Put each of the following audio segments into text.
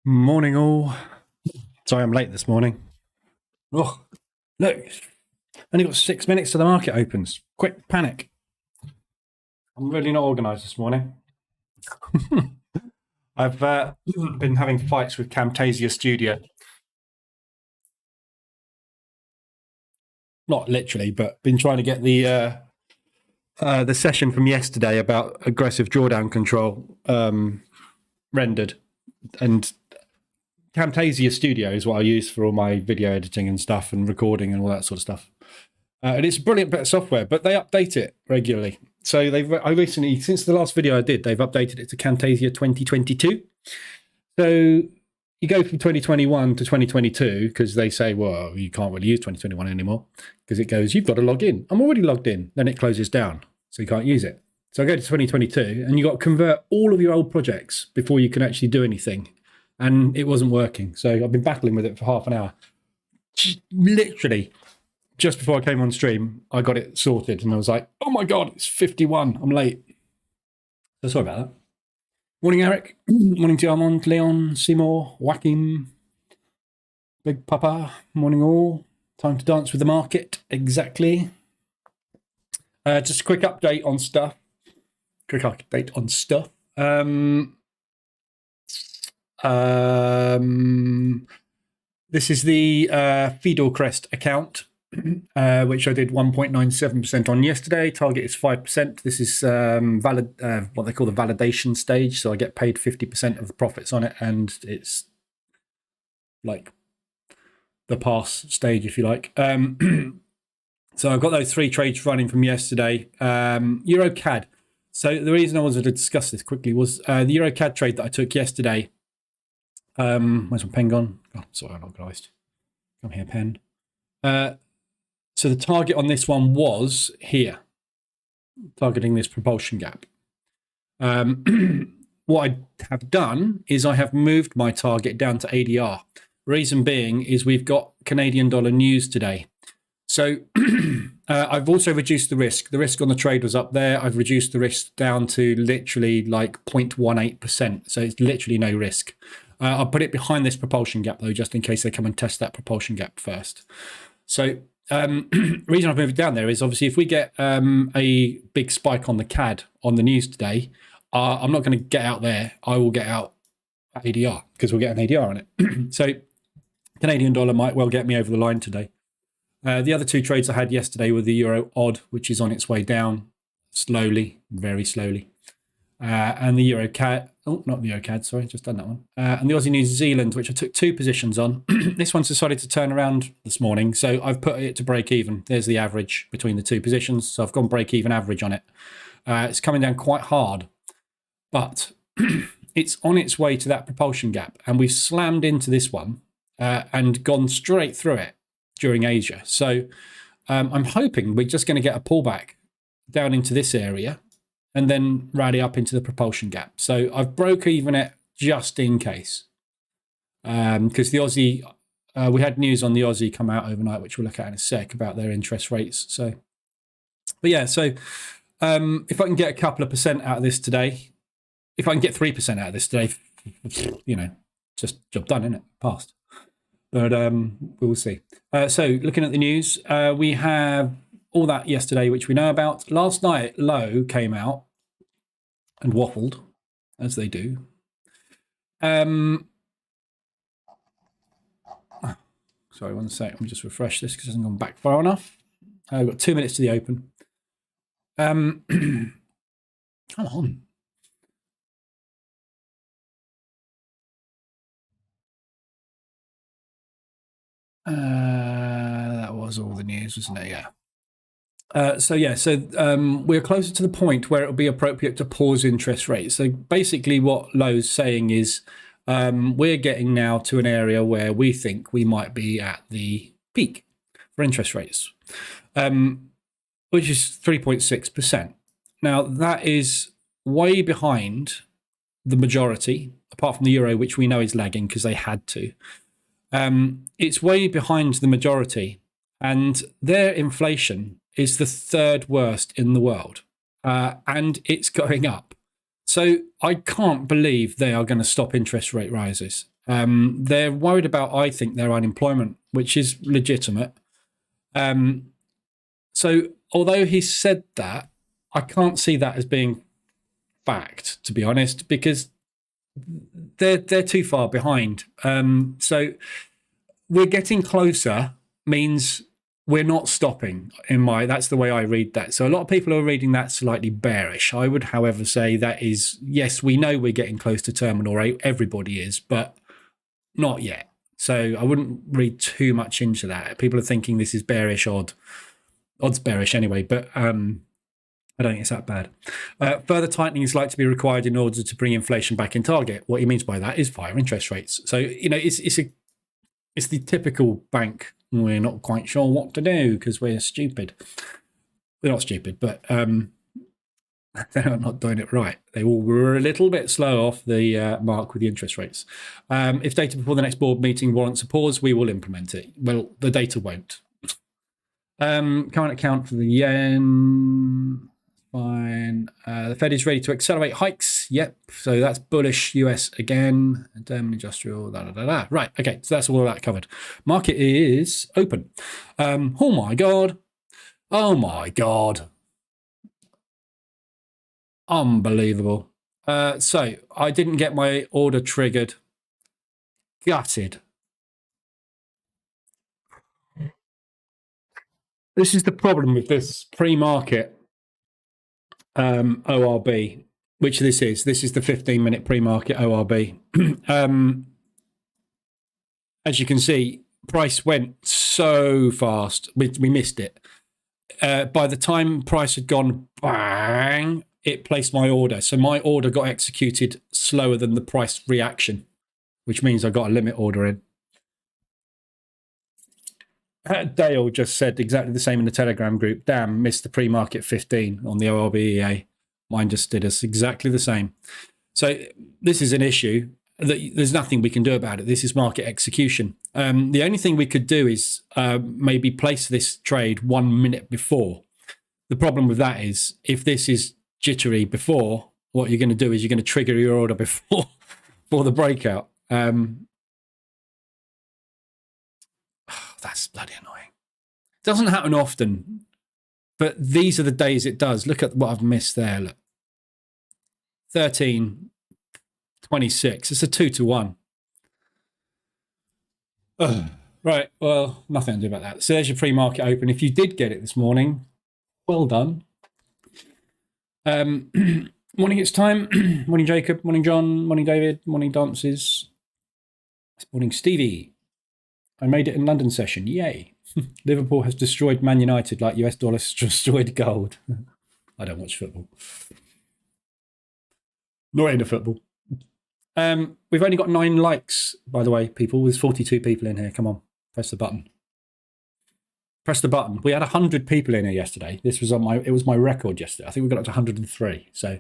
Morning all. Sorry I'm late this morning. Oh, look, only got 6 minutes till the market opens. Quick panic. I'm really not organised this morning. I've been having fights with Camtasia Studio. Not literally, but been trying to get the session from yesterday about aggressive drawdown control rendered. And Camtasia Studio is what I use for all my video editing and stuff and recording and all that sort of stuff. And it's a brilliant bit of software, but they update it regularly. So I recently, since the last video I did, they've updated it to Camtasia 2022. So you go from 2021 to 2022 because they say, well, you can't really use 2021 anymore because it goes, you've got to log in. I'm already logged in. Then it closes down, so you can't use it. So I go to 2022 and you've got to convert all of your old projects before you can actually do anything. And it wasn't working. So I've been battling with it for half an hour. Literally, just before I came on stream, I got it sorted. And I was like, oh my God, it's 51. I'm late. So sorry about that. Morning, Eric. Morning to Armand, Leon, Seymour, Joaquin, Big Papa. Morning all. Time to dance with the market. Exactly. Just a quick update on stuff. This is the Fidorcrest account, which I did 1.97% on yesterday. Target is 5%. This is what they call the validation stage. So I get paid 50% of the profits on it, and it's like the pass stage, if you like. So I've got those 3 trades running from yesterday. EuroCAD. So the reason I wanted to discuss this quickly was the EuroCAD trade that I took yesterday. Where's my pen gone? Oh, sorry, I'm organised. Come here, pen. So the target on this one was here, targeting this propulsion gap. What I have done is I have moved my target down to ADR. Reason being is we've got Canadian dollar news today. So I've also reduced the risk. The risk on the trade was up there. I've reduced the risk down to literally like 0.18%. So it's literally no risk. I'll put it behind this propulsion gap though, just in case they come and test that propulsion gap first. So reason I've moved it down there is obviously if we get a big spike on the CAD on the news today, I'm not going to get out there. I will get out at ADR because we'll get an ADR on it. So Canadian dollar might well get me over the line today. The other 2 trades I had yesterday were the Euro odd, which is on its way down slowly, very slowly. And the EuroCAD, oh, not the EuroCAD, sorry, just done that one. And the Aussie New Zealand, which I took 2 positions on. This one's decided to turn around this morning, so I've put it to break even. There's the average between the 2 positions, so I've gone break even average on it. It's coming down quite hard, but it's on its way to that propulsion gap, and we've slammed into this one and gone straight through it during Asia. So I'm hoping we're just going to get a pullback down into this area and then rally up into the propulsion gap. So I've broke even it just in case. Because the Aussie, we had news on the Aussie come out overnight, which we'll look at in a sec about their interest rates. So, but yeah, so if I can get a couple of % out of this today, if I can get 3% out of this today, you know, just job done, isn't it? Passed. But we'll see. So looking at the news, we have all that yesterday, which we know about. Last night, Low came out and waffled, as they do. Sorry, 1 sec. Let me just refresh this because it hasn't gone back far enough. I've got 2 minutes to the open. Come on. That was all the news, wasn't it? Yeah. So we're closer to the point where it'll be appropriate to pause interest rates. So basically what Low's saying is we're getting now to an area where we think we might be at the peak for interest rates, which is 3.6%. Now that is way behind the majority, apart from the euro, which we know is lagging because they had to. It's way behind the majority, and their inflation is the 3rd worst in the world, and it's going up. So I can't believe they are going to stop interest rate rises. They're worried about, I think, their unemployment, which is legitimate. So although he said that, I can't see that as being fact, to be honest, because they're too far behind. So we're getting closer means we're not stopping. That's the way I read that. So a lot of people are reading that slightly bearish. I would, however, say that is, yes, we know we're getting close to terminal rate. Everybody is, but not yet. So I wouldn't read too much into that. People are thinking this is bearish, odds bearish anyway, but I don't think it's that bad. Further tightening is likely to be required in order to bring inflation back in target. What he means by that is higher interest rates. So, it's the typical bank. We're not quite sure what to do because we're stupid. We're not stupid, but they're not doing it right. They were a little bit slow off the mark with the interest rates. If data before the next board meeting warrants a pause, we will implement it. Well, the data won't. Current account for the yen. Fine. The Fed is ready to accelerate hikes. Yep. So that's bullish US again. German industrial. Right. Okay. So that's all of that covered. Market is open. Oh my God. Oh my God. Unbelievable. So I didn't get my order triggered. Gutted. This is the problem with this pre-market ORB, which this is. This is the 15-minute pre-market ORB. As you can see, price went so fast. We missed it. By the time price had gone bang, it placed my order. So my order got executed slower than the price reaction, which means I got a limit order in. Dale just said exactly the same in the Telegram group. Damn, missed the pre-market 15 on the ORB EA. Mine just did us exactly the same. So this is an issue that there's nothing we can do about it. This is market execution. The only thing we could do is maybe place this trade 1 minute before. The problem with that is if this is jittery before, what you're going to do is you're going to trigger your order before for the breakout. That's bloody annoying. Doesn't happen often, but these are the days it does. Look at what I've missed there. Look, 13.26. It's a 2-to-1. Right. Well, nothing to do about that. So there's your pre-market open. If you did get it this morning, well done. Morning, it's time. Morning, Jacob. Morning, John. Morning, David. Morning, Dances. Morning, Stevie. I made it in London session. Yay. Liverpool has destroyed Man United like US dollars destroyed gold. I don't watch football. Not into football. We've only got 9 likes, by the way, people. There's 42 people in here. Come on, press the button. Press the button. We had 100 people in here yesterday. This was it was my record yesterday. I think we got up to 103. So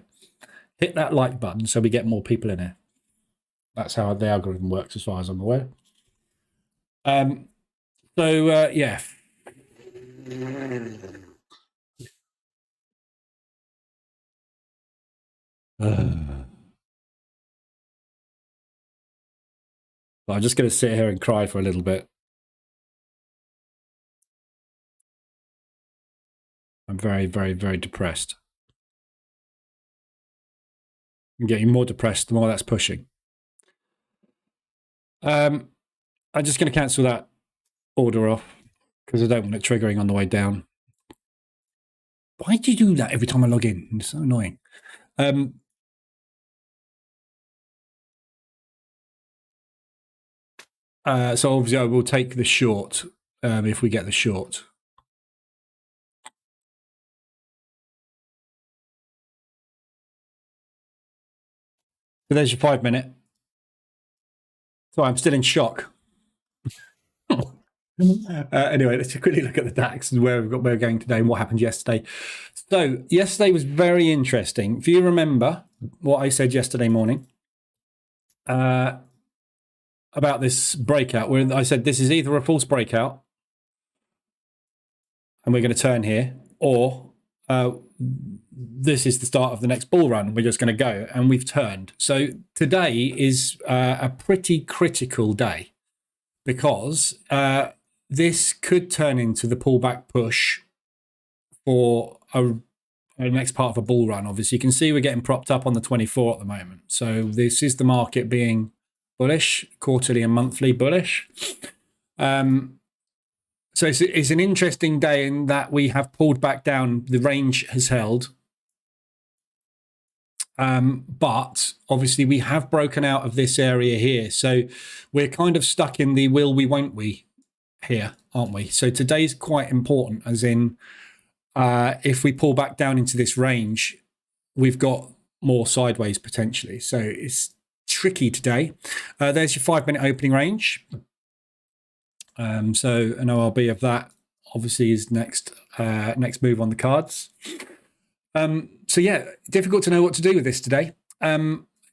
hit that like button so we get more people in here. That's how the algorithm works as far as I'm aware. Yeah. I'm just going to sit here and cry for a little bit. I'm very, very, very depressed. I'm getting more depressed the more that's pushing. I'm just going to cancel that order off because I don't want it triggering on the way down. Why do you do that every time I log in? It's so annoying. So obviously I will take the short if we get the short. So there's your 5 minute. So I'm still in shock. Anyway, let's quickly look at the DAX and where we're going today and what happened yesterday. So yesterday was very interesting. If you remember what I said yesterday morning about this breakout, where I said this is either a false breakout and we're going to turn here, or this is the start of the next bull run. We're just going to go, and we've turned. So today is a pretty critical day because this could turn into the pullback push for a next part of a bull run. Obviously, you can see we're getting propped up on the 24 at the moment. So this is the market being bullish, quarterly and monthly bullish. So it's an interesting day in that we have pulled back down. The range has held. But obviously we have broken out of this area here. So we're kind of stuck in the will we, won't we here, aren't we? So today's quite important, as in if we pull back down into this range, we've got more sideways potentially. So it's tricky today. There's your 5-minute opening range. So an ORB of that obviously is next move on the cards. So yeah, difficult to know what to do with this today.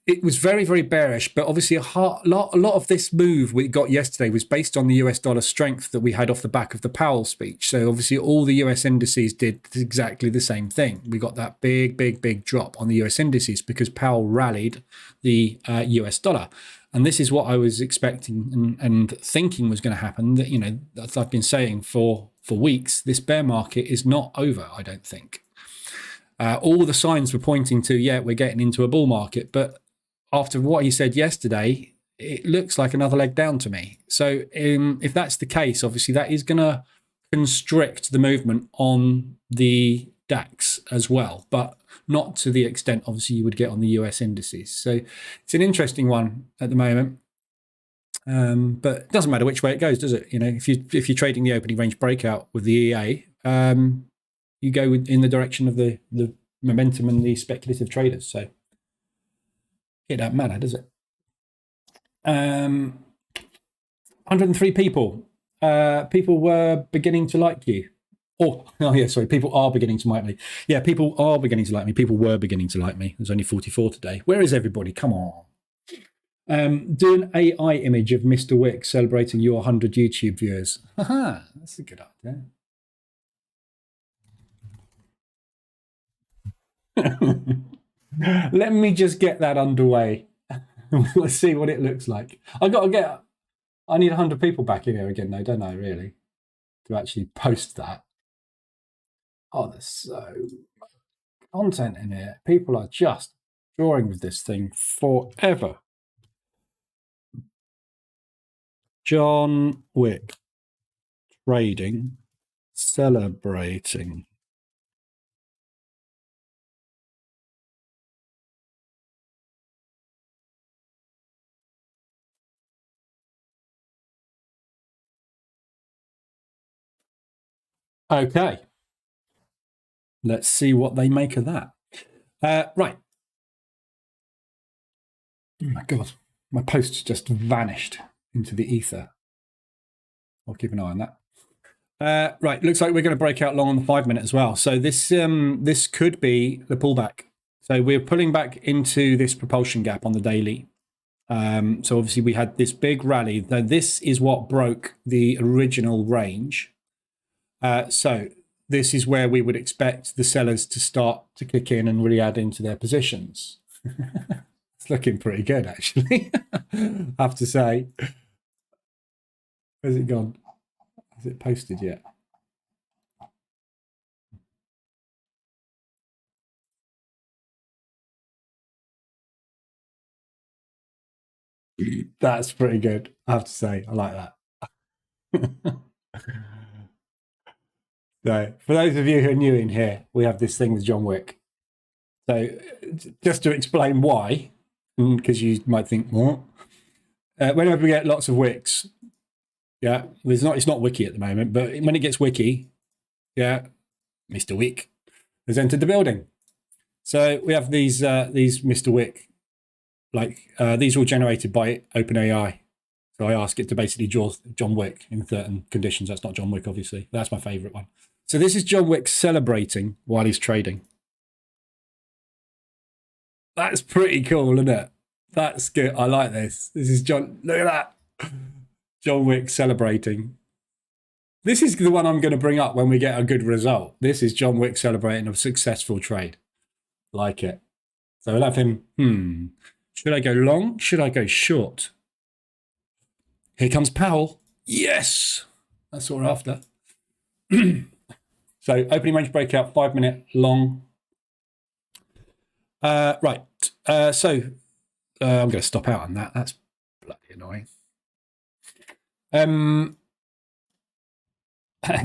It was very, very bearish, but obviously a lot of this move we got yesterday was based on the US dollar strength that we had off the back of the Powell speech. So obviously all the US indices did exactly the same thing. We got that big drop on the US indices because Powell rallied the US dollar. And this is what I was expecting and thinking was going to happen. That, you know, as I've been saying for weeks, this bear market is not over, I don't think. All the signs were pointing to, yeah, we're getting into a bull market. But after what he said yesterday, it looks like another leg down to me. So if that's the case, obviously that is going to constrict the movement on the DAX as well, but not to the extent obviously you would get on the US indices. So it's an interesting one at the moment, but it doesn't matter which way it goes, does it? You know, if you're trading the opening range breakout with the EA, you go in the direction of the momentum and the speculative traders. So it doesn't matter, does it? 103 people. People were beginning to like you. Oh yeah, sorry. People are beginning to like me. Yeah, people are beginning to like me. People were beginning to like me. There's only 44 today. Where is everybody? Come on. Do an AI image of Mr. Wicks celebrating your 100 YouTube viewers. Haha, that's a good idea. Let me just get that underway. Let's see what it looks like. I need 100 people back in here again, though, don't I, really, to actually post that. Oh, there's so much content in here. People are just drawing with this thing forever. John Wick trading, celebrating. Okay. Let's see what they make of that. Right. Oh my God, my post just vanished into the ether. I'll keep an eye on that. Right, looks like we're going to break out long on the 5-minute as well. So this could be the pullback. So we're pulling back into this propulsion gap on the daily. So obviously we had this big rally. Now this is what broke the original range. So this is where we would expect the sellers to start to kick in and really add into their positions. It's looking pretty good, actually, I have to say. Where's it gone? Has it posted yet? That's pretty good, I have to say. I like that. So, for those of you who are new in here, we have this thing with John Wick. So, just to explain why, because you might think, what? Whenever we get lots of wicks, yeah, it's not wiki at the moment, but when it gets wiki, yeah, Mr. Wick has entered the building. So we have these Mr. Wick, these are all generated by OpenAI. So I ask it to basically draw John Wick in certain conditions. That's not John Wick, obviously. That's my favorite one. So this is John Wick celebrating while he's trading. That's pretty cool, isn't it? That's good. I like this. This is John. Look at that. John Wick celebrating. This is the one I'm going to bring up when we get a good result. This is John Wick celebrating a successful trade. Like it. So we'll have him, should I go long? Should I go short? Here comes Powell. Yes! That's what we're after. So opening range breakout, 5 minute long. Right. So I'm going to stop out on that. That's bloody annoying.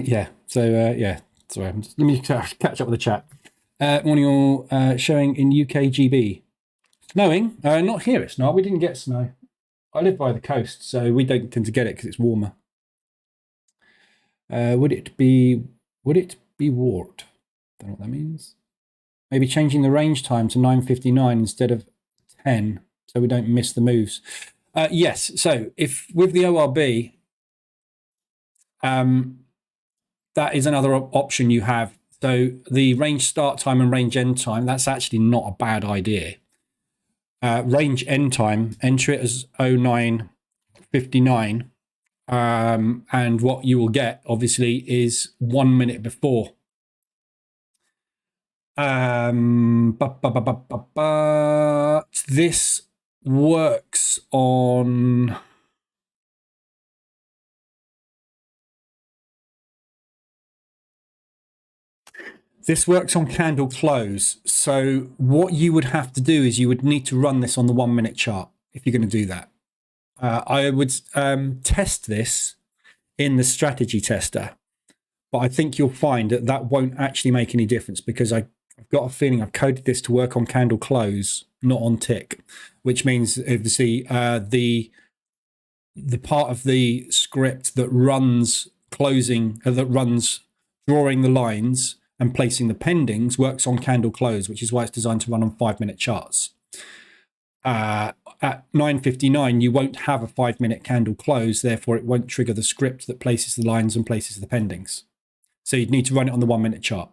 Yeah. So yeah. Sorry. Let me catch up with the chat. Morning all. Showing in UKGB. Snowing? Not here. It's not. We didn't get snow. I live by the coast, so we don't tend to get it because it's warmer. Would it be warped? Don't know what that means. Maybe changing the range time to 9:59 instead of 10, so we don't miss the moves. Yes. So if with the ORB, that is another option you have. So the range start time and range end time, that's actually not a bad idea. Range end time, enter it as 09:59. And what you will get, obviously, is 1 minute before. This works on... This works on candle close. So what you would have to do is you would need to run this on the 1 minute chart if you're going to do that. I would test this in the strategy tester, but I think you'll find that that won't actually make any difference because I've got a feeling I've coded this to work on candle close, not on tick, which means obviously the part of the script that runs drawing the lines and placing the pendings works on candle close, which is why it's designed to run on 5 minute charts. At 9:59, you won't have a 5 minute candle close, therefore it won't trigger the script that places the lines and places the pendings. So you'd need to run it on the 1 minute chart.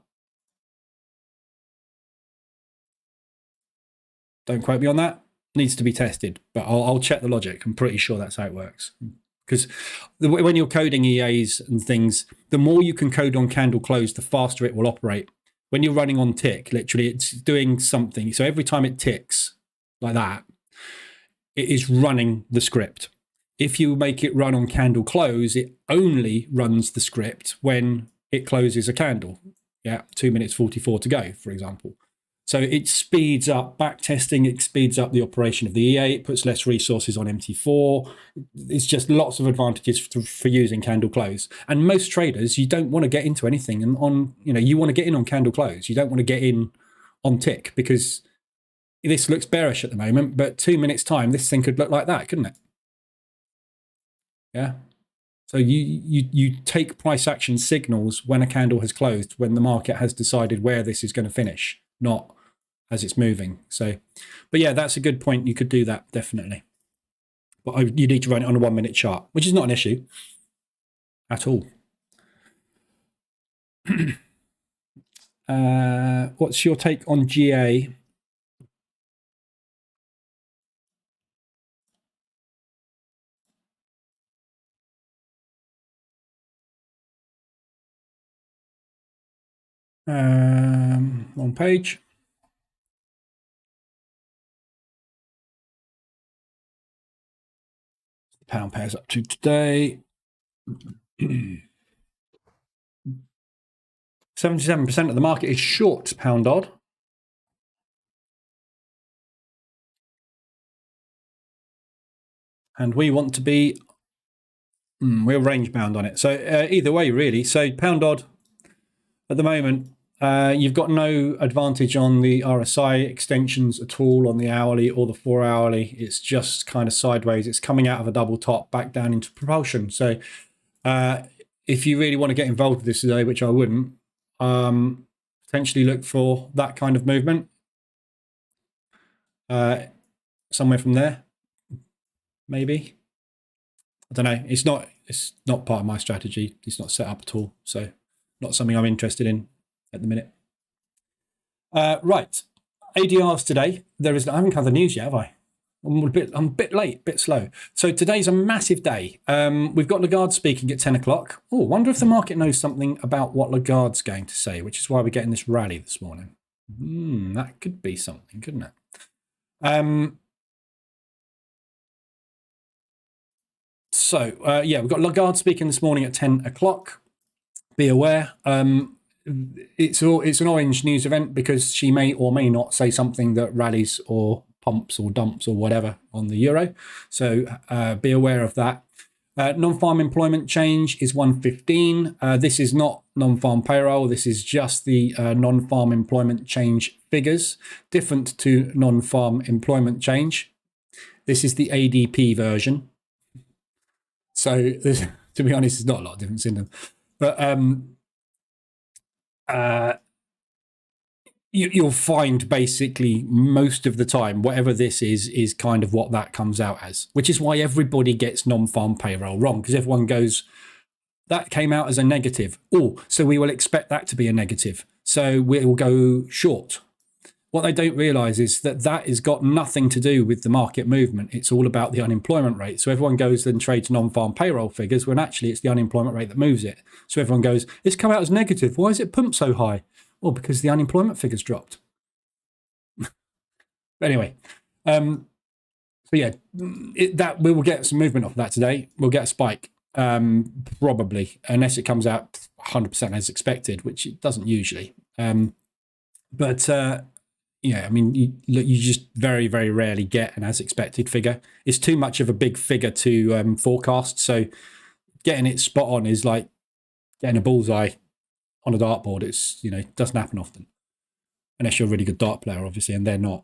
Don't quote me on that. Needs to be tested, but I'll check the logic. I'm pretty sure that's how it works. Because when you're coding EAs and things, the more you can code on candle close, the faster it will operate. When you're running on tick, literally it's doing something. So every time it ticks like that, it is running the script. If you make it run on candle close, it only runs the script when it closes a candle. Yeah, 2 minutes 44 to go, for example. So it speeds up backtesting, it speeds up the operation of the EA, it puts less resources on MT4. It's just lots of advantages for using candle close. And most traders, you don't want to get into anything and you want to get in on candle close. You don't want to get in on tick because this looks bearish at the moment, but 2 minutes time, this thing could look like that, couldn't it? Yeah. So you take price action signals when a candle has closed, when the market has decided where this is going to finish, not as it's moving. So, but yeah, that's a good point. You could do that, definitely. But you need to run it on a 1 minute chart, which is not an issue at all. What's your take on GA? Wrong page. The pound pair's up to today. 77% of the market is short pound odd. And we want to be, we're range bound on it. So either way, really. So pound odd at the moment, you've got no advantage on the RSI extensions at all on the hourly or the 4 hourly. It's just kind of sideways. It's coming out of a double top back down into propulsion. So if you really want to get involved with this today, which I wouldn't, potentially look for that kind of movement. Somewhere from there, maybe. I don't know. It's not part of my strategy. It's not set up at all. So not something I'm interested in at the minute. Right. ADRs today. I haven't covered the news yet, have I? I'm a bit late, a bit slow. So today's a massive day. We've got Lagarde speaking at 10 o'clock. Oh, wonder if the market knows something about what Lagarde's going to say, which is why we're getting this rally this morning. That could be something, couldn't it? Yeah, we've got Lagarde speaking this morning at 10 o'clock. Be aware. It's an orange news event because she may or may not say something that rallies or pumps or dumps or whatever on the euro. So be aware of that. Non-farm employment change is 115. This is not non-farm payroll. This is just the non-farm employment change figures, different to non-farm employment change. This is the ADP version. So to be honest, there's not a lot of difference in them. But you'll find basically most of the time, whatever this is kind of what that comes out as, which is why everybody gets non-farm payroll wrong, because everyone goes, that came out as a negative. Oh, so we will expect that to be a negative. So we'll go short. What they don't realize is that that has got nothing to do with the market movement. It's all about the unemployment rate. So everyone goes and trades non-farm payroll figures when actually it's the unemployment rate that moves it. So everyone goes, it's come out as negative. Why is it pumped so high? Well, because the unemployment figures dropped. Anyway, so yeah, that we will get some movement off that today. We'll get a spike, probably, unless it comes out 100% as expected, which it doesn't usually. Yeah, I mean, you just very, very rarely get an as expected figure. It's too much of a big figure to forecast. So getting it spot on is like getting a bullseye on a dartboard. It's, doesn't happen often, unless you're a really good dart player, obviously, and they're not.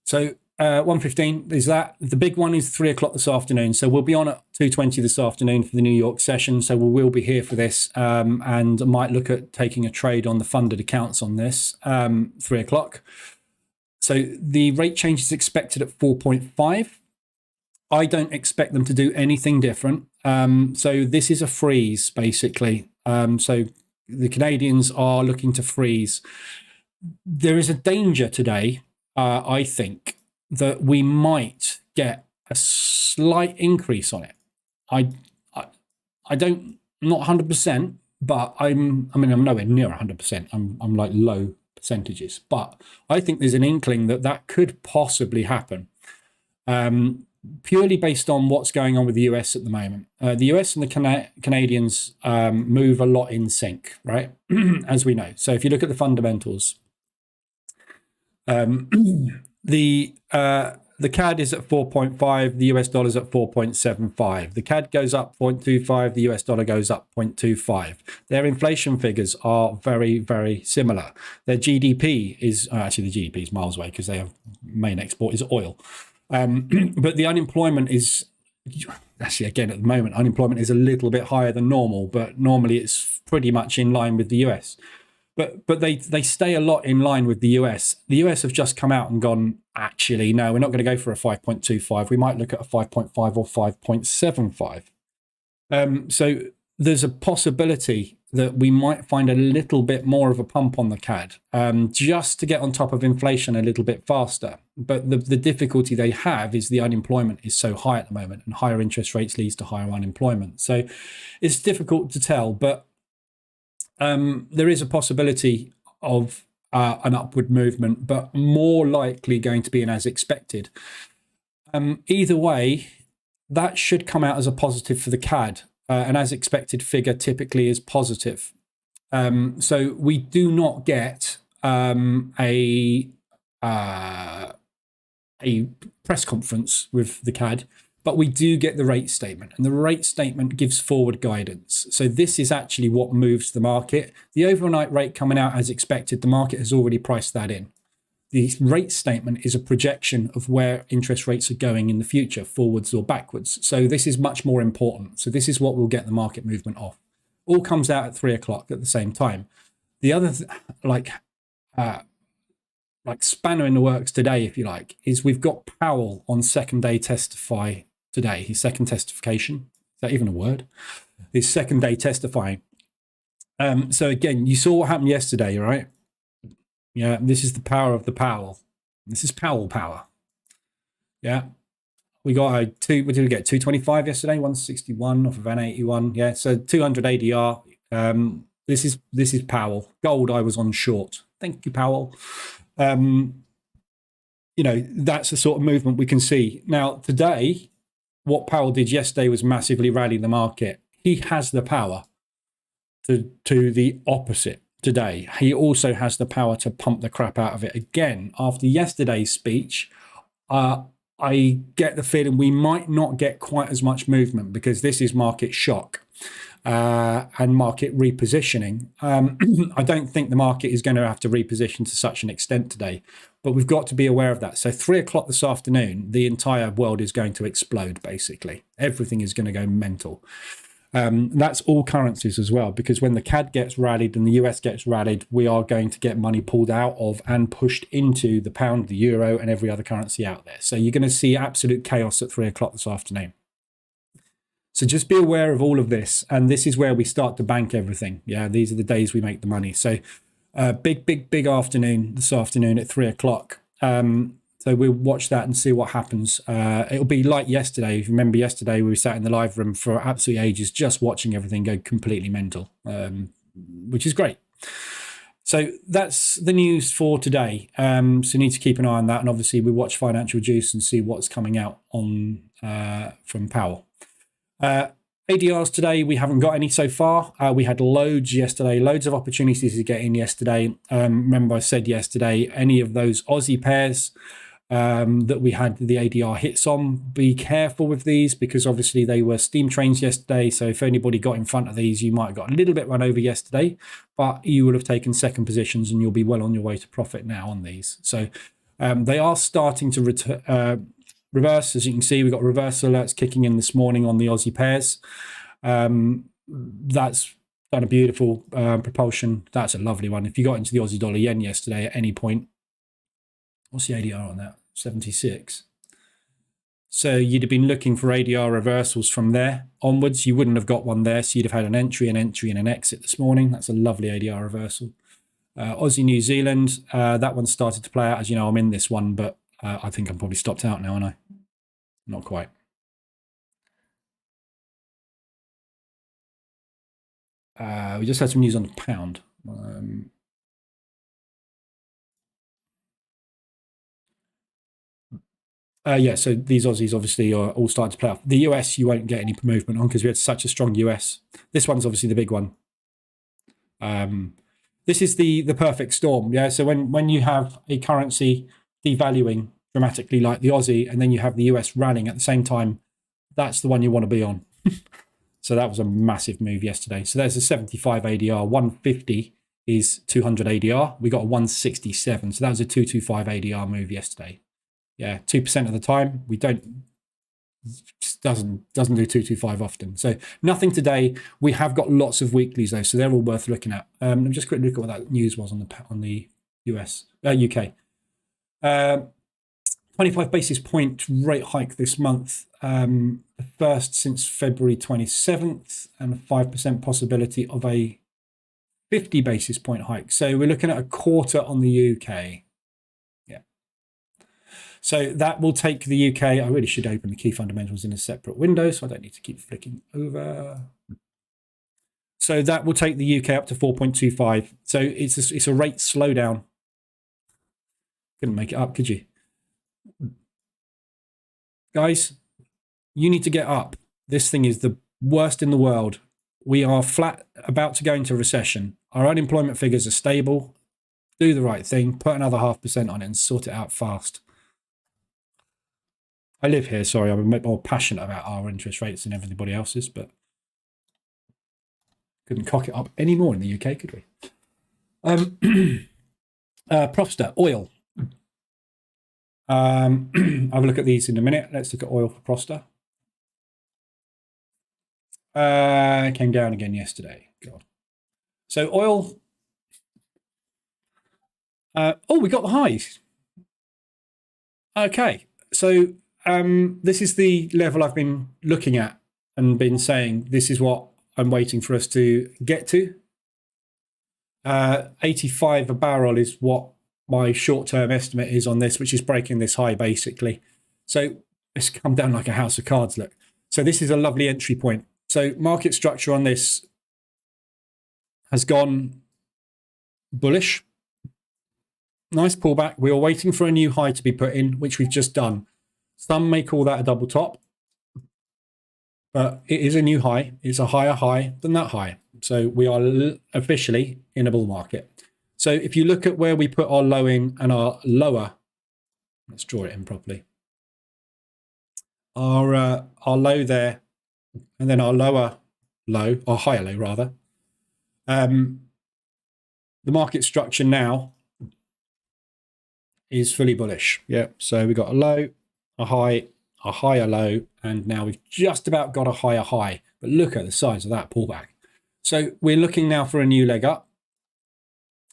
So 115 is that. The big one is 3 o'clock this afternoon. So we'll be on at 2:20 this afternoon for the New York session. So we will be here for this, and I might look at taking a trade on the funded accounts on this 3 o'clock. So the rate change is expected at 4.5. I don't expect them to do anything different. So this is a freeze, basically. So the Canadians are looking to freeze. There is a danger today, I think, that we might get a slight increase on it. I don't, not 100%, but I'm nowhere near 100%. I'm like low percentages, but I think there's an inkling that could possibly happen, purely based on what's going on with the US at the moment. The US and the Canadians move a lot in sync, right? As we know. So if you look at the fundamentals, the CAD is at 4.5, the US dollar's at 4.75. The CAD goes up 0.25, the US dollar goes up 0.25. Their inflation figures are very, very similar. Their GDP is, actually the GDP is miles away because their main export is oil. But the unemployment is, actually again at the moment, unemployment is a little bit higher than normal, but normally it's pretty much in line with the US. But they stay a lot in line with the US. The US have just come out and gone, actually, no, we're not going to go for a 5.25. We might look at a 5.5 or 5.75. So there's a possibility that we might find a little bit more of a pump on the CAD, just to get on top of inflation a little bit faster. But the difficulty they have is the unemployment is so high at the moment, and higher interest rates leads to higher unemployment. So it's difficult to tell, but there is a possibility of an upward movement, but more likely going to be an as expected. Either way, that should come out as a positive for the CAD. An as expected figure typically is positive. So we do not get a press conference with the CAD, but we do get the rate statement, and the rate statement gives forward guidance. So this is actually what moves the market. The overnight rate coming out as expected, the market has already priced that in. The rate statement is a projection of where interest rates are going in the future, forwards or backwards. So this is much more important. So this is what will get the market movement off. All comes out at 3 o'clock at the same time. The other, like spanner in the works today, if you like, is we've got Powell on second day testify today. His second testification. Is that even a word? His second day testifying. So again, you saw what happened yesterday, right? Yeah, this is the power of the Powell. This is Powell power. Yeah, We got a what did we get? 225 yesterday, 161 off of an 81. Yeah, so 200 ADR. This is Powell. Gold I was on short. Thank you, Powell. That's the sort of movement we can see. Now, today, what Powell did yesterday was massively rally the market. He has the power to the opposite today. He also has the power to pump the crap out of it again. After yesterday's speech, I get the feeling we might not get quite as much movement because this is market shock and market repositioning. I don't think the market is going to have to reposition to such an extent today, but we've got to be aware of that. So 3 o'clock this afternoon, the entire world is going to explode, basically. Everything is going to go mental. That's all currencies as well, because when the CAD gets rallied and the US gets rallied, we are going to get money pulled out of and pushed into the pound, the euro, and every other currency out there. So you're going to see absolute chaos at 3 o'clock this afternoon. So just be aware of all of this. And this is where we start to bank everything. Yeah, these are the days we make the money. So big afternoon this afternoon at 3 o'clock. So we'll watch that and see what happens. It'll be like yesterday. If you remember yesterday, we sat in the live room for absolutely ages just watching everything go completely mental, which is great. So that's the news for today. So you need to keep an eye on that. And obviously we watch Financial Juice and see what's coming out on from Powell. ADRs today, we haven't got any so far. We had loads yesterday, loads of opportunities to get in yesterday. Remember I said yesterday, any of those Aussie pairs that we had the ADR hits on, be careful with these because obviously they were steam trains yesterday. So if anybody got in front of these, you might have got a little bit run over yesterday, but you will have taken second positions and you'll be well on your way to profit now on these. So they are starting to reverse. As you can see, we've got reverse alerts kicking in this morning on the Aussie pairs. That's done a beautiful propulsion. That's a lovely one. If you got into the Aussie dollar yen yesterday at any point, what's the ADR on that? 76. So you'd have been looking for ADR reversals from there onwards. You wouldn't have got one there. So you'd have had an entry, and an exit this morning. That's a lovely ADR reversal. Aussie New Zealand, that one started to play out. As you know, I'm in this one, but I think I'm probably stopped out now, aren't I? Not quite. We just had some news on the pound. Yeah, so these Aussies obviously are all starting to play off. The US, you won't get any movement on because we had such a strong US. This one's obviously the big one. This is the perfect storm. Yeah, so when you have a currency devaluing dramatically like the Aussie, and then you have the US rallying at the same time, that's the one you want to be on. So that was a massive move yesterday. So there's a 75 ADR, 150 is 200 ADR. We got a 167. So that was a 225 ADR move yesterday. Yeah, 2% of the time. We don't, doesn't do 225 often. So nothing today. We have got lots of weeklies though, so they're all worth looking at. Let me just quickly look at what that news was on the UK. 25 basis point rate hike this month, the first since February 27th, and a 5% possibility of a 50 basis point hike. So we're looking at a quarter on the UK. Yeah. So that will take the UK. I really should open the key fundamentals in a separate window, so I don't need to keep flicking over. So that will take the UK up to 4.25. So it's a rate slowdown. Couldn't make it up, could you? Guys, you need to get up. This thing is the worst in the world. We are flat, about to go into recession. Our unemployment figures are stable. Do the right thing. Put another 0.5% on it and sort it out fast. I live here, sorry. I'm a bit more passionate about our interest rates than everybody else's, but couldn't cock it up any more in the UK, could we? Profster, oil. Have a look at these in a minute. Let's look at oil for Proster. Came down again yesterday. God. So oil. We got the highs. Okay. So this is the level I've been looking at and been saying this is what I'm waiting for us to get to. 85 a barrel is what my short-term estimate is on this, which is breaking this high basically. So it's come down like a house of cards, look. So this is a lovely entry point. So market structure on this has gone bullish. Nice pullback. We were waiting for a new high to be put in, which we've just done. Some may call that a double top, but it is a new high. It's a higher high than that high. So we are officially in a bull market. So if you look at where we put our low in and our lower, let's draw it in properly. Our low there, and then our lower low, or higher low rather. The market structure now is fully bullish. Yeah, so we got a low, a high, a higher low, and now we've just about got a higher high. But look at the size of that pullback. So we're looking now for a new leg up,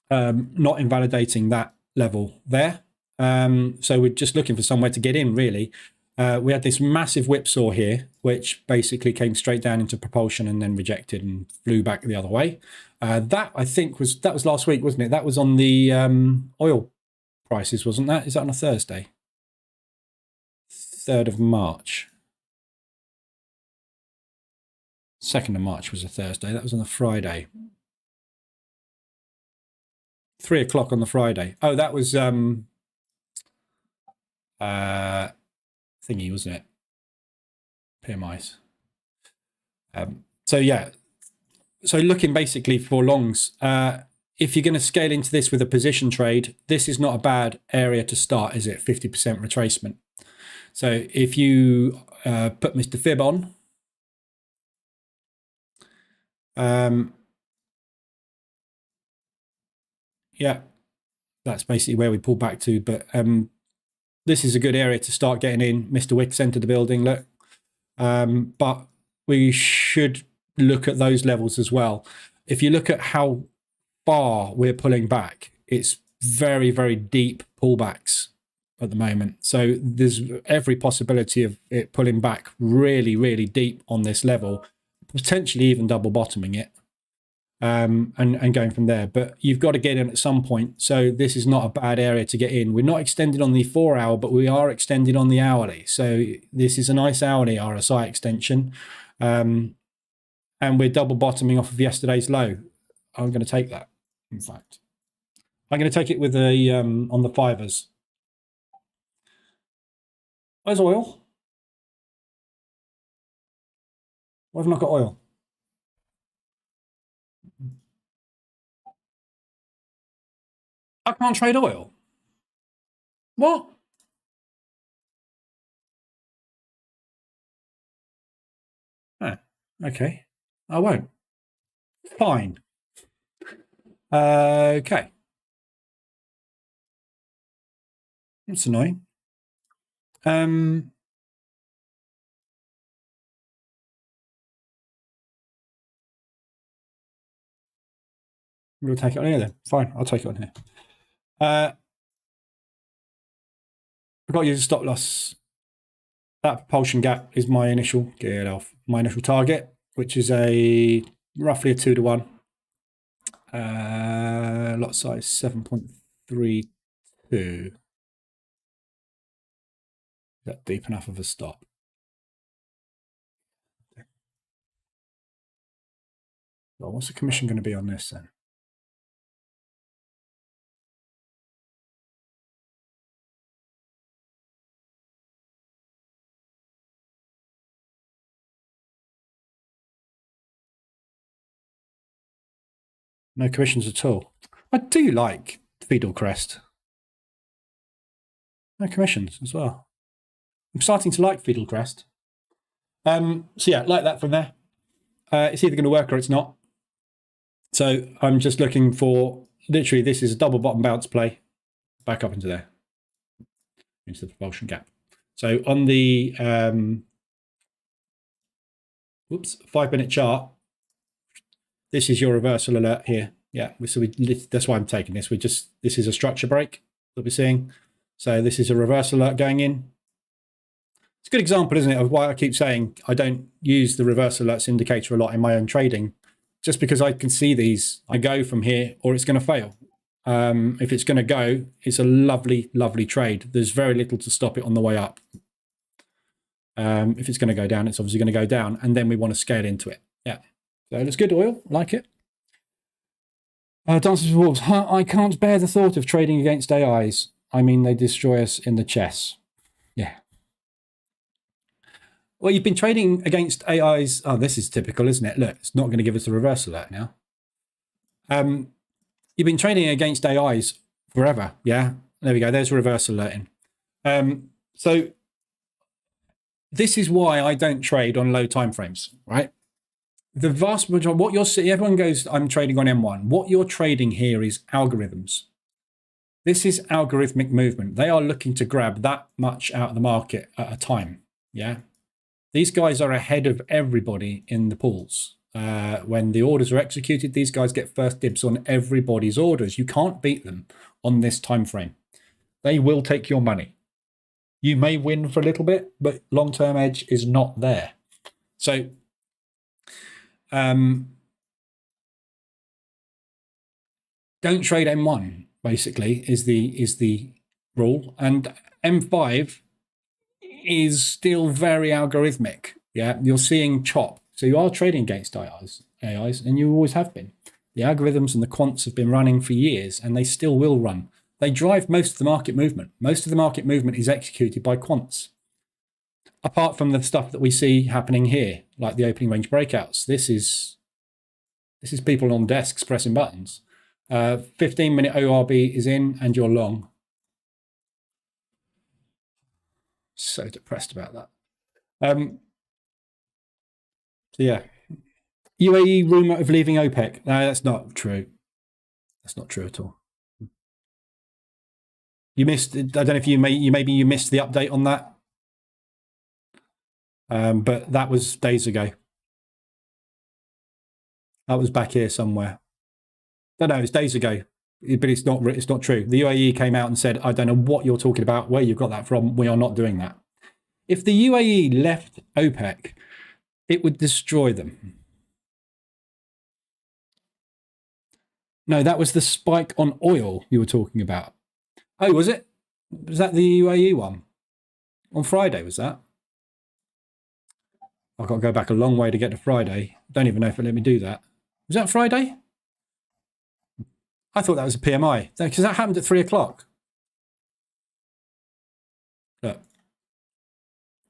not invalidating that level there. So we're just looking for somewhere to get in, really. We had this massive whipsaw here, which basically came straight down into propulsion and then rejected and flew back the other way. That I think was last week, wasn't it? That was on the oil prices, wasn't that? Is that on a Thursday? 3rd of March. 2nd of March was a Thursday. That was on the Friday. 3 o'clock on the Friday. Oh, that was thingy, wasn't it? PMIs. So yeah. So looking basically for longs. If you're going to scale into this with a position trade, this is not a bad area to start, is it? 50% retracement. So if you put Mr. Fib on, yeah, that's basically where we pull back to. But this is a good area to start getting in. Mr. Wicks entered the building, look. But we should look at those levels as well. If you look at how far we're pulling back, it's very, very deep pullbacks at the moment. So there's every possibility of it pulling back really, really deep on this level, potentially even double bottoming it. And going from there. But you've got to get in at some point. So this is not a bad area to get in. We're not extended on the 4 hour, but we are extended on the hourly. So this is a nice hourly RSI extension. And we're double bottoming off of yesterday's low. I'm going to take that, in fact. I'm going to take it with a on the fivers. Where's oil? Why have I not got oil? I can't trade oil. What? Oh, okay. I won't. Fine. Okay. That's annoying. We'll take it on here then. Fine, I'll take it on here. I've got to use a stop loss. That propulsion gap is my initial target, which is roughly a 2 to 1. Lot size 7.32. Is that deep enough of a stop? Well, what's the commission going to be on this then? No commissions at all. I do like Feudal Crest. No commissions as well. I'm starting to like Feudal Crest. So yeah, like that from there. It's either going to work or it's not. So I'm just looking for, literally, this is a double bottom bounce play. Back up into there. Into the propulsion gap. So on the 5-minute chart, this is your reversal alert here. Yeah, so that's why I'm taking this. This is a structure break that we're seeing. So this is a reversal alert going in. It's a good example, isn't it, of why I keep saying I don't use the reversal alerts indicator a lot in my own trading. Just because I can see these, I go from here or it's going to fail. If it's going to go, it's a lovely, lovely trade. There's very little to stop it on the way up. If it's going to go down, it's obviously going to go down, and then we want to scale into it. Yeah. So that's good oil. Like it. Dances with Wolves. I can't bear the thought of trading against AIs. I mean, they destroy us in the chess. Yeah. Well, you've been trading against AIs. Oh, this is typical, isn't it? Look, it's not going to give us a reverse alert now. You've been trading against AIs forever. Yeah. There we go. There's reverse alerting. So this is why I don't trade on low time frames, right? The vast majority, what you're seeing, everyone goes, I'm trading on M1. What you're trading here is algorithms. This is algorithmic movement. They are looking to grab that much out of the market at a time. Yeah. These guys are ahead of everybody in the pools. When the orders are executed, these guys get first dibs on everybody's orders. You can't beat them on this time frame. They will take your money. You may win for a little bit, but long-term edge is not there. So don't trade M1, basically, is the rule. And M5 is still very algorithmic. Yeah, you're seeing chop. So you are trading against AIs, and you always have been. The algorithms and the quants have been running for years, and they still will run. They drive most of the market movement. Most of the market movement is executed by quants. Apart from the stuff that we see happening here, like the opening range breakouts, this is people on desks pressing buttons. 15-minute ORB is in, and you're long. So depressed about that. So yeah, UAE rumor of leaving OPEC. No, that's not true. That's not true at all. You missed. I don't know if maybe you missed the update on that. But that was days ago. That was back here somewhere. No, it's days ago. But it's not true. The UAE came out and said, I don't know what you're talking about, where you've got that from. We are not doing that. If the UAE left OPEC, it would destroy them. No, that was the spike on oil you were talking about. Oh, was it? Was that the UAE one? On Friday, was that? I've got to go back a long way to get to Friday. Don't even know if it let me do that. Was that Friday? I thought that was a PMI, because that happened at 3 o'clock. Look.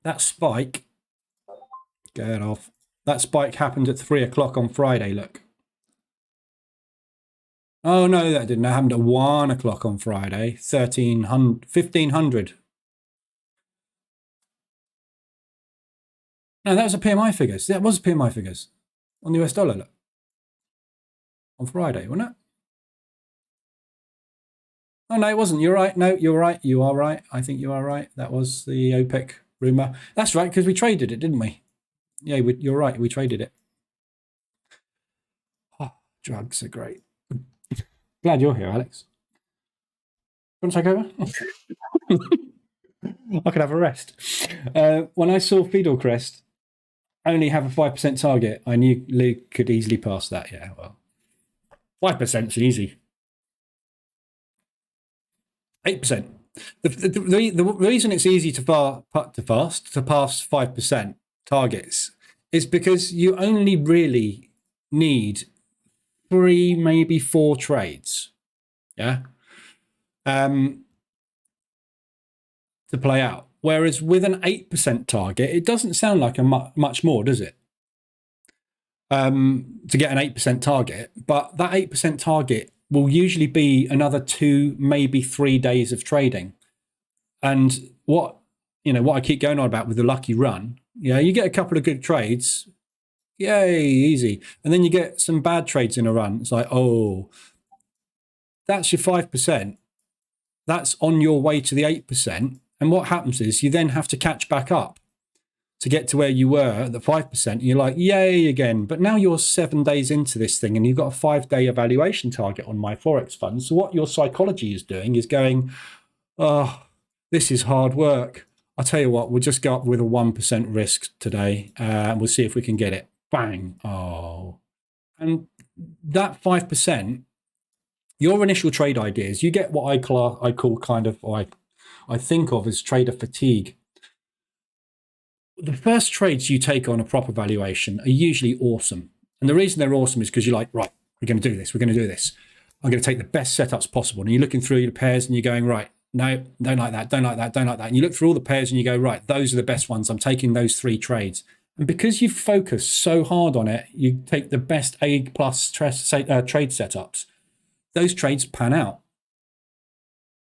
That spike, get off. That spike happened at 3 o'clock on Friday, look. Oh, no, that didn't. That happened at 1 o'clock on Friday, 1500. No, that was a PMI figures. That was PMI figures on the US dollar, look. On Friday, wasn't it? Oh, no, it wasn't. You're right. No, you're right. You are right. I think you are right. That was the OPEC rumor. That's right, because we traded it, didn't we? Yeah, you're right. We traded it. Oh, drugs are great. Glad you're here, Alex. Want to take over? I could have a rest. When I saw Fidel Crest only have a 5% target, I knew Luke could easily pass that. Yeah, well, 5% is easy. 8%. The reason it's easy to pass 5% targets is because you only really need 3, maybe 4 trades, yeah, to play out. Whereas with an 8% target, it doesn't sound like a much more, does it? To get an 8% target, but that 8% target will usually be another 2, maybe 3 days of trading. And what I keep going on about with the lucky run, you get a couple of good trades, yay, easy. And then you get some bad trades in a run. It's like, oh, that's your 5%. That's on your way to the 8%. And what happens is you then have to catch back up to get to where you were at the 5%. And you're like, yay, again. But now you're 7 days into this thing and you've got a 5-day evaluation target on my Forex fund. So what your psychology is doing is going, oh, this is hard work. I'll tell you what, we'll just go up with a 1% risk today and we'll see if we can get it. Bang. Oh. And that 5%, your initial trade ideas, you get what I call kind of, or I think of as trader fatigue. the first trades you take on a proper valuation are usually awesome. And the reason they're awesome is because you're like, right, we're going to do this. We're going to do this. I'm going to take the best setups possible. And you're looking through your pairs and you're going, right, no, don't like that, don't like that, don't like that. And you look through all the pairs and you go, right, those are the best ones. I'm taking those 3 trades. And because you've focused so hard on it, you take the best A+ trade setups. Those trades pan out.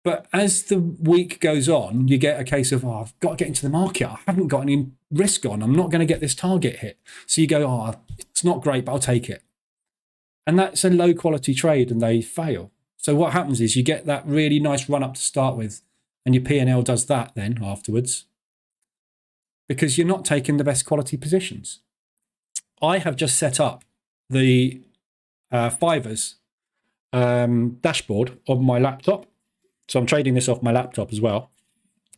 But as the week goes on, you get a case of, oh, I've got to get into the market. I haven't got any risk on. I'm not going to get this target hit. So you go, oh, it's not great, but I'll take it. And that's a low quality trade and they fail. So what happens is you get that really nice run up to start with and your P&L does that then afterwards because you're not taking the best quality positions. I have just set up the Fivers dashboard on my laptop. So I'm trading this off my laptop as well.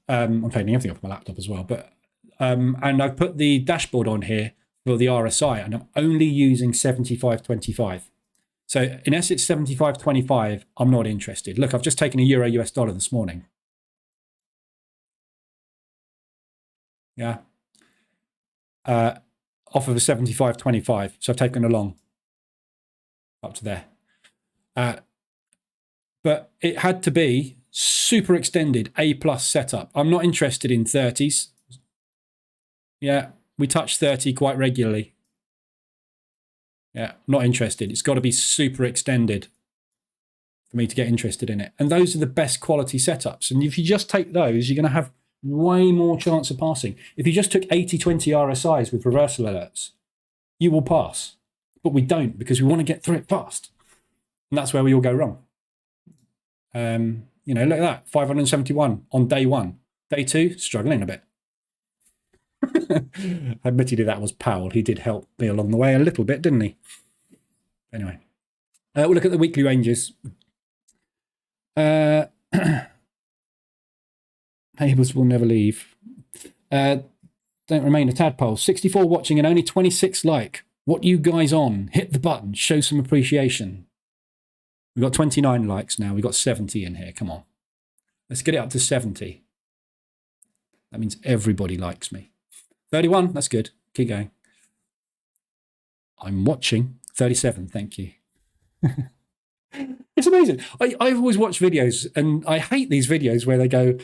I'm trading everything off my laptop as well. But and I've put the dashboard on here for the RSI, and I'm only using 75.25. So unless it's 75.25, I'm not interested. Look, I've just taken a euro US dollar this morning. Yeah. Off of a 75.25. So I've taken a long up to there. But it had to be super extended A+ setup. I'm not interested in 30s. Yeah, we touch 30 quite regularly. Yeah, not interested. It's got to be super extended for me to get interested in it. And those are the best quality setups. And if you just take those, you're going to have way more chance of passing. If you just took 80-20 RSIs with reversal alerts, you will pass. But we don't because we want to get through it fast. And that's where we all go wrong. You know, look at that, 571 on day 1. Day 2, struggling a bit. Admittedly, that was Powell. He did help me along the way a little bit, didn't he? Anyway, we'll look at the weekly ranges. Neighbours will never leave. Don't remain a tadpole. 64 watching and only 26 like. What you guys on? Hit the button. Show some appreciation. We've got 29 likes now. We've got 70 in here. Come on. Let's get it up to 70. That means everybody likes me. 31. That's good. Keep going. I'm watching. 37. Thank you. It's amazing. I've always watched videos, and I hate these videos where they go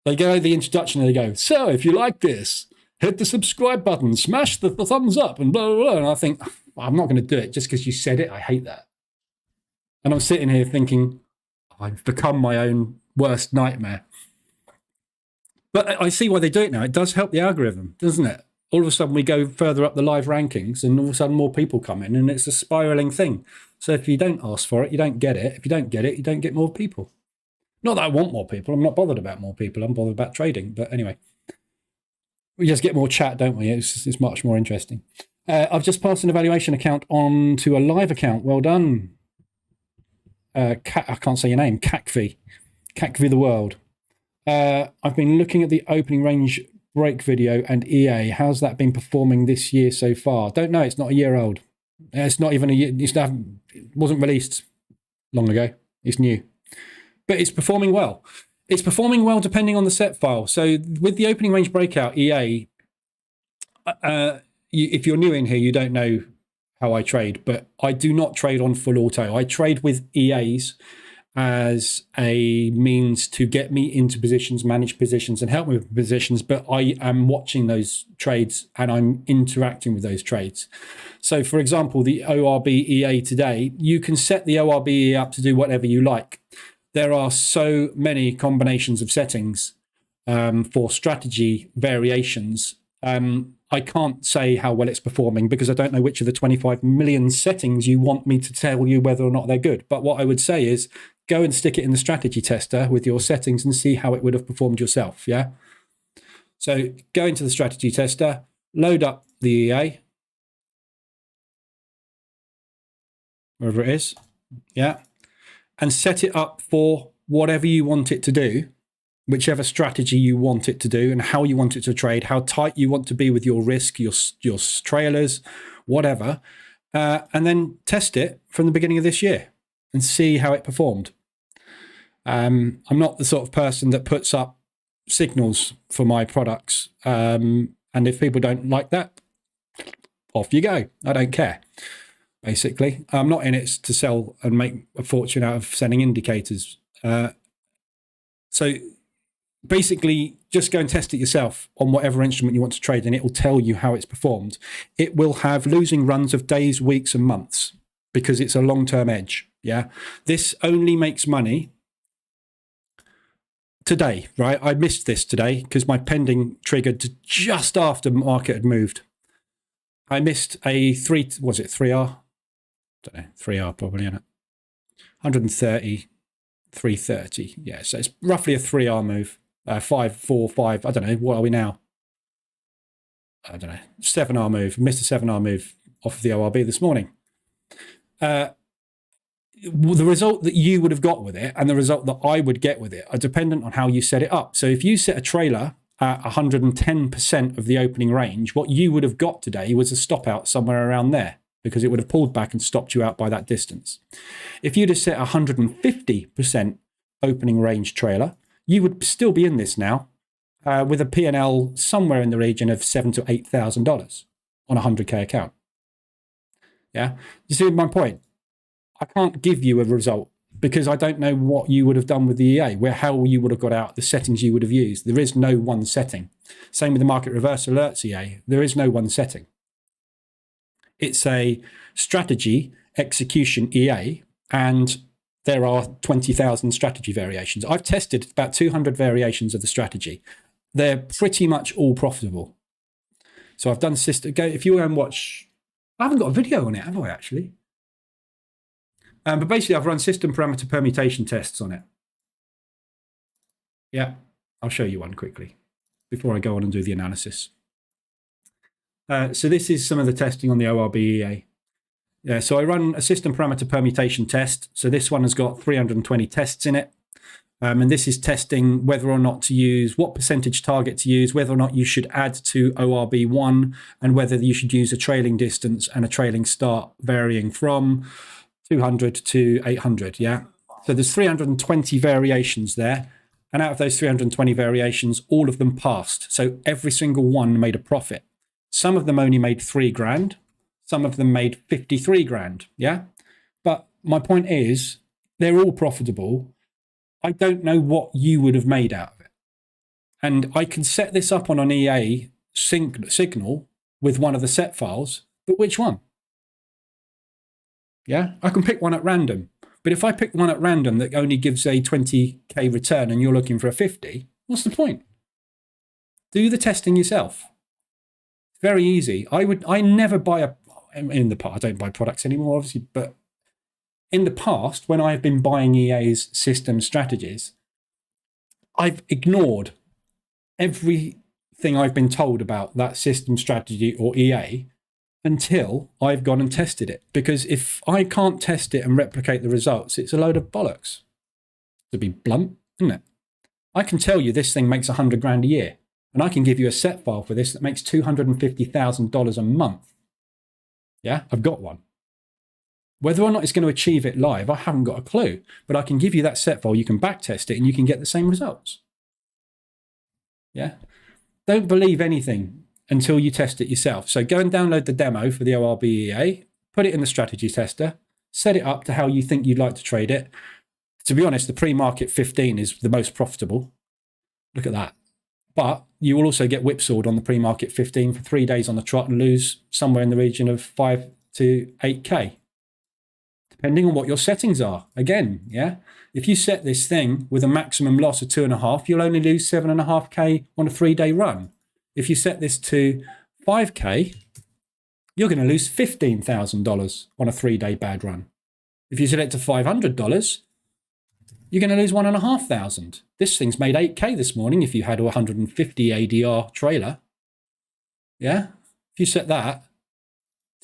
the introduction and they go, so if you like this, hit the subscribe button, smash the thumbs up, and blah, blah, blah. And I think, I'm not going to do it just because you said it. I hate that. And I'm sitting here thinking, I've become my own worst nightmare. But I see why they do it now. It does help the algorithm, doesn't it? All of a sudden we go further up the live rankings and all of a sudden more people come in and it's a spiraling thing. So if you don't ask for it, you don't get it. If you don't get it, you don't get more people. Not that I want more people. I'm not bothered about more people. I'm bothered about trading. But anyway, we just get more chat, don't we? It's much more interesting. I've just passed an evaluation account on to a live account. Well done. I can't say your name. Cacvi the world. I've been looking at the opening range break video and EA. How's that been performing this year so far? Don't know. It's not a year old. It's not even a year. It wasn't released long ago. It's new, but it's performing well. It's performing well depending on the set file. So with the opening range breakout EA, if you're new in here, you don't know how I trade, but I do not trade on full auto. I trade with EAs as a means to get me into positions, manage positions, and help me with positions, but I am watching those trades and I'm interacting with those trades. So for example, the ORB EA today, you can set the ORB EA up to do whatever you like. There are so many combinations of settings for strategy variations. I can't say how well it's performing because I don't know which of the 25 million settings you want me to tell you whether or not they're good. But what I would say is go and stick it in the strategy tester with your settings and see how it would have performed yourself. Yeah. So go into the strategy tester, load up the EA, wherever it is. Yeah. And set it up for whatever you want it to do, whichever strategy you want it to do and how you want it to trade, how tight you want to be with your risk, your trailers, whatever, and then test it from the beginning of this year and see how it performed. I'm not the sort of person that puts up signals for my products, and And if people don't like that, off you go. I don't care. Basically, I'm not in it to sell and make a fortune out of selling indicators. So basically, just go and test it yourself on whatever instrument you want to trade, and it will tell you how it's performed. It will have losing runs of days, weeks, and months because it's a long-term edge. Yeah, this only makes money today, right? I missed this today because my pending triggered just after the market had moved. I missed a 3R? I don't know, 3R probably, isn't it? 130, 330. Yeah, so it's roughly a 3R move. 5, 4, 5. I don't know. What are we now? I don't know. 7R move. Missed a 7R move off of the ORB this morning. The result that you would have got with it and the result that I would get with it are dependent on how you set it up. So if you set a trailer at 110% of the opening range, what you would have got today was a stop out somewhere around there because it would have pulled back and stopped you out by that distance. If you'd have set 150% opening range trailer, you would still be in this now with a P&L somewhere in the region of $7,000 to $8,000 on a 100K account. Yeah, you see my point? I can't give you a result because I don't know what you would have done with the EA, how you would have got out, the settings you would have used. There is no one setting. Same with the market reverse alerts EA. There is no one setting. It's a strategy execution EA, and there are 20,000 strategy variations. I've tested about 200 variations of the strategy. They're pretty much all profitable. So I've done system. If you go and watch, I haven't got a video on it, have I actually? But basically, I've run system parameter permutation tests on it. Yeah, I'll show you one quickly before I go on and do the analysis. So this is some of the testing on the ORB EA. Yeah, so I run a system parameter permutation test. So this one has got 320 tests in it. And this is testing whether or not to use, what percentage target to use, whether or not you should add to ORB1, and whether you should use a trailing distance and a trailing start varying from 200 to 800. Yeah. So there's 320 variations there. And out of those 320 variations, all of them passed. So every single one made a profit. Some of them only made $3,000. Some of them made 53 grand. Yeah. But my point is, they're all profitable. I don't know what you would have made out of it. And I can set this up on an EA signal with one of the set files, but which one? Yeah, I can pick one at random. But if I pick one at random that only gives a 20K return and you're looking for a 50, what's the point? Do the testing yourself. Very easy. I never buy in the past, I don't buy products anymore, obviously, but in the past, when I've been buying EA's system strategies, I've ignored everything I've been told about that system strategy or EA until I've gone and tested it. Because if I can't test it and replicate the results, it's a load of bollocks, to be blunt, isn't it? I can tell you this thing makes 100 grand a year, and I can give you a set file for this that makes $250,000 a month. Yeah, I've got one. Whether or not it's going to achieve it live, I haven't got a clue, but I can give you that set file. You can back test it and you can get the same results. Yeah. Don't believe anything until you test it yourself. So go and download the demo for the ORB EA, put it in the strategy tester, set it up to how you think you'd like to trade it. To be honest, the pre-market 15 is the most profitable. Look at that. But you will also get whipsawed on the pre-market 15 for 3 days on the trot and lose somewhere in the region of 5 to 8K. Depending on what your settings are. Again, yeah, if you set this thing with a maximum loss of 2.5, you'll only lose 7.5K on a 3-day run. If you set this to 5K, you're going to lose $15,000 on a 3-day bad run. If you set it to $500, you're going to lose $1,500. This thing's made 8K this morning if you had a 150 ADR trailer. Yeah, if you set that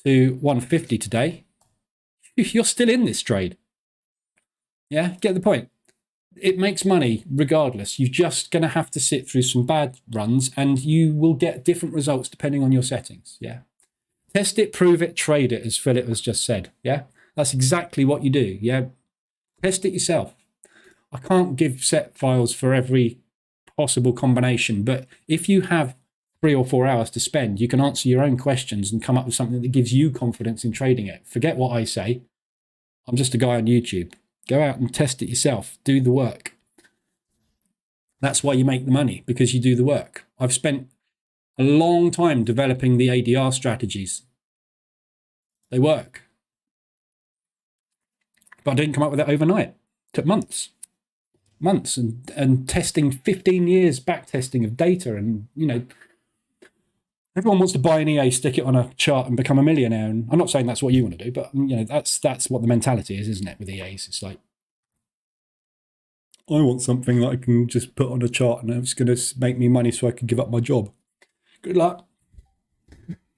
to 150 today, you're still in this trade. Yeah, get the point. It makes money regardless. You're just going to have to sit through some bad runs and you will get different results depending on your settings. Yeah. Test it, prove it, trade it, as Philip has just said. Yeah. That's exactly what you do. Yeah. Test it yourself. I can't give set files for every possible combination, but if you have 3 or 4 hours to spend. You can answer your own questions and come up with something that gives you confidence in trading it. Forget what I say. I'm just a guy on YouTube. Go out and test it yourself. Do the work. That's why you make the money, because you do the work. I've spent a long time developing the ADR strategies. They work. But I didn't come up with it overnight. It took months and testing, 15 years back testing of data. And, you know, everyone wants to buy an EA, stick it on a chart and become a millionaire. And I'm not saying that's what you want to do, but, you know, that's what the mentality is, isn't it, with EAs? It's like, I want something that I can just put on a chart and it's going to make me money so I can give up my job. Good luck.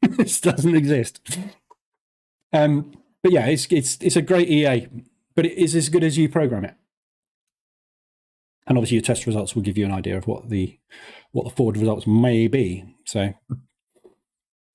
This doesn't exist. But yeah, it's a great EA, but it is as good as you program it. And obviously your test results will give you an idea of what the forward results may be. So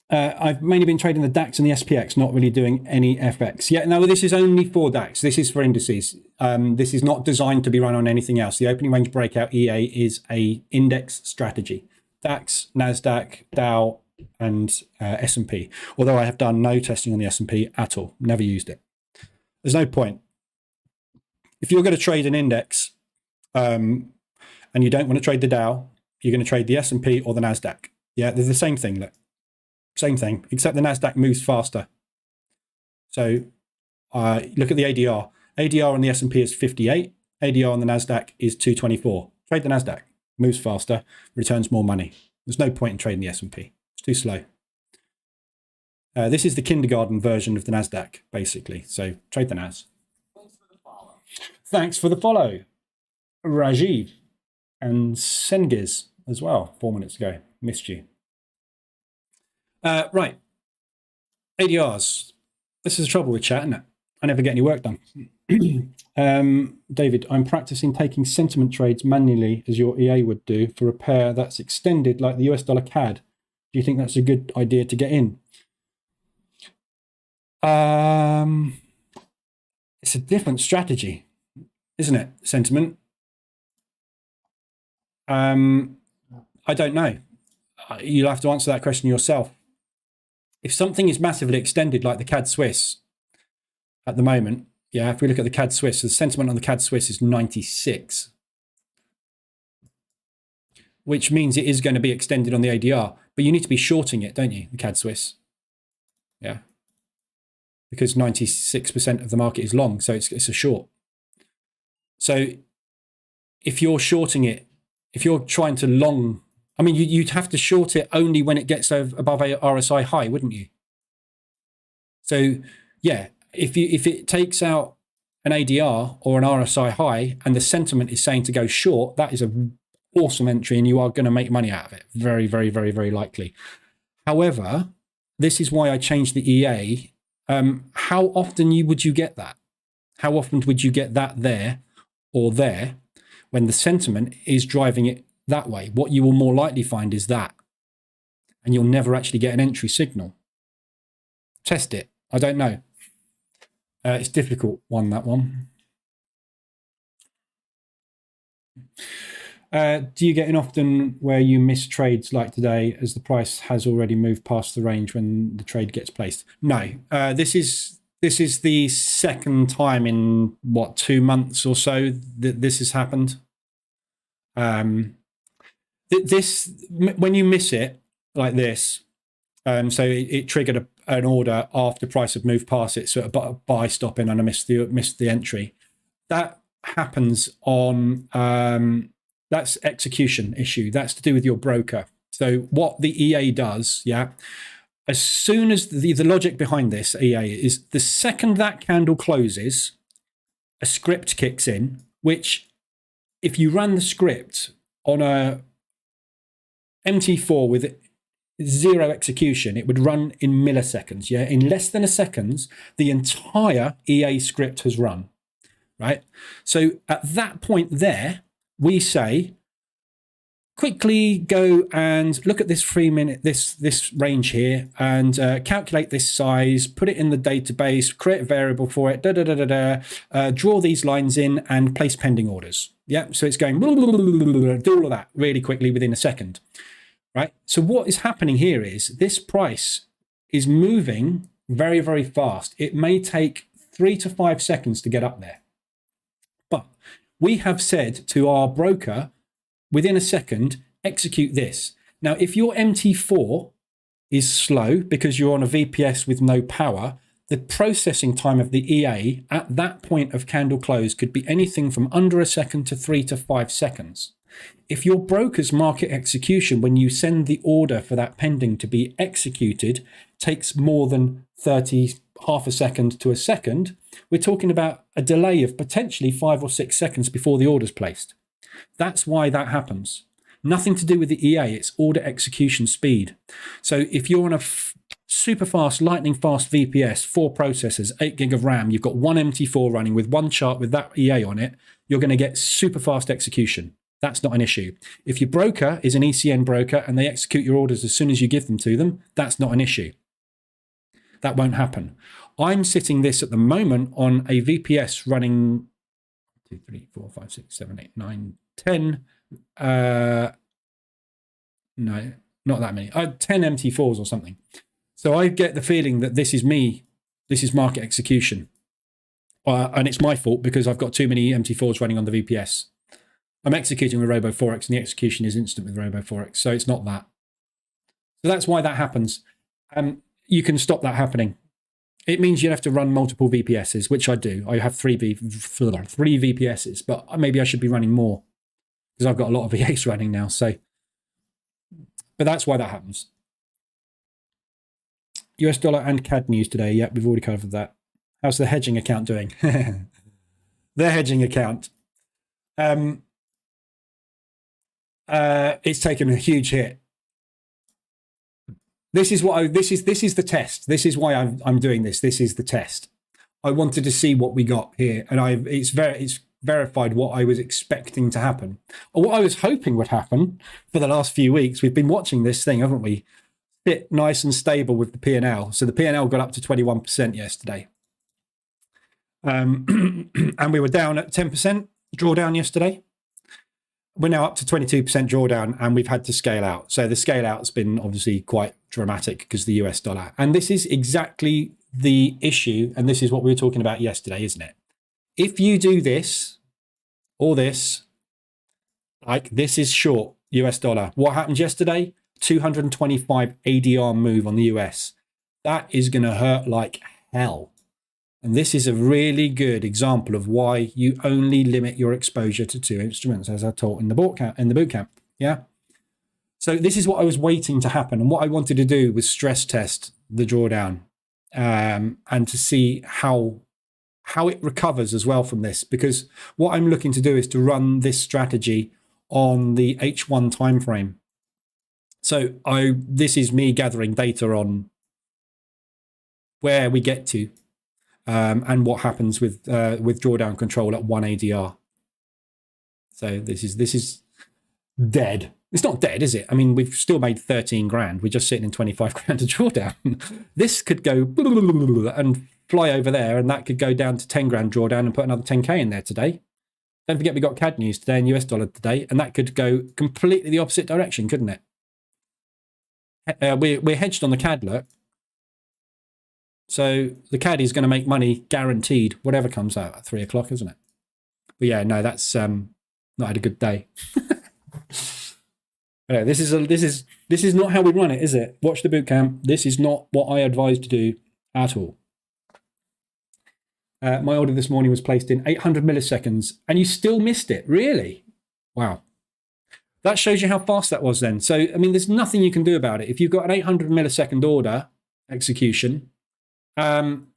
I've mainly been trading the DAX and the SPX, not really doing any FX. Yeah, no, this is only for DAX. This is for indices. This is not designed to be run on anything else. The opening range breakout EA is a index strategy. DAX, NASDAQ, Dow, and S&P. Although I have done no testing on the S&P at all. Never used it. There's no point. If you're going to trade an index and you don't want to trade the Dow, you're going to trade the S&P or the NASDAQ. Yeah, they're the same thing. Look. Same thing, except the NASDAQ moves faster. So look at the ADR. ADR on the S&P is 58. ADR on the NASDAQ is 224. Trade the NASDAQ. Moves faster, returns more money. There's no point in trading the S&P. It's too slow. This is the kindergarten version of the NASDAQ, basically. So trade the NAS. Thanks for the follow. Rajiv and Sengiz as well, 4 minutes ago. Missed you. Right. ADRs. This is the trouble with chat, isn't it? I never get any work done. David, I'm practicing taking sentiment trades manually as your EA would do for a pair that's extended like the US dollar CAD. Do you think that's a good idea to get in? It's a different strategy, isn't it? Sentiment. I don't know. You'll have to answer that question yourself. If something is massively extended like the CAD Swiss at the moment, yeah, if we look at the CAD Swiss, the sentiment on the CAD Swiss is 96, which means it is going to be extended on the ADR, but you need to be shorting it, don't you, the CAD Swiss? Yeah, because 96% of the market is long, so it's a short. So if you're shorting it, if you're trying to long, I mean, you'd have to short it only when it gets above a RSI high, wouldn't you? So yeah, if it takes out an ADR or an RSI high and the sentiment is saying to go short, that is an awesome entry and you are going to make money out of it. Very, very, very, very likely. However, this is why I changed the EA. How often would you get that? How often would you get that there or there when the sentiment is driving it that way? What you will more likely find is that, and you'll never actually get an entry signal. Test it. I don't know. It's difficult one, that one. Do you get in often where you miss trades like today as the price has already moved past the range when the trade gets placed? No. This is the second time in, what, 2 months or so that this has happened. This, when you miss it like this, so it triggered an order after price had moved past it, so a buy stop in and I missed the entry. That happens on, that's execution issue. That's to do with your broker. So what the EA does, yeah, as soon as the logic behind this EA is the second that candle closes, a script kicks in, which if you run the script on a MT4 with zero execution, it would run in milliseconds. Yeah, in less than a second, the entire EA script has run, right? So at that point there, we say, quickly go and look at this 3 minute, this range here, and calculate this size, put it in the database, create a variable for it, draw these lines in and place pending orders. Yeah, so it's going, do all of that really quickly within a second. right? So what is happening here is this price is moving very, very fast. It may take 3 to 5 seconds to get up there. But we have said to our broker, within a second, execute this. Now, if your MT4 is slow because you're on a VPS with no power, the processing time of the EA at that point of candle close could be anything from under a second to 3 to 5 seconds. If your broker's market execution, when you send the order for that pending to be executed, takes more than half a second to a second, we're talking about a delay of potentially 5 or 6 seconds before the order's placed. That's why that happens. Nothing to do with the EA, it's order execution speed. So if you're on a super fast, lightning fast VPS, 4 processors, 8 gig of RAM, you've got one MT4 running with one chart with that EA on it, you're going to get super fast execution. That's not an issue. If your broker is an ECN broker and they execute your orders as soon as you give them to them, that's not an issue. That won't happen. I'm sitting this at the moment on a VPS running 2, 3, 4, 5, 6, 7, 8, 9, 10. No, not that many. 10 MT4s or something. So I get the feeling that this is me. This is market execution. And it's my fault because I've got too many MT4s running on the VPS. I'm executing with Robo Forex and the execution is instant with Robo Forex. So it's not that. So that's why that happens. You can stop that happening. It means you have to run multiple VPSs, which I do. I have three VPSs, but maybe I should be running more because I've got a lot of VAs running now. So, but that's why that happens. US dollar and CAD news today. Yeah, we've already covered that. How's the hedging account doing? Their hedging account. It's taken a huge hit. This is what this is the test. This is why I'm doing this. This is the test. I wanted to see what we got here, and it's verified what I was expecting to happen, or what I was hoping would happen for the last few weeks. We've been watching this thing, haven't we? Sit nice and stable with the P&L. So the P&L got up to 21% yesterday, and we were down at 10% drawdown yesterday. We're now up to 22% drawdown, and we've had to scale out. So the scale out's been obviously quite dramatic because of the US dollar. And this is exactly the issue, and this is what we were talking about yesterday, isn't it? If you do this or this, like this is short US dollar. What happened yesterday? 225 ADR move on the US. That is going to hurt like hell. And this is a really good example of why you only limit your exposure to 2 instruments, as I taught in the bootcamp. Yeah. So this is what I was waiting to happen, and what I wanted to do was stress test the drawdown, and to see how it recovers as well from this. Because what I'm looking to do is to run this strategy on the H1 time frame. So this is me gathering data on where we get to. And what happens with drawdown control at 1 ADR. So this is dead. It's not dead, is it? I mean, we've still made 13 grand. We're just sitting in 25 grand of drawdown. This could go and fly over there, and that could go down to 10 grand drawdown and put another 10K in there today. Don't forget we got CAD news today and US dollar today, and that could go completely the opposite direction, couldn't it? We're hedged on the CAD, look. So the CAD is going to make money guaranteed, whatever comes out at 3 o'clock, isn't it? But yeah, no, that's not had a good day. Yeah, this is not how we run it, is it? Watch the bootcamp. This is not what I advise to do at all. My order this morning was placed in 800 milliseconds, and you still missed it. Really? Wow. That shows you how fast that was then. So, I mean, there's nothing you can do about it. If you've got an 800 millisecond order execution,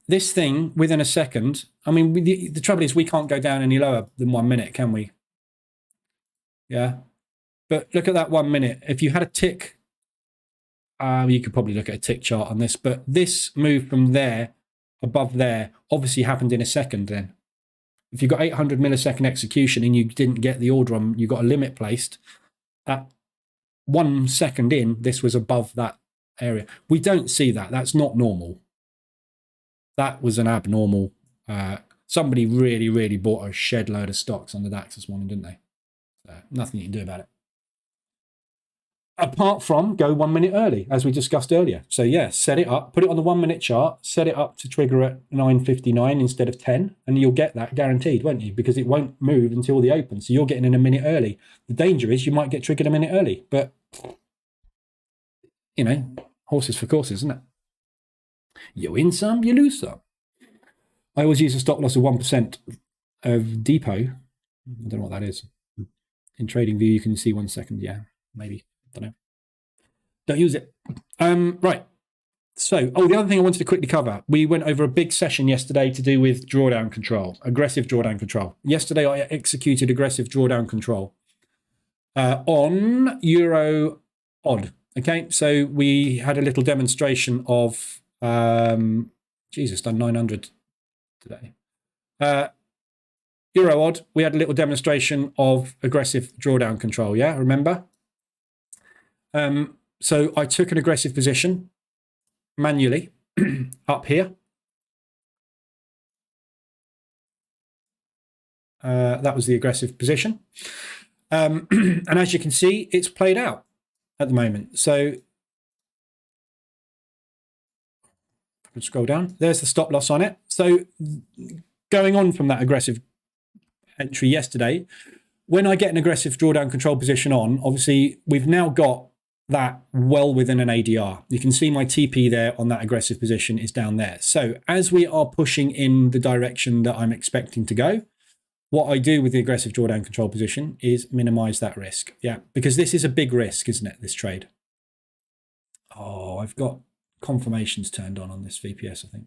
this thing within a second, I mean, the trouble is we can't go down any lower than 1 minute, can we? Yeah. But look at that 1 minute. If you had a tick, you could probably look at a tick chart on this, but this move from there, above there, obviously happened in a second then. If you've got 800 millisecond execution and you didn't get the order on, you got a limit placed, at 1 second in, this was above that area. We don't see that. That's not normal. That was an abnormal. Somebody really, really bought a shed load of stocks on the DAX this morning, didn't they? So nothing you can do about it. Apart from go 1 minute early, as we discussed earlier. So yeah, set it up, put it on the 1 minute chart, set it up to trigger at 9:59 instead of 10, and you'll get that guaranteed, won't you? Because it won't move until the open. So you're getting in a minute early. The danger is you might get triggered a minute early, but you know, horses for courses, isn't it? You win some, you lose some. I always use a stop loss of 1% of depot. I don't know what that is. In trading view, you can see 1 second. Yeah, maybe. Don't know. Don't use it. Right. So, the other thing I wanted to quickly cover, we went over a big session yesterday to do with drawdown control, aggressive drawdown control. Yesterday, I executed aggressive drawdown control on Euro odd. Okay, so we had a little demonstration of, Jesus, done 900 today. Euro odd, we had a little demonstration of aggressive drawdown control, yeah, remember? So I took an aggressive position manually up here. That was the aggressive position. And as you can see, it's played out at the moment. So I can scroll down. There's the stop loss on it. So going on from that aggressive entry yesterday, when I get an aggressive drawdown control position on, obviously we've now got that well within an ADR. You can see my TP there on that aggressive position is down there. So as we are pushing in the direction that I'm expecting to go, what I do with the aggressive drawdown control position is minimize that risk. Yeah, because this is a big risk, isn't it, this trade? Oh, I've got confirmations turned on this VPS, I think.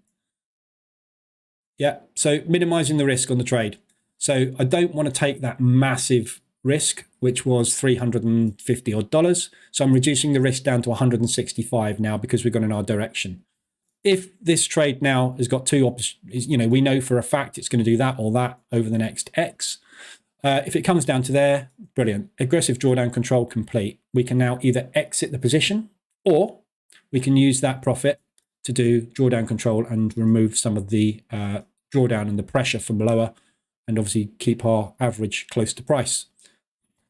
Yeah, so minimizing the risk on the trade. So I don't want to take that massive risk, which was $350 odd. So I'm reducing the risk down to 165 now because we've gone in our direction. If this trade now has got two options, you know, we know for a fact it's going to do that or that over the next X. If it comes down to there, brilliant. Aggressive drawdown control complete. We can now either exit the position or we can use that profit to do drawdown control and remove some of the drawdown and the pressure from lower and obviously keep our average close to price.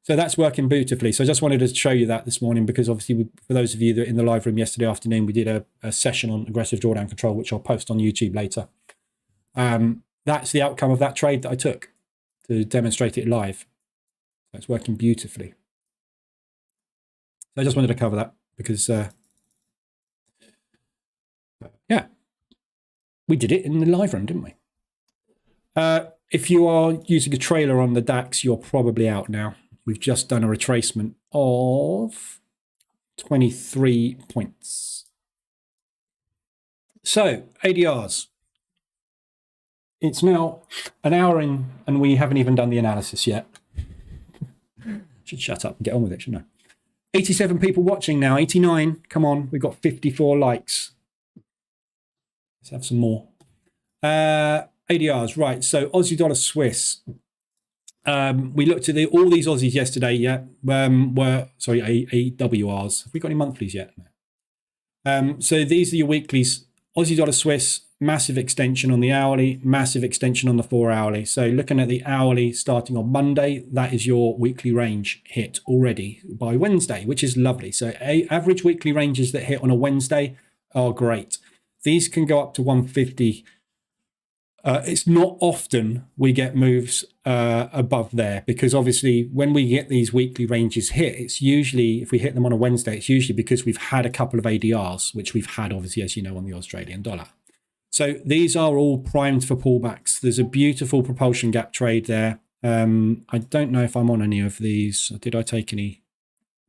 So that's working beautifully. So I just wanted to show you that this morning because obviously for those of you that are in the live room yesterday afternoon, we did a session on aggressive drawdown control, which I'll post on YouTube later. That's the outcome of that trade that I took to demonstrate it live. So it's working beautifully. So I just wanted to cover that because, yeah, we did it in the live room, didn't we? If you are using a trailer on the DAX, you're probably out now. We've just done a retracement of 23 points. So, ADRs. It's now an hour in and we haven't even done the analysis yet. Should shut up and get on with it, shouldn't I? 87 people watching now, 89. Come on, we've got 54 likes. Let's have some more. ADRs, right. So, Aussie dollar Swiss. We looked at all these Aussies yesterday. Yeah, AWRs. Have we got any monthlies yet? So these are your weeklies. Aussie dollar Swiss, massive extension on the hourly, massive extension on the 4 hourly. So looking at the hourly starting on Monday, that is your weekly range hit already by Wednesday, which is lovely. So average weekly ranges that hit on a Wednesday are great. These can go up to 150. It's not often we get moves above there because obviously when we get these weekly ranges hit, it's usually, if we hit them on a Wednesday, it's usually because we've had a couple of ADRs, which we've had obviously, as you know, on the Australian dollar. So these are all primed for pullbacks. There's a beautiful propulsion gap trade there. I don't know if I'm on any of these. Did I take any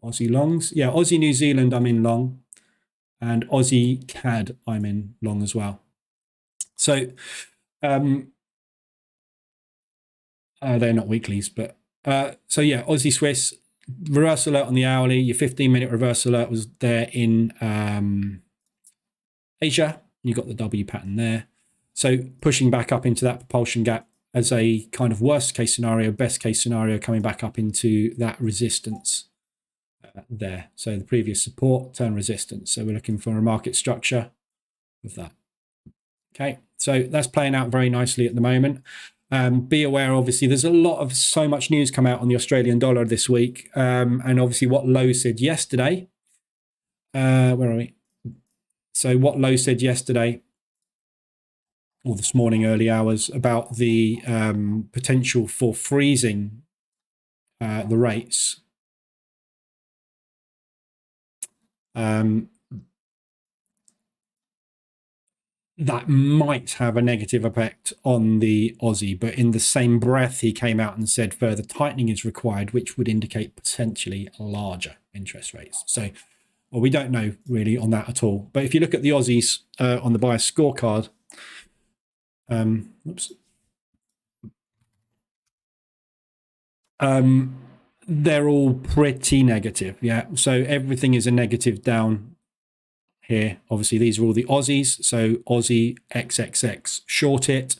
Aussie longs? Yeah, Aussie New Zealand I'm in long and Aussie CAD I'm in long as well. So they're not weeklies, but so yeah, Aussie Swiss reverse alert on the hourly. Your 15-minute reverse alert was there in Asia. You got the W pattern there. So pushing back up into that propulsion gap as a kind of worst case scenario, best case scenario, coming back up into that resistance there. So the previous support, turn resistance. So we're looking for a market structure with that. Okay, so that's playing out very nicely at the moment. Be aware, obviously, there's so much news come out on the Australian dollar this week. And obviously what Lowe said yesterday. Where are we? So what Lowe said yesterday, or this morning, early hours, about the potential for freezing the rates. That might have a negative effect on the Aussie, but in the same breath, he came out and said further tightening is required, which would indicate potentially larger interest rates. So, well, we don't know really on that at all. But if you look at the Aussies on the bias scorecard, they're all pretty negative. Yeah, so everything is a negative down here. Obviously, these are all the Aussies. So Aussie XXX short it,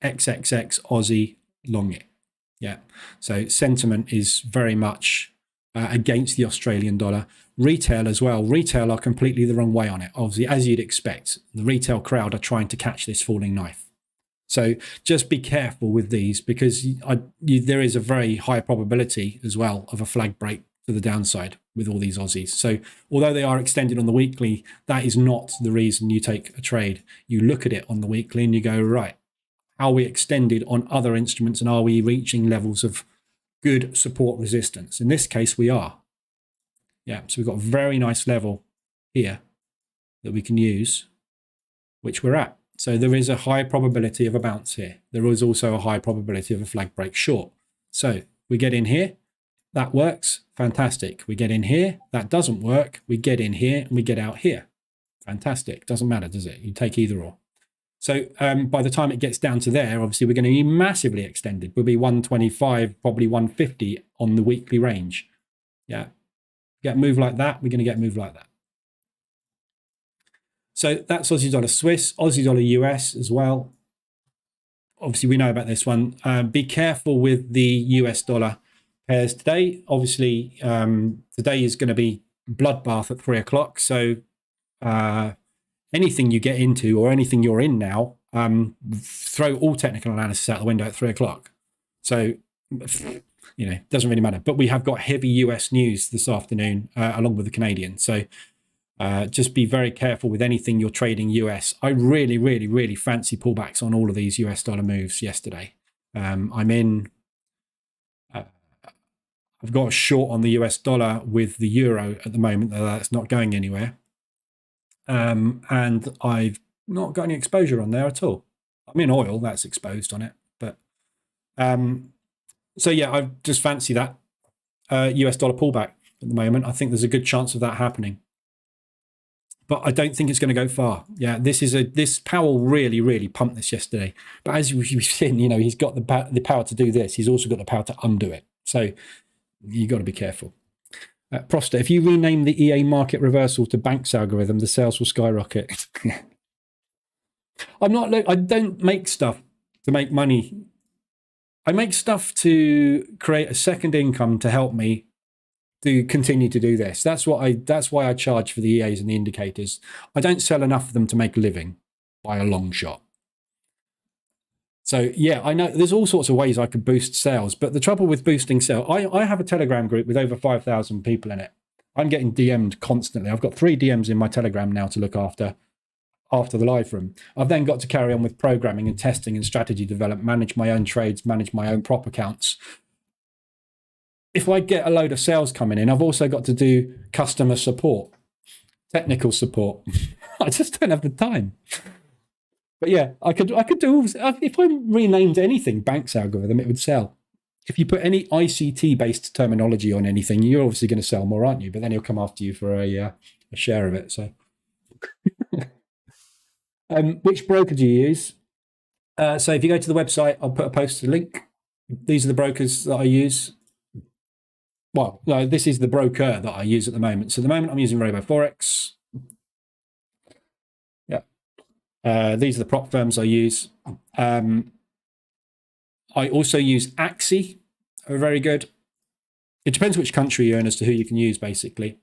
XXX Aussie long it. Yeah. So sentiment is very much against the Australian dollar. Retail as well. Retail are completely the wrong way on it. Obviously, as you'd expect, the retail crowd are trying to catch this falling knife. So just be careful with these, because there is a very high probability as well of a flag break to the downside with all these Aussies. So although they are extended on the weekly, that is not the reason you take a trade. You look at it on the weekly and you go, right, are we extended on other instruments, and are we reaching levels of good support resistance? In this case, we are. Yeah, so we've got a very nice level here that we can use, which we're at. So there is a high probability of a bounce here. There is also a high probability of a flag break short. So we get in here, that works, fantastic. We get in here, that doesn't work. We get in here and we get out here. Fantastic. Doesn't matter, does it? You take either or. So by the time it gets down to there, obviously we're going to be massively extended. We'll be 125, probably 150 on the weekly range. Yeah. Get a move like that, we're going to get a move like that. So that's Aussie dollar Swiss, Aussie dollar US as well. Obviously, we know about this one. Be careful with the US dollar pairs today. Obviously, today is going to be bloodbath at 3 o'clock. So anything you get into or anything you're in now, throw all technical analysis out the window at 3 o'clock. So, doesn't really matter. But we have got heavy US news this afternoon, along with the Canadian. So just be very careful with anything you're trading US. I really, really, really fancy pullbacks on all of these US dollar moves yesterday. I'm in, I've got a short on the US dollar with the euro at the moment, though that's not going anywhere. And I've not got any exposure on there at all. I'm in oil, that's exposed on it. But so yeah, I just fancy that US dollar pullback at the moment. I think there's a good chance of that happening. But I don't think it's going to go far. Yeah, this Powell really, really pumped this yesterday. But as we've seen, he's got the power to do this. He's also got the power to undo it. So you've got to be careful. Proster, if you rename the EA market reversal to Banks algorithm, the sales will skyrocket. I don't make stuff to make money. I make stuff to create a second income to help me to continue to do this. That's why I charge for the EAs and the indicators. I don't sell enough of them to make a living by a long shot. So yeah, I know there's all sorts of ways I could boost sales, but the trouble with boosting sales, I have a Telegram group with over 5,000 people in it. I'm getting DM'd constantly. I've got 3 DMs in my Telegram now to look after the live room. I've then got to carry on with programming and testing and strategy development, manage my own trades, manage my own prop accounts. If I get a load of sales coming in, I've also got to do customer support, technical support. I just don't have the time. But yeah, I could do, if I renamed anything Banks algorithm, it would sell. If you put any ICT-based terminology on anything, you're obviously going to sell more, aren't you? But then he'll come after you for a share of it. So, which broker do you use? So if you go to the website, I'll put a posted link. These are the brokers that I use. Well, no, this is the broker that I use at the moment. So at the moment, I'm using Forex. Yeah. These are the prop firms I use. I also use Axie. Are very good. It depends which country you're in as to who you can use, basically.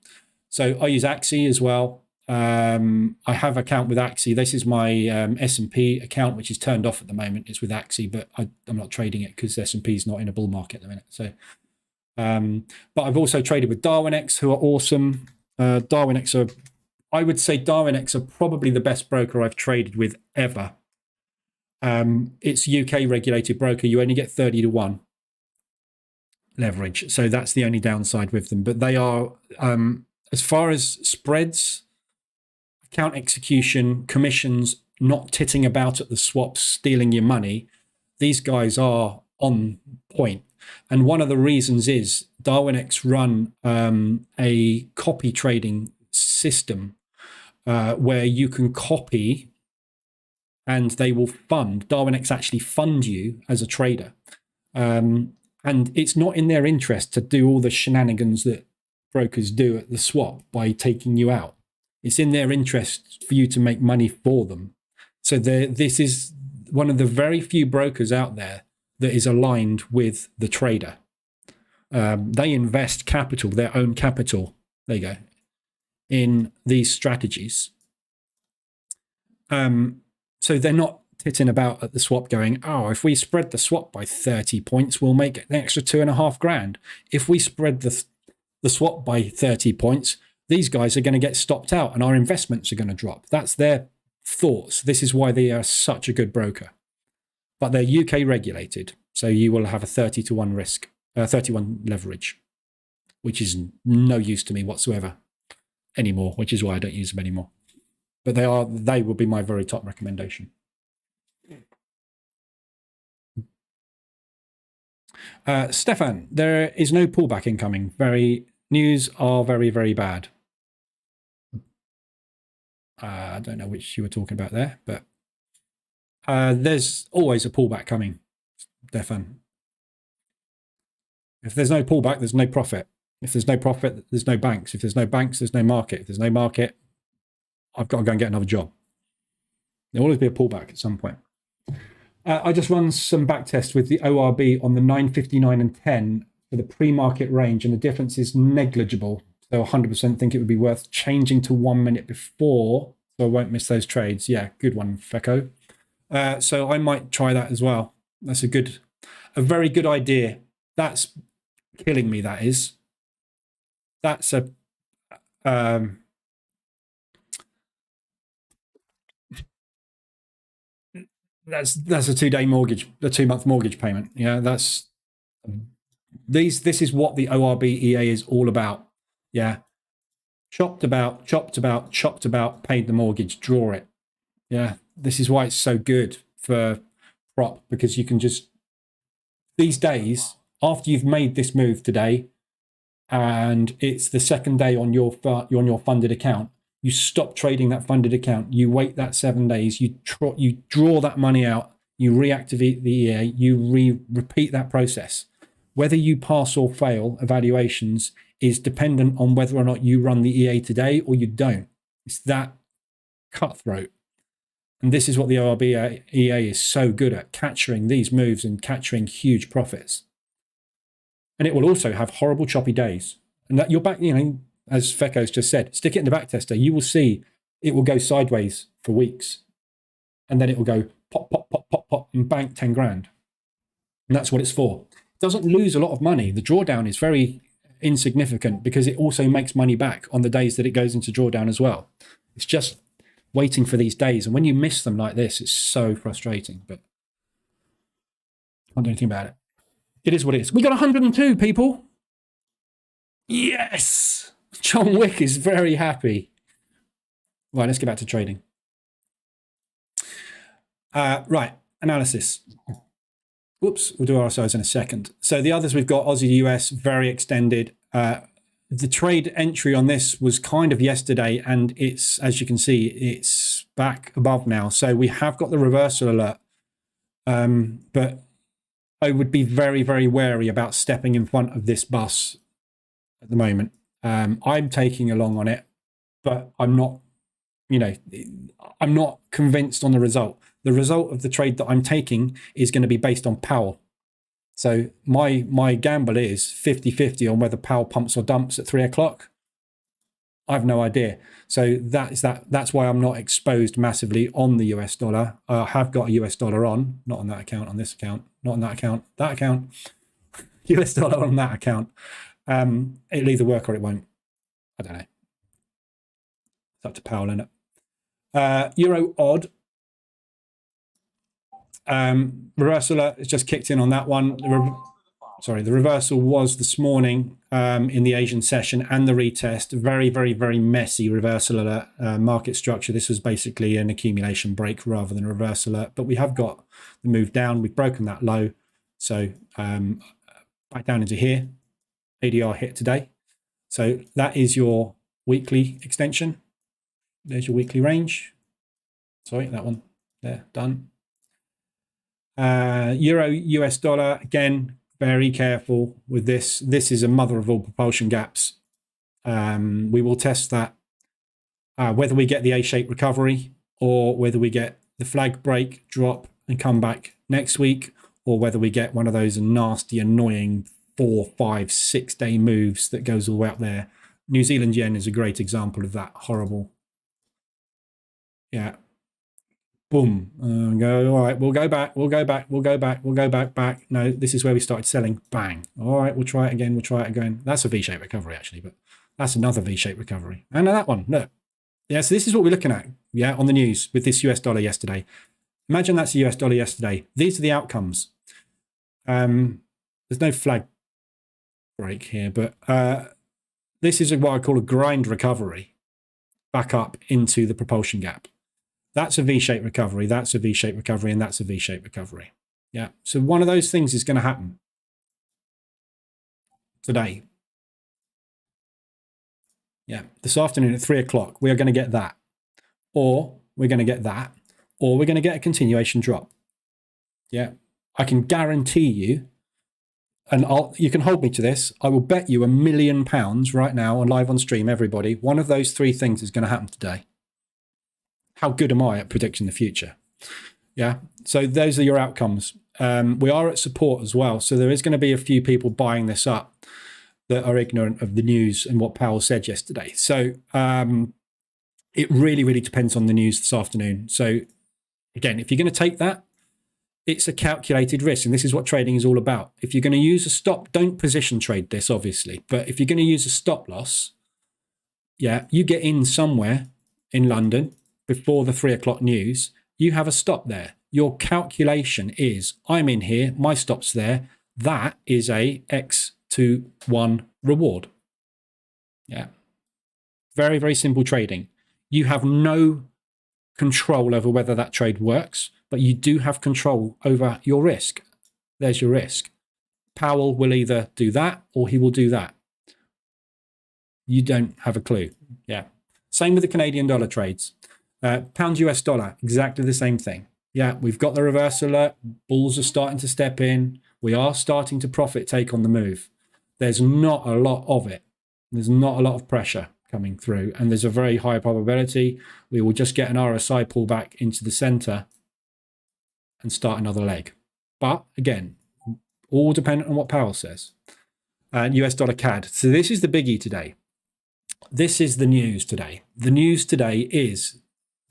So I use Axie as well. I have an account with Axie. This is my S&P account, which is turned off at the moment. It's with Axie, but I'm not trading it because S&P is not in a bull market at the minute. So, but I've also traded with DarwinX, who are awesome. DarwinX are, I would say DarwinX are probably the best broker I've traded with ever. It's UK regulated broker. You only get 30 to 1 leverage. So that's the only downside with them. But they are, as far as spreads, account execution, commissions, not titting about at the swaps, stealing your money, these guys are on point. And one of the reasons is DarwinX run a copy trading system where you can copy and they will fund. DarwinX actually fund you as a trader. And it's not in their interest to do all the shenanigans that brokers do at the swap by taking you out. It's in their interest for you to make money for them. So this is one of the very few brokers out there that is aligned with the trader. They invest capital, their own capital, there you go, in these strategies. So they're not titting about at the swap going, oh, if we spread the swap by 30 points, we'll make an extra 2.5 grand. If we spread the swap by 30 points, these guys are going to get stopped out and our investments are going to drop. That's their thoughts. This is why they are such a good broker. But they're UK regulated, so you will have a 30 to 1 risk, 31 leverage, which is no use to me whatsoever anymore, which is why I don't use them anymore. But they will be my very top recommendation. Stefan, there is no pullback incoming. News are very, very bad. I don't know which you were talking about there, but there's always a pullback coming, Stefan. If there's no pullback, there's no profit. If there's no profit, there's no banks. If there's no banks, there's no market. If there's no market, I've got to go and get another job. There'll always be a pullback at some point. I just run some back tests with the ORB on the 9.59 and 10 for the pre-market range, and the difference is negligible. So 100% think it would be worth changing to 1 minute before, so I won't miss those trades. Yeah, good one, Fecco. So I might try that as well. That's a very good idea. That's killing me, that is. That's a... That's a 2-day mortgage, a 2-month mortgage payment. Yeah, this is what the ORB EA is all about. Yeah, chopped about, paid the mortgage, draw it. Yeah, this is why it's so good for prop, because you can just, these days, after you've made this move today, and it's the second day on your funded account, you stop trading that funded account. You wait that 7 days. You draw that money out. You reactivate the EA. You repeat that process. Whether you pass or fail evaluations is dependent on whether or not you run the EA today or you don't. It's that cutthroat. And this is what the ORB EA is so good at, capturing these moves and capturing huge profits. And it will also have horrible choppy days. And that you're back, as Fecco's just said, stick it in the back tester. You will see it will go sideways for weeks. And then it will go pop, pop, pop, pop, pop, and bank 10 grand. And that's what it's for. It doesn't lose a lot of money. The drawdown is very insignificant because it also makes money back on the days that it goes into drawdown as well. It's just waiting for these days. And when you miss them like this, it's so frustrating. But can't do anything about it. It is what it is. We got 102 people. Yes! John Wick is very happy. Right, let's get back to trading. Right, analysis. Whoops, we'll do RSIs in a second. So the others we've got Aussie US, very extended. The trade entry on this was kind of yesterday, and it's, as you can see, it's back above now. So we have got the reversal alert. But I would be very, very wary about stepping in front of this bus at the moment. I'm taking a long on it, but I'm not, I'm not convinced on the result. The result of the trade that I'm taking is going to be based on Powell. So my gamble is 50-50 on whether Powell pumps or dumps at 3 o'clock. I've no idea. So that's why I'm not exposed massively on the US dollar. I have got a US dollar on, not on that account, on this account, not on that account, that account, US dollar on that account. It'll either work or it won't. I don't know. It's up to Powell, isn't it? Euro odd. Reversal has just kicked in on that one. The reversal was this morning in the Asian session and the retest. Very, very, very messy reversal alert market structure. This was basically an accumulation break rather than a reversal alert. But we have got the move down. We've broken that low. So back down into here. ADR hit today. So that is your weekly extension. There's your weekly range. Sorry, that one. There, done. Euro, US dollar, again, very careful with this. This is a mother of all propulsion gaps. We will test that, whether we get the A-shaped recovery or whether we get the flag break, drop and come back next week, or whether we get one of those nasty, annoying 4, 5, 6 day moves that goes all the way up there. New Zealand yen is a great example of that. Horrible. Yeah. Boom. Go. All right. We'll go back. We'll go back. We'll go back. We'll go back. No, this is where we started selling. Bang. All right. We'll try it again. We'll try it again. That's a V-shaped recovery, actually, but that's another V-shaped recovery. And that one. Look. Yeah. So this is what we're looking at. Yeah. On the news with this US dollar yesterday. Imagine that's a US dollar yesterday. These are the outcomes. There's no flag break here, but this is what I call a grind recovery back up into the propulsion gap. That's a V-shaped recovery, that's a V-shaped recovery, and that's a V-shaped recovery. Yeah, so one of those things is going to happen today. Yeah, this afternoon at 3 o'clock, we are going to get that. Or we're going to get that. Or we're going to get a continuation drop. Yeah, I can guarantee you, and you can hold me to this, I will bet you £1 million right now on live on stream, everybody, one of those three things is going to happen today. How good am I at predicting the future? Yeah, so those are your outcomes. We are at support as well. So there is going to be a few people buying this up that are ignorant of the news and what Powell said yesterday. So it really, really depends on the news this afternoon. So again, if you're going to take that, it's a calculated risk. And this is what trading is all about. If you're going to use a stop, don't position trade this, obviously. But if you're going to use a stop loss, yeah, you get in somewhere in London before the 3 o'clock news, you have a stop there. Your calculation is, I'm in here, my stop's there. That is a X to 1 reward. Yeah. Very, very simple trading. You have no control over whether that trade works, but you do have control over your risk. There's your risk. Powell will either do that or he will do that. You don't have a clue. Yeah. Same with the Canadian dollar trades. Pound US dollar, exactly the same thing. Yeah, we've got the reverse alert. Bulls are starting to step in. We are starting to profit take on the move. There's not a lot of it. There's not a lot of pressure coming through. And there's a very high probability we will just get an RSI pullback into the center and start another leg. But again, all dependent on what Powell says. US dollar CAD. So this is the biggie today. This is the news today. The news today is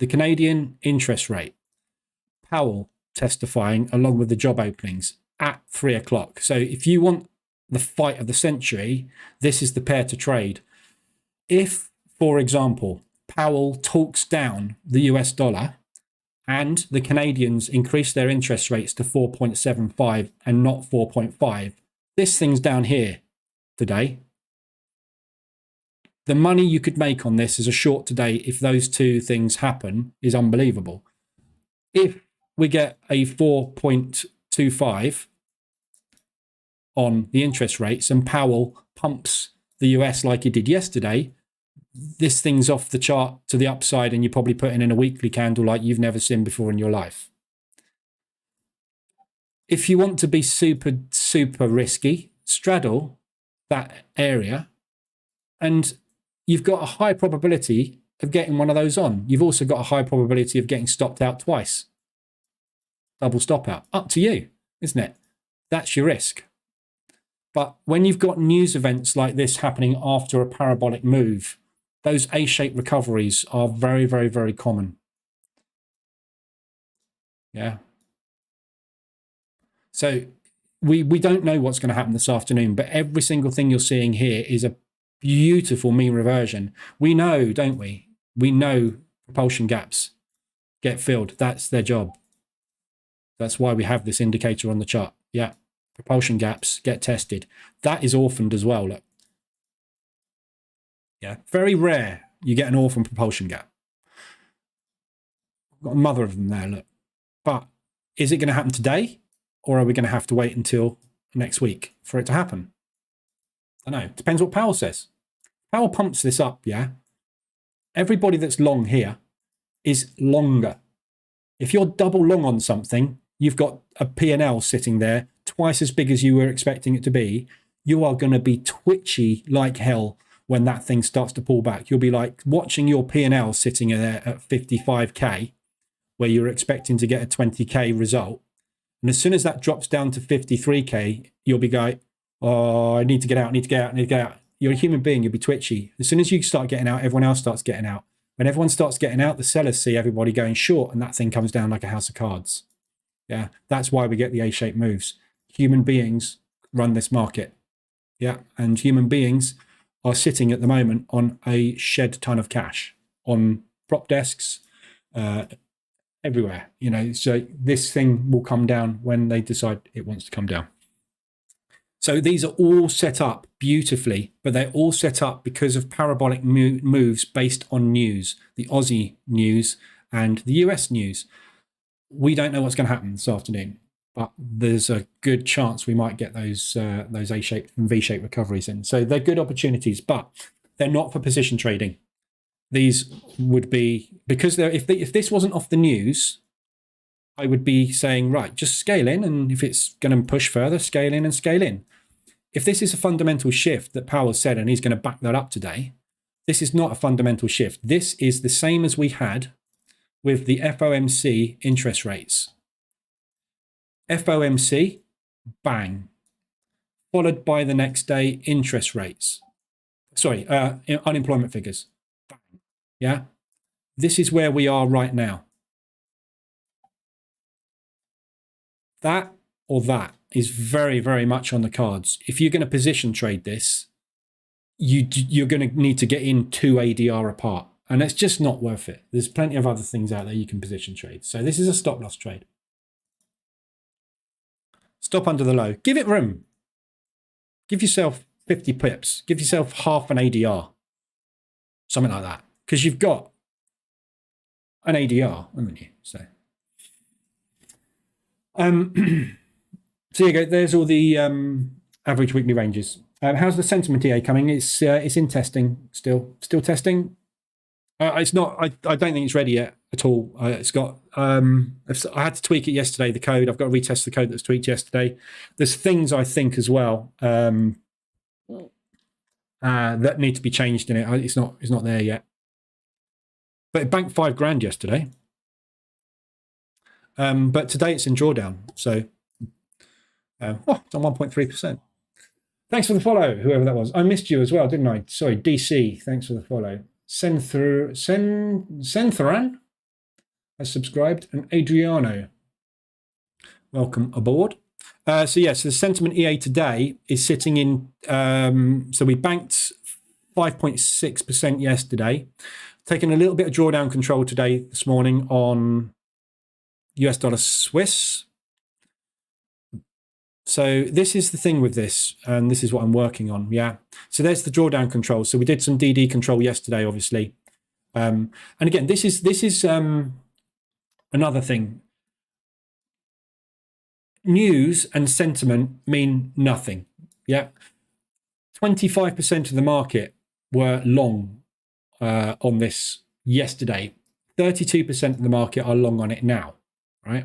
the Canadian interest rate. Powell testifying along with the job openings at 3 o'clock. So if you want the fight of the century, this is the pair to trade. If, for example, Powell talks down the US dollar and the Canadians increase their interest rates to 4.75 and not 4.5, this thing's down here today. The money you could make on this as a short today, if those two things happen, is unbelievable. If we get a 4.25 on the interest rates and Powell pumps the US like he did yesterday, this thing's off the chart to the upside and you're probably putting in a weekly candle like you've never seen before in your life. If you want to be super, super risky, straddle that area and you've got a high probability of getting one of those on. You've also got a high probability of getting stopped out twice. Double stop out. Up to you, isn't it? That's your risk. But when you've got news events like this happening after a parabolic move, those A-shaped recoveries are very, very, very common. Yeah. So we don't know what's going to happen this afternoon, but every single thing you're seeing here is a beautiful mean reversion. We know, don't we? We know propulsion gaps get filled. That's their job. That's why we have this indicator on the chart. Yeah. Propulsion gaps get tested. That is orphaned as well. Look. Yeah. Very rare you get an orphan propulsion gap. Got a mother of them there, look. But is it going to happen today? Or are we going to have to wait until next week for it to happen? I don't know. Depends what Powell says. Powell pumps this up, yeah? Everybody that's long here is longer. If you're double long on something, you've got a P&L sitting there twice as big as you were expecting it to be. You are going to be twitchy like hell when that thing starts to pull back. You'll be like watching your P&L sitting there at 55k, where you're expecting to get a 20k result. And as soon as that drops down to 53k, you'll be going, oh, I need to get out, I need to get out, I need to get out. You're a human being, you'll be twitchy. As soon as you start getting out, everyone else starts getting out. When everyone starts getting out, the sellers see everybody going short, and that thing comes down like a house of cards. Yeah, that's why we get the A-shaped moves. Human beings run this market. Yeah, and human beings are sitting at the moment on a shed ton of cash on prop desks, everywhere, you know, so this thing will come down when they decide it wants to come down. So these are all set up beautifully, but they're all set up because of parabolic moves based on news, the Aussie news and the US news. We don't know what's going to happen this afternoon, but there's a good chance we might get those A-shaped and V-shaped recoveries in. So they're good opportunities, but they're not for position trading. These would be, because if this wasn't off the news, I would be saying, right, just scale in, and if it's going to push further, scale in and scale in. If this is a fundamental shift that Powell said, and he's going to back that up today, this is not a fundamental shift. This is the same as we had with the FOMC interest rates. FOMC, bang, followed by the next day interest rates. Sorry, unemployment figures. Yeah, this is where we are right now. That or that is very, very much on the cards. If you're going to position trade this, you're going to need to get in 2 ADR apart, and it's just not worth it. There's plenty of other things out there you can position trade. So this is a stop loss trade. Stop under the low. Give it room. Give yourself 50 pips. Give yourself half an ADR. Something like that. Because you've got an ADR, haven't you? So, so you go. There's all the average weekly ranges. How's the sentiment EA coming? It's in testing still testing. It's not. I don't think it's ready yet at all. It's got. I had to tweak it yesterday. The code. I've got to retest the code that was tweaked yesterday. There's things I think as well that need to be changed in it. It's not there yet. But it banked $5 yesterday. But today it's in drawdown. So it's on 1.3%. Thanks for the follow, whoever that was. I missed you as well, didn't I? Sorry, DC. Thanks for the follow. Senthran has subscribed, and Adriano, welcome aboard. So yes, the sentiment EA today is sitting in. So we banked 5.6% yesterday. Taking a little bit of drawdown control today, this morning, on US dollar Swiss. So this is the thing with this, and this is what I'm working on. Yeah. So there's the drawdown control. So we did some DD control yesterday, obviously. And again, this is another thing. News and sentiment mean nothing. Yeah. 25% of the market were long on this yesterday. 32% of the market are long on it now, right?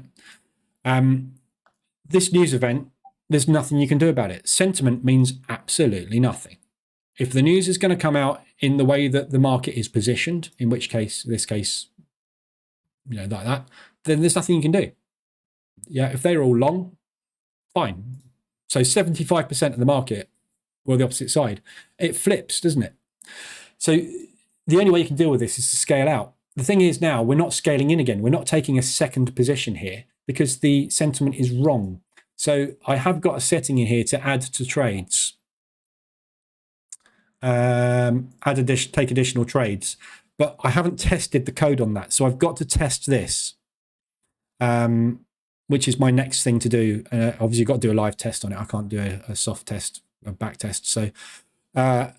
This news event, there's nothing you can do about it. Sentiment means absolutely nothing. If the news is going to come out in the way that the market is positioned, in which case, this case, you know, like that, then there's nothing you can do. Yeah, if they're all long, fine. So 75% of the market were the opposite side. It flips, doesn't it? So the only way you can deal with this is to scale out. The thing is now we're not scaling in again. We're not taking a second position here because the sentiment is wrong. So I have got a setting in here to add to trades, take additional trades, but I haven't tested the code on that. So I've got to test this, which is my next thing to do. Obviously, you've got to do a live test on it. I can't do a soft test, a back test. So I'm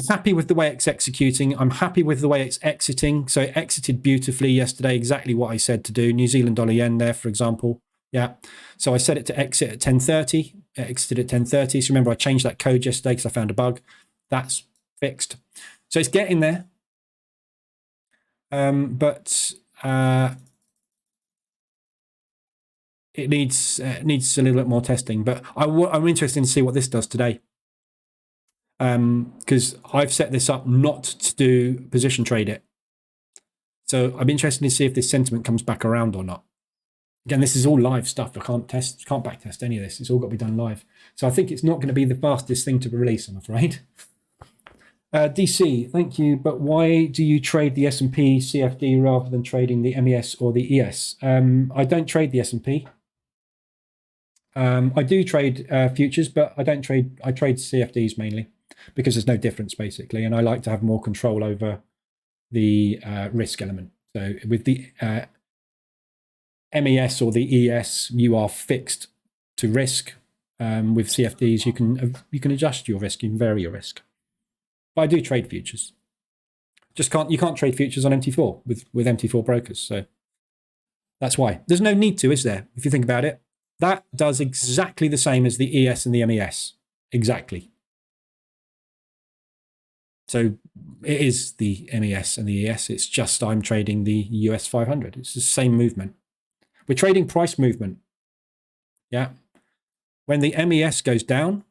happy with the way it's executing. I'm happy with the way it's exiting. So it exited beautifully yesterday, exactly what I said to do. New Zealand dollar yen there, for example. Yeah. So I set it to exit at 10:30. It exited at 10:30. So remember, I changed that code yesterday because I found a bug. That's fixed. So it's getting there. But it needs a little bit more testing. But I'm interested to see what this does today. Because I've set this up not to do position trade it. So I'm interested to see if this sentiment comes back around or not. Again, this is all live stuff. I can't back test any of this. It's all got to be done live. So I think it's not going to be the fastest thing to release, I'm afraid. DC, thank you. But why do you trade the S&P CFD rather than trading the MES or the ES? I don't trade the S&P. I do trade futures, but I don't trade. I trade CFDs mainly because there's no difference basically, and I like to have more control over the risk element. So with the MES or the ES, you are fixed to risk. With CFDs, you can adjust your risk, you can vary your risk. But I do trade futures. You can't trade futures on MT4 with MT4 brokers. So that's why. There's no need to, is there? If you think about it, that does exactly the same as the ES and the MES. Exactly. So it is the MES and the ES. It's just I'm trading the US 500. It's the same movement. We're trading price movement. Yeah. When the MES goes down,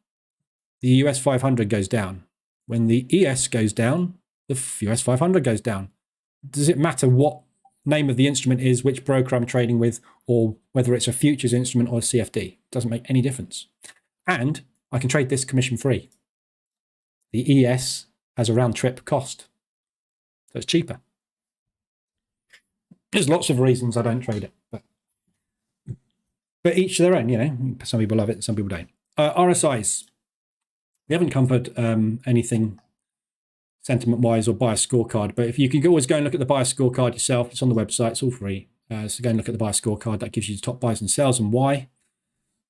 the US 500 goes down. When the ES goes down, the US 500 goes down. Does it matter what name of the instrument is, which broker I'm trading with, or whether it's a futures instrument or a CFD? It doesn't make any difference. And I can trade this commission free. The ES has a round trip cost. So it's cheaper. There's lots of reasons I don't trade it. But each their own, you know. Some people love it, some people don't. RSIs. We haven't covered anything sentiment-wise or bias scorecard, but if you can always go and look at the bias scorecard yourself, it's on the website, it's all free. So go and look at the bias scorecard. That gives you the top buys and sells and why.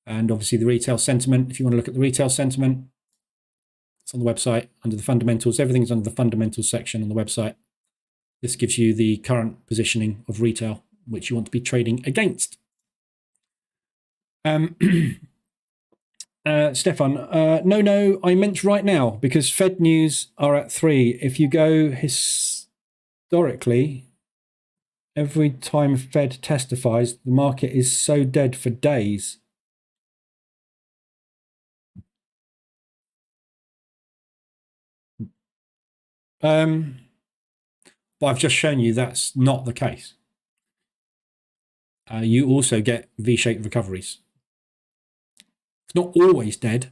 And obviously the retail sentiment. If you want to look at the retail sentiment, it's on the website under the fundamentals. Everything's under the fundamentals section on the website. This gives you the current positioning of retail, which you want to be trading against. Stefan, no, I meant right now because Fed news are at 3. If you go historically, every time Fed testifies, the market is so dead for days. But I've just shown you that's not the case. You also get V-shaped recoveries. It's not always dead.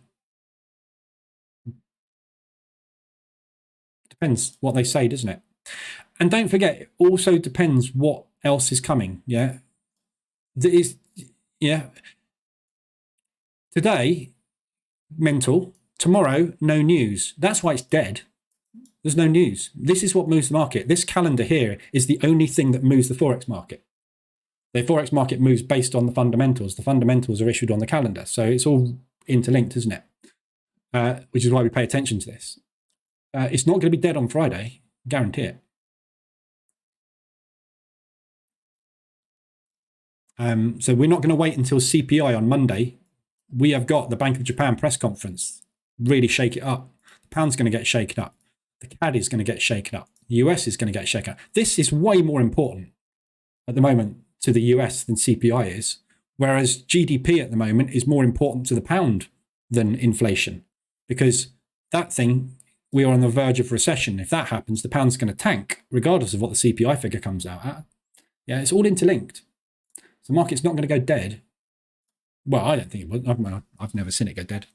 Depends what they say, doesn't it? And don't forget, it also depends what else is coming. Yeah. Today, mental. Tomorrow, no news. That's why it's dead. There's no news. This is what moves the market. This calendar here is the only thing that moves the Forex market. The Forex market moves based on the fundamentals. The fundamentals are issued on the calendar. So it's all interlinked, isn't it? Which is why we pay attention to this. It's not going to be dead on Friday. Guarantee it. So we're not going to wait until CPI on Monday. We have got the Bank of Japan press conference. Really shake it up. The pound's going to get shaken up. The CAD is going to get shaken up. The US is going to get shaken up. This is way more important at the moment to the US than CPI is, whereas GDP at the moment is more important to the pound than inflation, because that thing, we are on the verge of recession. If that happens, the pound's going to tank, regardless of what the CPI figure comes out at. Yeah, it's all interlinked. So the market's not going to go dead. Well, I don't think it would. I've never seen it go dead.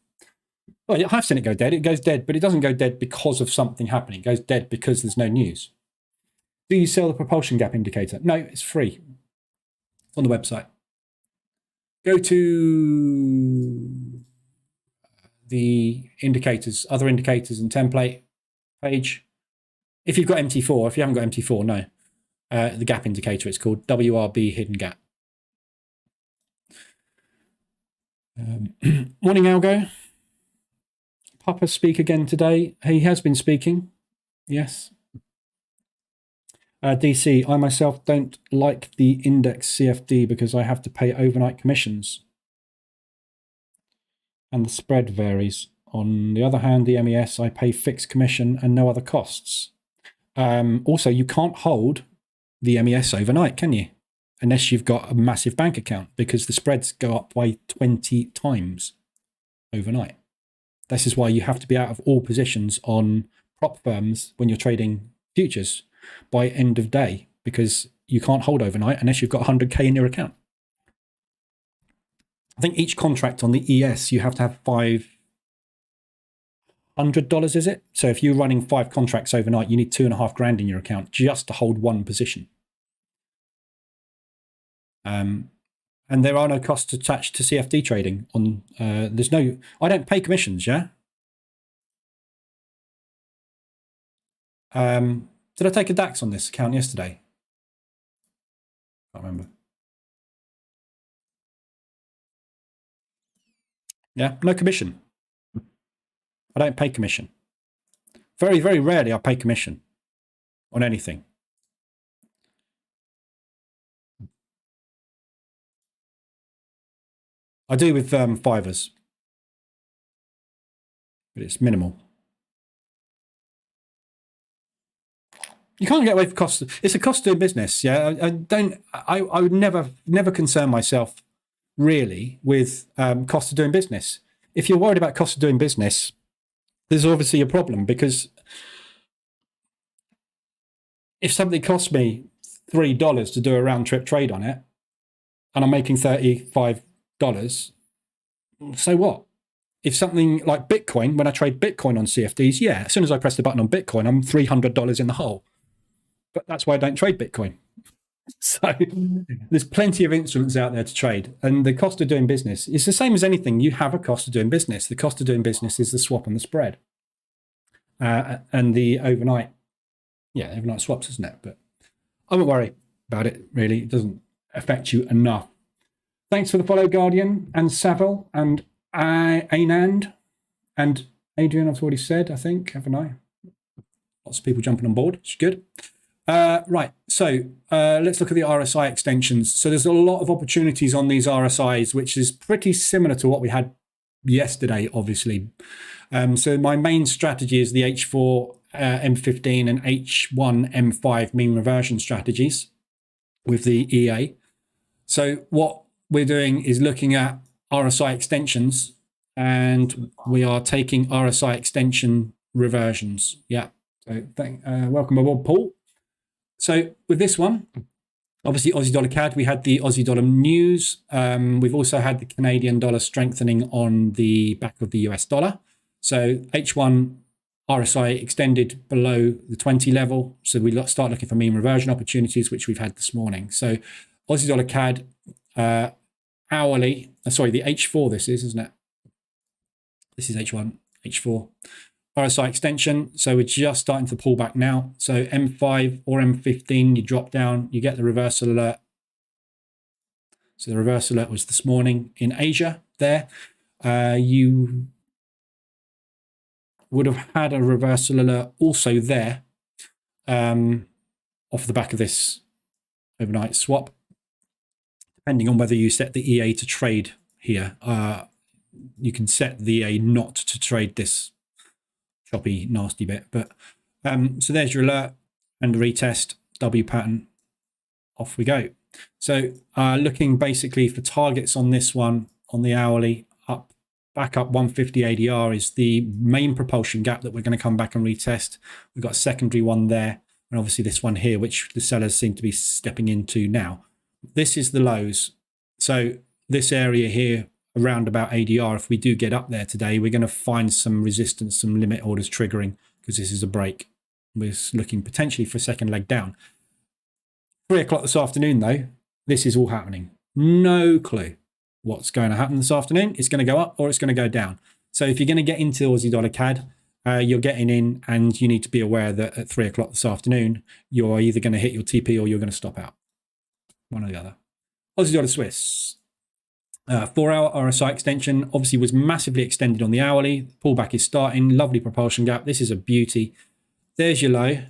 Well, I've seen it go dead. It goes dead, but it doesn't go dead because of something happening. It goes dead because there's no news. Do you sell the propulsion gap indicator? No, it's free on the website. Go to the indicators, other indicators and template page. If you've got MT4, if you haven't got MT4, no. The gap indicator, it's called WRB hidden gap. Morning, Algo. Papa speak again today. He has been speaking. Yes. DC, I myself don't like the index CFD because I have to pay overnight commissions. And the spread varies. On the other hand, the MES, I pay fixed commission and no other costs. Also, you can't hold the MES overnight, can you? Unless you've got a massive bank account, because the spreads go up by 20 times overnight. This is why you have to be out of all positions on prop firms when you're trading futures by end of day, because you can't hold overnight unless you've got 100K in your account. I think each contract on the ES, you have to have $500, is it? So if you're running 5 contracts overnight, you need $2,500 in your account just to hold one position. And there are no costs attached to CFD trading. On there's no, I don't pay commissions, yeah? Did I take a DAX on this account yesterday? Can't remember. Yeah, no commission. I don't pay commission. Very, very rarely I pay commission on anything. I do with Fivers, but it's minimal. You can't get away from cost. It's a cost of doing business. Yeah, I would never concern myself really with cost of doing business. If you're worried about cost of doing business, there's obviously a problem, because if something costs me $3 to do a round trip trade on it, and I'm making $35, so what? If something like Bitcoin, when I trade Bitcoin on CFDs, yeah, as soon as I press the button on Bitcoin, I'm $300 in the hole. But that's why I don't trade Bitcoin. So there's plenty of instruments out there to trade. And the cost of doing business is the same as anything. You have a cost of doing business. The cost of doing business is the swap and the spread. And the overnight, yeah, overnight swaps, isn't it? But I won't worry about it, really. It doesn't affect you enough. Thanks for the follow, Guardian, and Savile, and Anand, and Adrian, I've already said, I think, haven't I? Lots of people jumping on board, which is good. Right, so let's look at the RSI extensions. So there's a lot of opportunities on these RSIs, which is pretty similar to what we had yesterday, obviously. So my main strategy is the H4 M15 and H1 M5 mean reversion strategies with the EA. So what we're doing is looking at RSI extensions, and we are taking RSI extension reversions. Yeah. So welcome aboard, Paul. So with this one, obviously Aussie dollar CAD, we had the Aussie dollar news. We've also had the Canadian dollar strengthening on the back of the US dollar. So H1 RSI extended below the 20 level. So we start looking for mean reversion opportunities, which we've had this morning. So Aussie dollar CAD hourly, sorry, the H4 this is, isn't it? This is H1, H4. RSI extension, so we're just starting to pull back now. So M5 or M15, you drop down, you get the reversal alert. So the reversal alert was this morning in Asia there. You would have had a reversal alert also there off the back of this overnight swap, depending on whether you set the EA to trade here. You can set the EA not to trade this choppy, nasty bit. But so there's your alert and retest, W pattern, off we go. So looking basically for targets on this one, on the hourly, back up 150 ADR is the main propulsion gap that we're going to come back and retest. We've got a secondary one there, and obviously this one here, which the sellers seem to be stepping into now. This is the lows. So this area here, around about ADR. If we do get up there today, we're going to find some resistance, some limit orders triggering, because this is a break. We're looking potentially for a second leg down. 3 o'clock this afternoon, though, this is all happening. No clue what's going to happen this afternoon. It's going to go up or it's going to go down. So if you're going to get into Aussie dollar CAD, you're getting in, and you need to be aware that at 3 o'clock this afternoon, you're either going to hit your TP or you're going to stop out. One or the other. Aussie dollar Swiss. 4-hour RSI extension obviously was massively extended on the hourly. Pullback is starting. Lovely propulsion gap. This is a beauty. There's your low.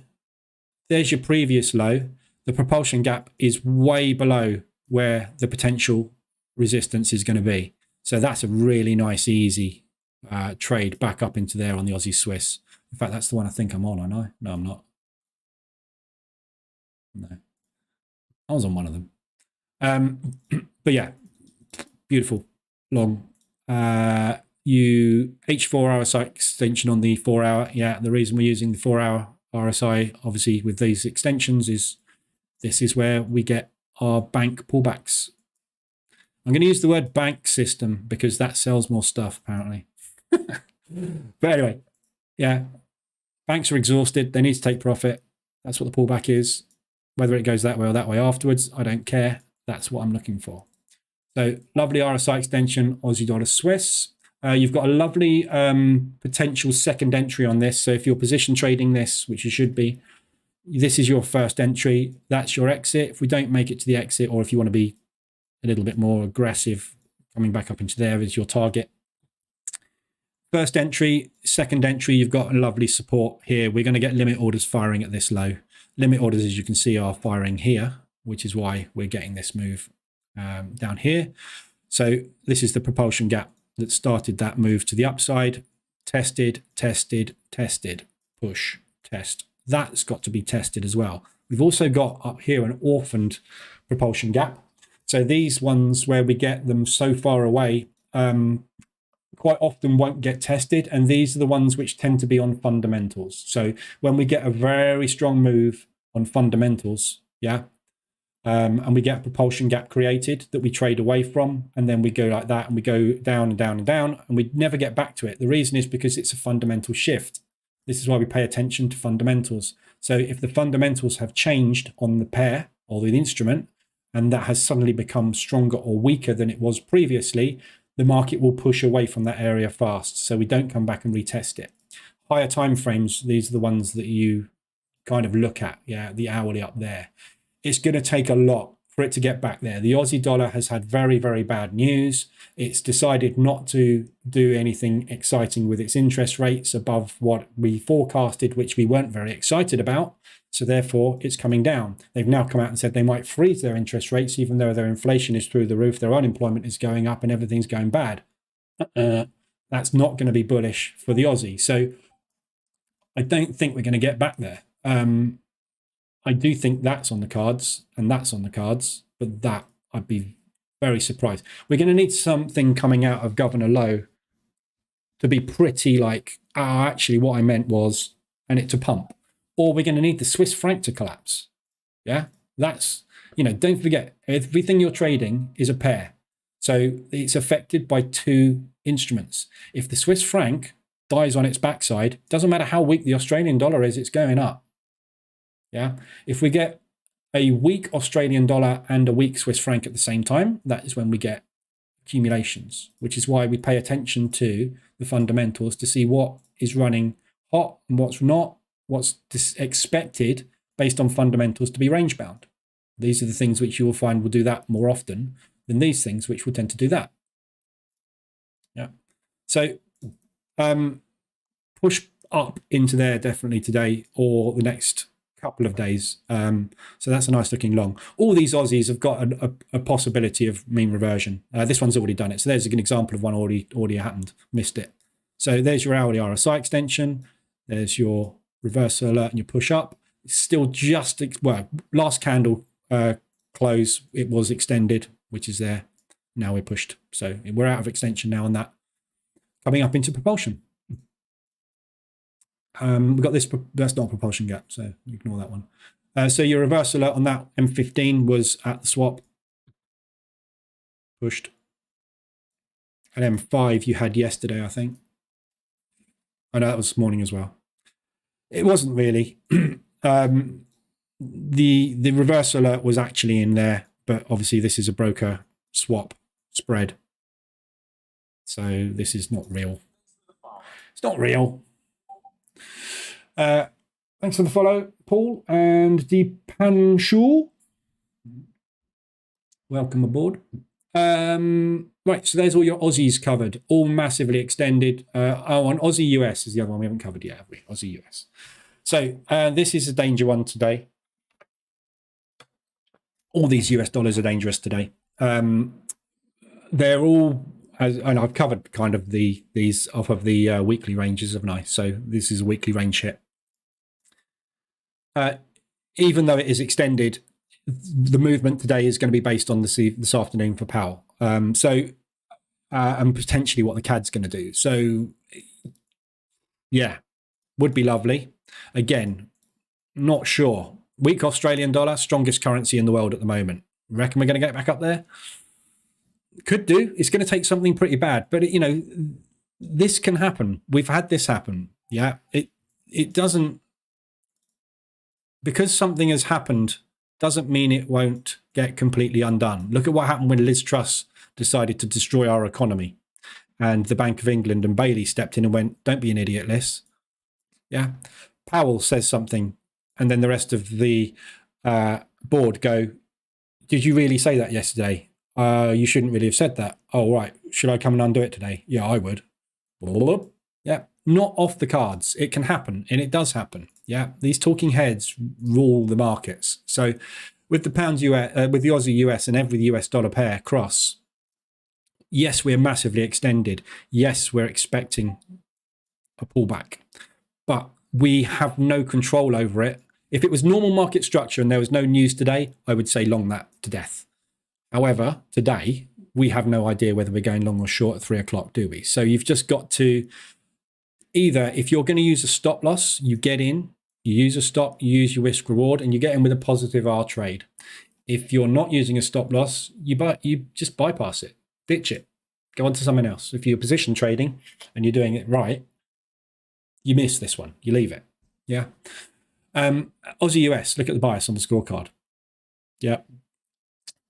There's your previous low. The propulsion gap is way below where the potential resistance is going to be. So that's a really nice, easy trade back up into there on the Aussie Swiss. In fact, that's the one I think I'm on, I know. No, I'm not. No. I was on one of them. But yeah, beautiful, long. H4 RSI extension on the 4-hour. Yeah, the reason we're using the 4-hour RSI, obviously, with these extensions is this is where we get our bank pullbacks. I'm going to use the word bank system because that sells more stuff, apparently. But anyway, yeah, banks are exhausted. They need to take profit. That's what the pullback is. Whether it goes that way or that way afterwards, I don't care. That's what I'm looking for. So lovely RSI extension, Aussie dollar Swiss. You've got a lovely potential second entry on this. So if you're position trading this, which you should be, this is your first entry. That's your exit. If we don't make it to the exit, or if you want to be a little bit more aggressive, coming back up into there is your target. First entry, second entry, you've got a lovely support here. We're going to get limit orders firing at this low. Limit orders, as you can see, are firing here, which is why we're getting this move down here. So this is the propulsion gap that started that move to the upside. Tested, tested, tested, push, test. That's got to be tested as well. We've also got up here an orphaned propulsion gap. So these ones where we get them so far away quite often won't get tested, and these are the ones which tend to be on fundamentals. So when we get a very strong move on fundamentals, yeah, and we get a propulsion gap created that we trade away from, and then we go like that, and we go down and down and down, and we never get back to it. The reason is because it's a fundamental shift. This is why we pay attention to fundamentals. So if the fundamentals have changed on the pair or the instrument, and that has suddenly become stronger or weaker than it was previously, the market will push away from that area fast. So we don't come back and retest it. Higher time frames, these are the ones that you kind of look at. Yeah, the hourly up there. It's going to take a lot for it to get back there. The Aussie dollar has had very, very bad news. It's decided not to do anything exciting with its interest rates above what we forecasted, which we weren't very excited about. So therefore, it's coming down. They've now come out and said they might freeze their interest rates, even though their inflation is through the roof, their unemployment is going up, and everything's going bad. That's not going to be bullish for the Aussie. So I don't think we're going to get back there. I do think that's on the cards, and that's on the cards, but that I'd be very surprised. We're going to need something coming out of Governor Lowe to be pretty like, actually what I meant was, and it to pump. Or we're going to need the Swiss franc to collapse. Yeah, that's, don't forget, everything you're trading is a pair. So it's affected by two instruments. If the Swiss franc dies on its backside, doesn't matter how weak the Australian dollar is, it's going up. Yeah, if we get a weak Australian dollar and a weak Swiss franc at the same time, that is when we get accumulations, which is why we pay attention to the fundamentals to see what is running hot and what's not, what's expected based on fundamentals to be range bound. These are the things which you will find will do that more often than these things, which will tend to do that. Yeah. So push up into there definitely today or the next couple of days. So that's a nice looking long. All these Aussies have got a possibility of mean reversion. This one's already done it. So there's an example of one already happened. Missed it. So there's your hourly RSI extension. There's your reversal alert and your push up. It's still just, well, last candle close, it was extended, which is there. Now we're pushed. So we're out of extension now on that. Coming up into propulsion. We've got this, that's not a propulsion gap, so ignore that one. So your reverse alert on that M15 was at the swap. Pushed. And M5 you had yesterday, I think. I know that was this morning as well. It wasn't really. The reverse alert was actually in there, but obviously this is a broker swap spread. So this is not real. It's not real. Thanks for the follow, Paul and Deepanshul. Welcome aboard. Right, so there's all your Aussies covered, all massively extended. On Aussie US is the other one we haven't covered yet, have we? Aussie US. So this is a danger one today. All these US dollars are dangerous today. They're all, and I've covered kind of these off of the weekly ranges, haven't I? So this is a weekly range hit. Even though it is extended, the movement today is going to be based on this afternoon for Powell. And potentially what the CAD's going to do. So, yeah, would be lovely. Again, not sure. Weak Australian dollar, strongest currency in the world at the moment. Reckon we're going to get back up there? Could do. It's going to take something pretty bad. But, you know, this can happen. We've had this happen. Yeah, it doesn't. Because something has happened doesn't mean it won't get completely undone. Look at what happened when Liz Truss decided to destroy our economy. And the Bank of England and Bailey stepped in and went, don't be an idiot, Liz. Yeah. Powell says something. And then the rest of the board go, did you really say that yesterday? You shouldn't really have said that. Oh, right. Should I come and undo it today? Yeah, I would. Yeah. Not off the cards. It can happen. And it does happen. Yeah. These talking heads rule the markets. So with the pounds US, with the Aussie US and every US dollar pair cross, yes, we're massively extended. Yes, we're expecting a pullback, but we have no control over it. If it was normal market structure and there was no news today, I would say long that to death. However, today, we have no idea whether we're going long or short at 3 o'clock, do we? So you've just got to either, if you're going to use a stop loss, you get in, you use a stop, you use your risk reward, and you get in with a positive R trade. If you're not using a stop loss, you just bypass it, ditch it, go on to something else. If you're position trading and you're doing it right, you miss this one, you leave it. Yeah. Aussie US, look at the bias on the scorecard. Yeah.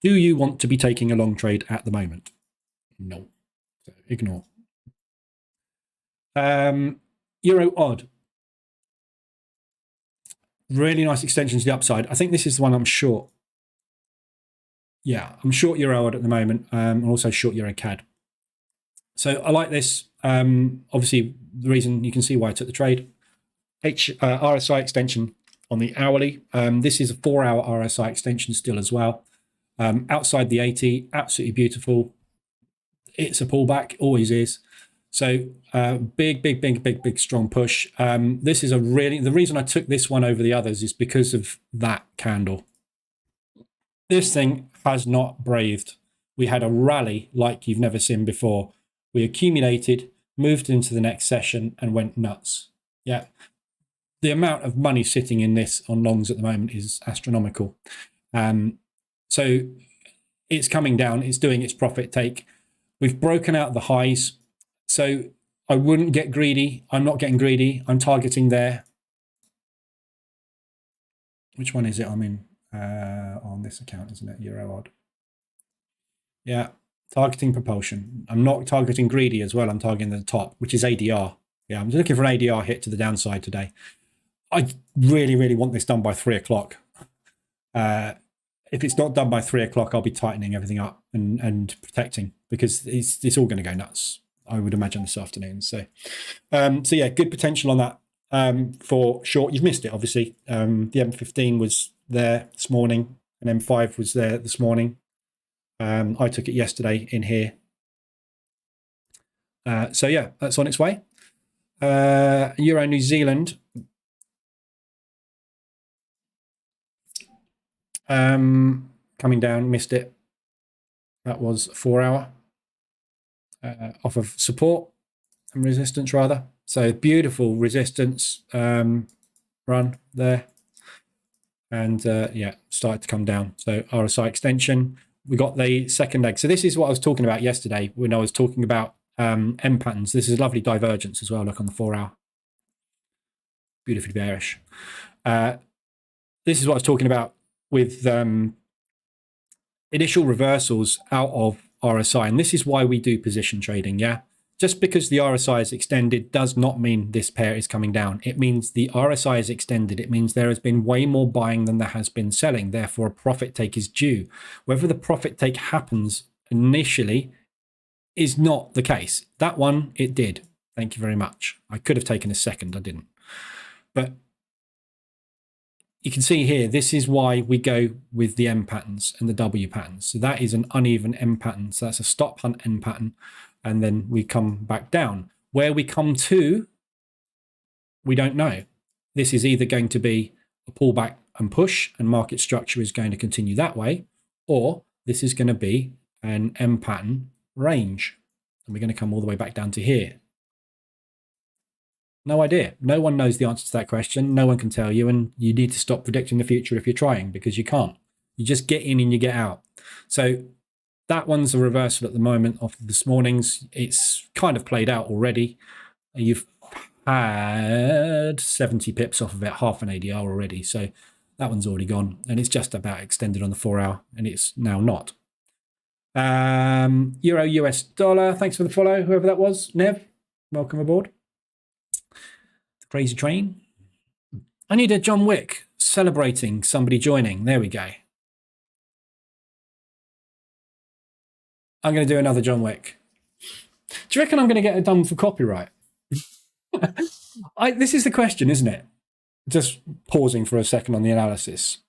Do you want to be taking a long trade at the moment? No. So ignore. Euro odd. Really nice extension to the upside. I think this is the one I'm short. Yeah, I'm short Euro odd at the moment. I'm also short Euro CAD. So I like this. Obviously, the reason you can see why I took the trade. RSI extension on the hourly. This is a 4-hour RSI extension still as well. Outside the 80, absolutely beautiful. It's a pullback, always is. So big, strong push. This is the reason I took this one over the others is because of that candle. This thing has not braved. We had a rally like you've never seen before. We accumulated, moved into the next session and went nuts. Yeah. The amount of money sitting in this on longs at the moment is astronomical. So it's coming down. It's doing its profit take. We've broken out the highs. So I wouldn't get greedy. I'm not getting greedy. I'm targeting there. Which one is it? I'm in on this account, isn't it? Euro odd. Yeah. Targeting propulsion. I'm not targeting greedy as well. I'm targeting the top, which is ADR. Yeah, I'm looking for an ADR hit to the downside today. I really want this done by 3 o'clock. If it's not done by 3 o'clock, I'll be tightening everything up and protecting because it's all going to go nuts, I would imagine, this afternoon. So yeah, good potential on that for short. You've missed it, obviously. The M15 was there this morning and M5 was there this morning. I took it yesterday in here. So yeah, that's on its way. Euro New Zealand. Coming down, missed it. That was 4-hour off of support and resistance rather. So beautiful resistance run there. And yeah, started to come down. So RSI extension. We got the second leg. So this is what I was talking about yesterday when I was talking about M patterns. This is a lovely divergence as well. Look on the 4 hour. Beautifully bearish. This is what I was talking about with initial reversals out of RSI. And this is why we do position trading, yeah? Just because the RSI is extended does not mean this pair is coming down. It means the RSI is extended. It means there has been way more buying than there has been selling. Therefore, a profit take is due. Whether the profit take happens initially is not the case. That one, it did. Thank you very much. I could have taken a second. I didn't. But you can see here, this is why we go with the M patterns and the W patterns. So that is an uneven M pattern. So that's a stop hunt M pattern. And then we come back down. Where we come to, we don't know. This is either going to be a pullback and push, and market structure is going to continue that way, or this is going to be an M pattern range. And we're going to come all the way back down to here. No idea. No one knows the answer to that question. No one can tell you, and you need to stop predicting the future if you're trying, because you can't. You just get in and you get out. So that one's a reversal at the moment of this morning's. It's kind of played out already. You've had 70 pips off of it, half an ADR already. So that one's already gone, and it's just about extended on the 4 hour, and it's now not. Euro US dollar. Thanks for the follow, whoever that was. Nev, welcome aboard. The crazy train. I need a John Wick celebrating somebody joining. There we go. I'm going to do another John Wick. Do you reckon I'm going to get it done for copyright? This is the question, isn't it? Just pausing for a second on the analysis.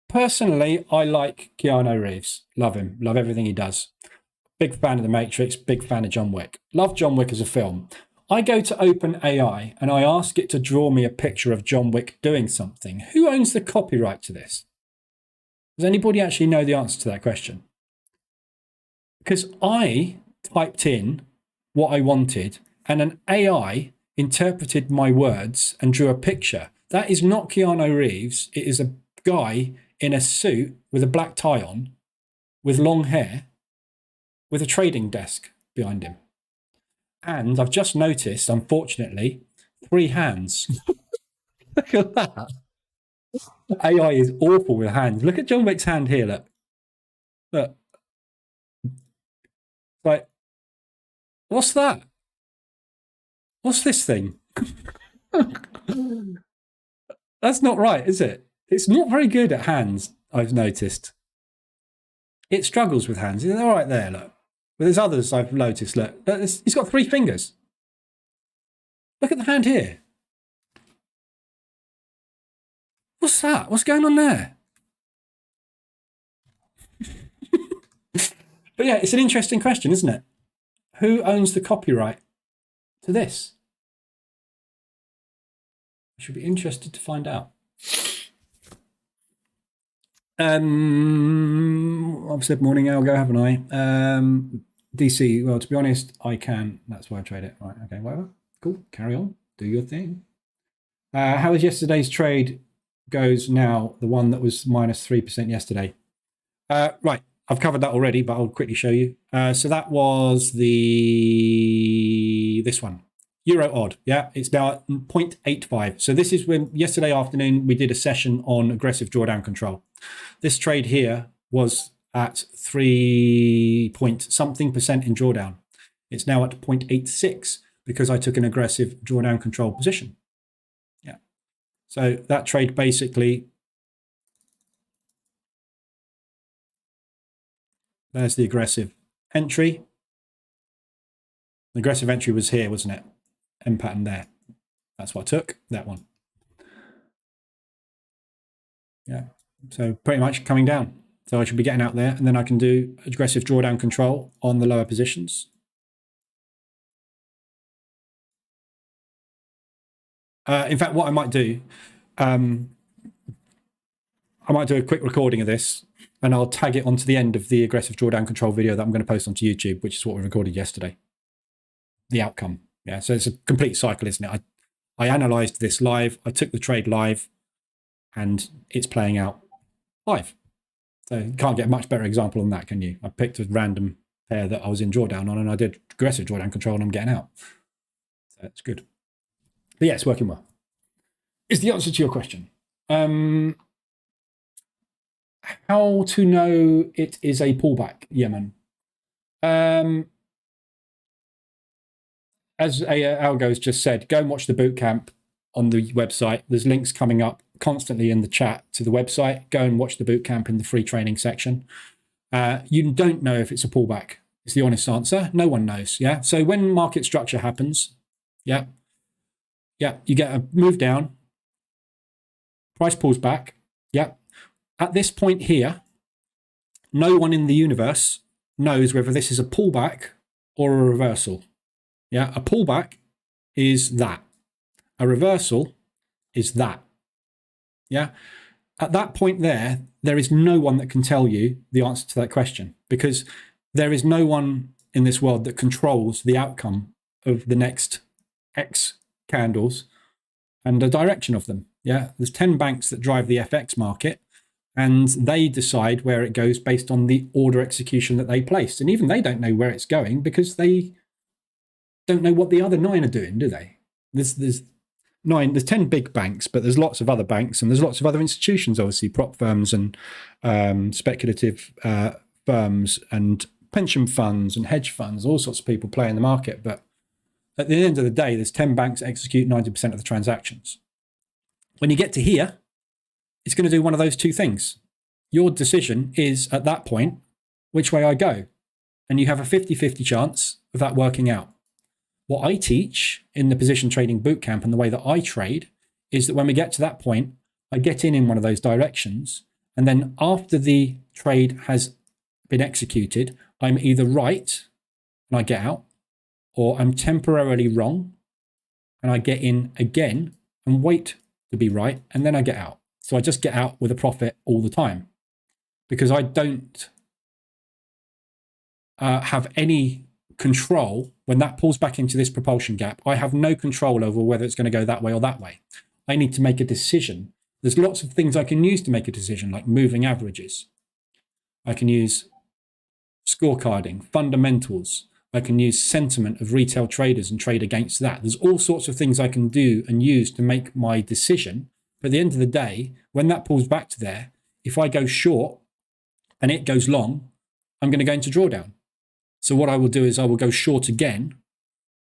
Personally, I like Keanu Reeves. Love him. Love everything he does. Big fan of The Matrix. Big fan of John Wick. Love John Wick as a film. I go to OpenAI and I ask it to draw me a picture of John Wick doing something. Who owns the copyright to this? Does anybody actually know the answer to that question? Because I typed in what I wanted and an AI interpreted my words and drew a picture. That is not Keanu Reeves. It is a guy in a suit with a black tie on, with long hair, with a trading desk behind him. And I've just noticed, unfortunately, 3 hands. Look at that. AI is awful with hands. Look at John Wick's hand here, look. Look. Like, what's that? What's this thing? That's not right, is it? It's not very good at hands, I've noticed. It struggles with hands. They're all right there, look. But there's others I've noticed, look. He's got 3 fingers. Look at the hand here. What's that? What's going on there? But yeah, it's an interesting question, isn't it? Who owns the copyright to this? I should be interested to find out. I've said morning algo, haven't I? DC, well, to be honest, I can. That's why I trade it. Right, okay, whatever. Cool, carry on. Do your thing. How was yesterday's trade goes now, the one that was minus 3% yesterday? Right. I've covered that already, but I'll quickly show you. So that was this one, Euro odd. Yeah, it's now at 0.85. So this is when yesterday afternoon we did a session on aggressive drawdown control. This trade here was at 3 point something percent in drawdown. It's now at 0.86 because I took an aggressive drawdown control position. Yeah. So that trade basically, there's the aggressive entry. The aggressive entry was here, wasn't it? M pattern there. That's what I took, that one. Yeah, so pretty much coming down. So I should be getting out there, and then I can do aggressive drawdown control on the lower positions. In fact, what I might do, I might do a quick recording of this, and I'll tag it onto the end of the aggressive drawdown control video that I'm going to post onto YouTube, which is what we recorded yesterday. The outcome. Yeah, so it's a complete cycle, isn't it? I analyzed this live, I took the trade live, and it's playing out live. So you can't get a much better example than that, can you? I picked a random pair that I was in drawdown on, and I did aggressive drawdown control, and I'm getting out. So that's good. But yeah, it's working well. Is the answer to your question. How to know it is a pullback, Yemen? As Algo's just said, go and watch the bootcamp on the website. There's links coming up constantly in the chat to the website. Go and watch the bootcamp in the free training section. You don't know if it's a pullback. It's the honest answer. No one knows. Yeah. So when market structure happens, you get a move down. Price pulls back. Yeah. At this point here, no one in the universe knows whether this is a pullback or a reversal. Yeah. A pullback is that. A reversal is that. Yeah. At that point there is no one that can tell you the answer to that question, because there is no one in this world that controls the outcome of the next X candles and the direction of them. Yeah. There's 10 banks that drive the FX market, and they decide where it goes based on the order execution that they placed. And even they don't know where it's going because they don't know what the other 9 are doing, do they? There's 10 big banks, but there's lots of other banks, and there's lots of other institutions, obviously, prop firms and speculative firms and pension funds and hedge funds, all sorts of people play in the market. But at the end of the day, there's 10 banks that execute 90% of the transactions. When you get to here, it's going to do one of those two things. Your decision is, at that point, which way I go. And you have a 50-50 chance of that working out. What I teach in the position trading bootcamp and the way that I trade is that when we get to that point, I get in one of those directions. And then after the trade has been executed, I'm either right and I get out, or I'm temporarily wrong and I get in again and wait to be right, and then I get out. So I just get out with a profit all the time, because I don't have any control when that pulls back into this propulsion gap. I have no control over whether it's going to go that way or that way. I need to make a decision. There's lots of things I can use to make a decision, like moving averages. I can use scorecarding, fundamentals. I can use sentiment of retail traders and trade against that. There's all sorts of things I can do and use to make my decision. But at the end of the day, when that pulls back to there, if I go short and it goes long, I'm going to go into drawdown. So what I will do is I will go short again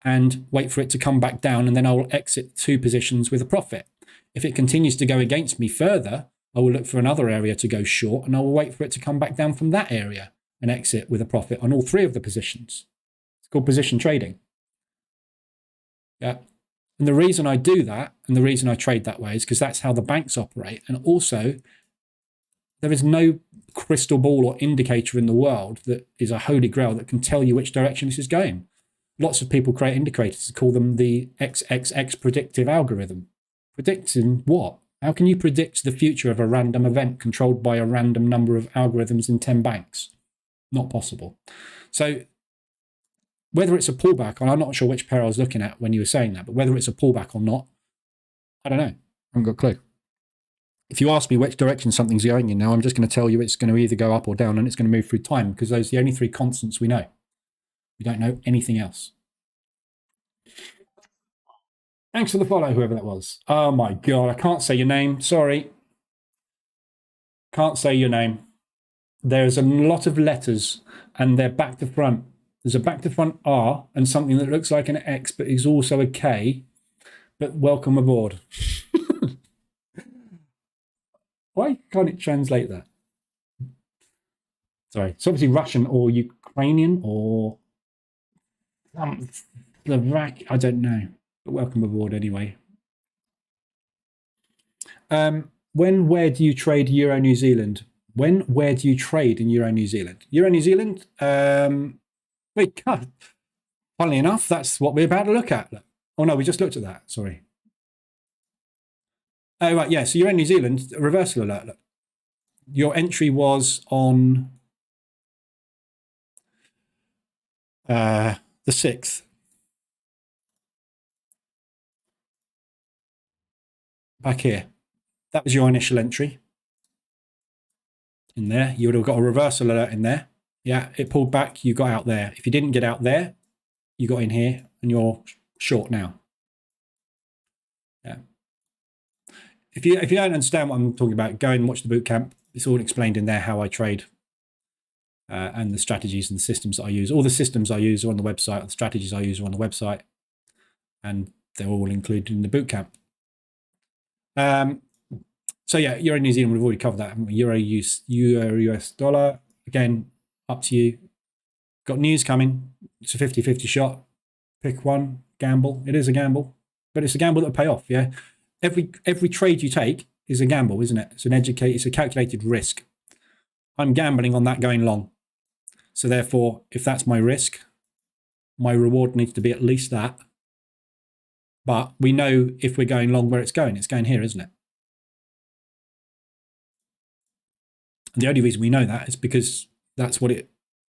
and wait for it to come back down, and then I will exit 2 positions with a profit. If it continues to go against me further, I will look for another area to go short, and I will wait for it to come back down from that area and exit with a profit on all 3 of the positions. It's called position trading. Yeah. And the reason I do that, and the reason I trade that way, is because that's how the banks operate. And also, there is no crystal ball or indicator in the world that is a holy grail that can tell you which direction this is going. Lots of people create indicators, call them the XXX predictive algorithm. Predicting what? How can you predict the future of a random event controlled by a random number of algorithms in 10 banks? Not possible. So whether it's a pullback, and I'm not sure which pair I was looking at when you were saying that, but whether it's a pullback or not, I don't know. I haven't got a clue. If you ask me which direction something's going in now, I'm just going to tell you it's going to either go up or down, and it's going to move through time, because those are the only 3 constants we know. We don't know anything else. Thanks for the follow, whoever that was. Oh my God, I can't say your name. Sorry. Can't say your name. There's a lot of letters, and they're back to front. There's a back to front R and something that looks like an X, but is also a K. But welcome aboard. Why can't it translate that? Sorry, it's obviously Russian or Ukrainian or Slovak. I don't know. But welcome aboard anyway. Where do you trade Euro New Zealand? Where do you trade in Euro New Zealand? Euro New Zealand? Wait, God. Funnily enough, that's what we're about to look at. Oh no, we just looked at that. Sorry. Oh right, yeah. So Euro New Zealand, reversal alert. Look. Your entry was on the 6th. Back here. That was your initial entry. in there. You would have got a reversal alert in there. Yeah, it pulled back, you got out there. If you didn't get out there, you got in here and you're short now. Yeah. If you don't understand what I'm talking about, go and watch the bootcamp. It's all explained in there how I trade and the strategies and the systems that I use. All the systems I use are on the website. The strategies I use are on the website, and they're all included in the bootcamp. So yeah, Euro New Zealand, we've already covered that. Euro US dollar, again, up to you. Got news coming. It's a 50-50 shot. Pick one, gamble. It is a gamble, but it's a gamble that'll pay off. Yeah, every trade you take is a gamble, isn't it? It's a calculated risk. I'm gambling on that going long. So therefore, if that's my risk, my reward needs to be at least that. But we know if we're going long where it's going here, isn't it? And the only reason we know that is because that's what it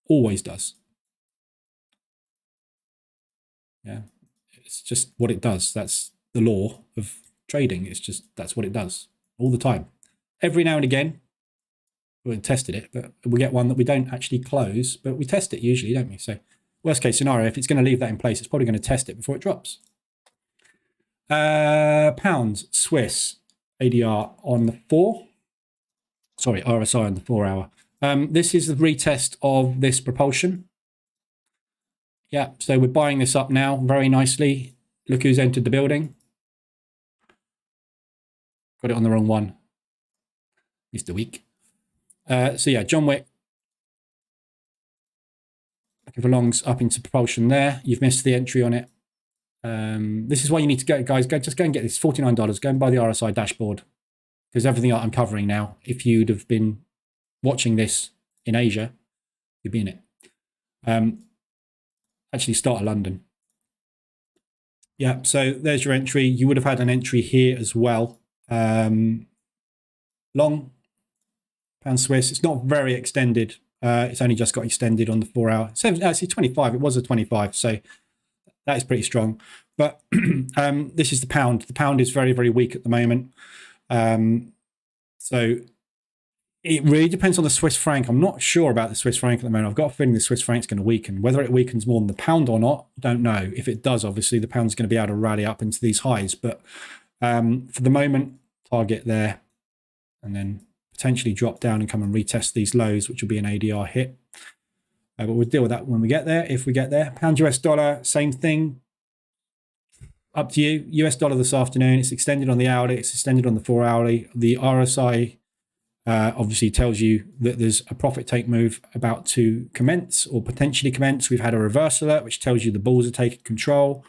always does. Yeah, it's just what it does. That's the law of trading. It's just, that's what it does all the time. Every now and again, we tested it, but we get one that we don't actually close, but we test it usually, don't we? So worst case scenario, if it's going to leave that in place, it's probably going to test it before it drops. Pound Swiss ADR on the 4. Sorry, RSI on the 4 hour. This is the retest of this propulsion. Yeah, so we're buying this up now very nicely. Look who's entered the building. Got it on the wrong one. Mr. Week. So yeah, John Wick. Looking for longs up into propulsion there. You've missed the entry on it. This is why you need to go, guys. Just go and get this $49. Go and buy the RSI dashboard, because everything I'm covering now, if you'd have been watching this in Asia, you'd be in it. Actually, start at London. Yeah, so there's your entry. You would have had an entry here as well. Long pound Swiss. It's not very extended. It's only just got extended on the 4 hour. So actually 25. It was a 25. So that is pretty strong. But this is the pound. The pound is very, very weak at the moment. So it really depends on the Swiss franc. I'm not sure about the Swiss franc at the moment. I've got a feeling the Swiss franc's going to weaken. Whether it weakens more than the pound or not, don't know. If it does, obviously, the pound's going to be able to rally up into these highs. But for the moment, target there, and then potentially drop down and come and retest these lows, which will be an ADR hit. But we'll deal with that when we get there, if we get there. Pound US dollar, same thing. Up to you. US dollar this afternoon. It's extended on the hourly. It's extended on the 4 hourly. The RSI obviously tells you that there's a profit take move about to commence or potentially commence. We've had a reverse alert, which tells you the bulls are taking control.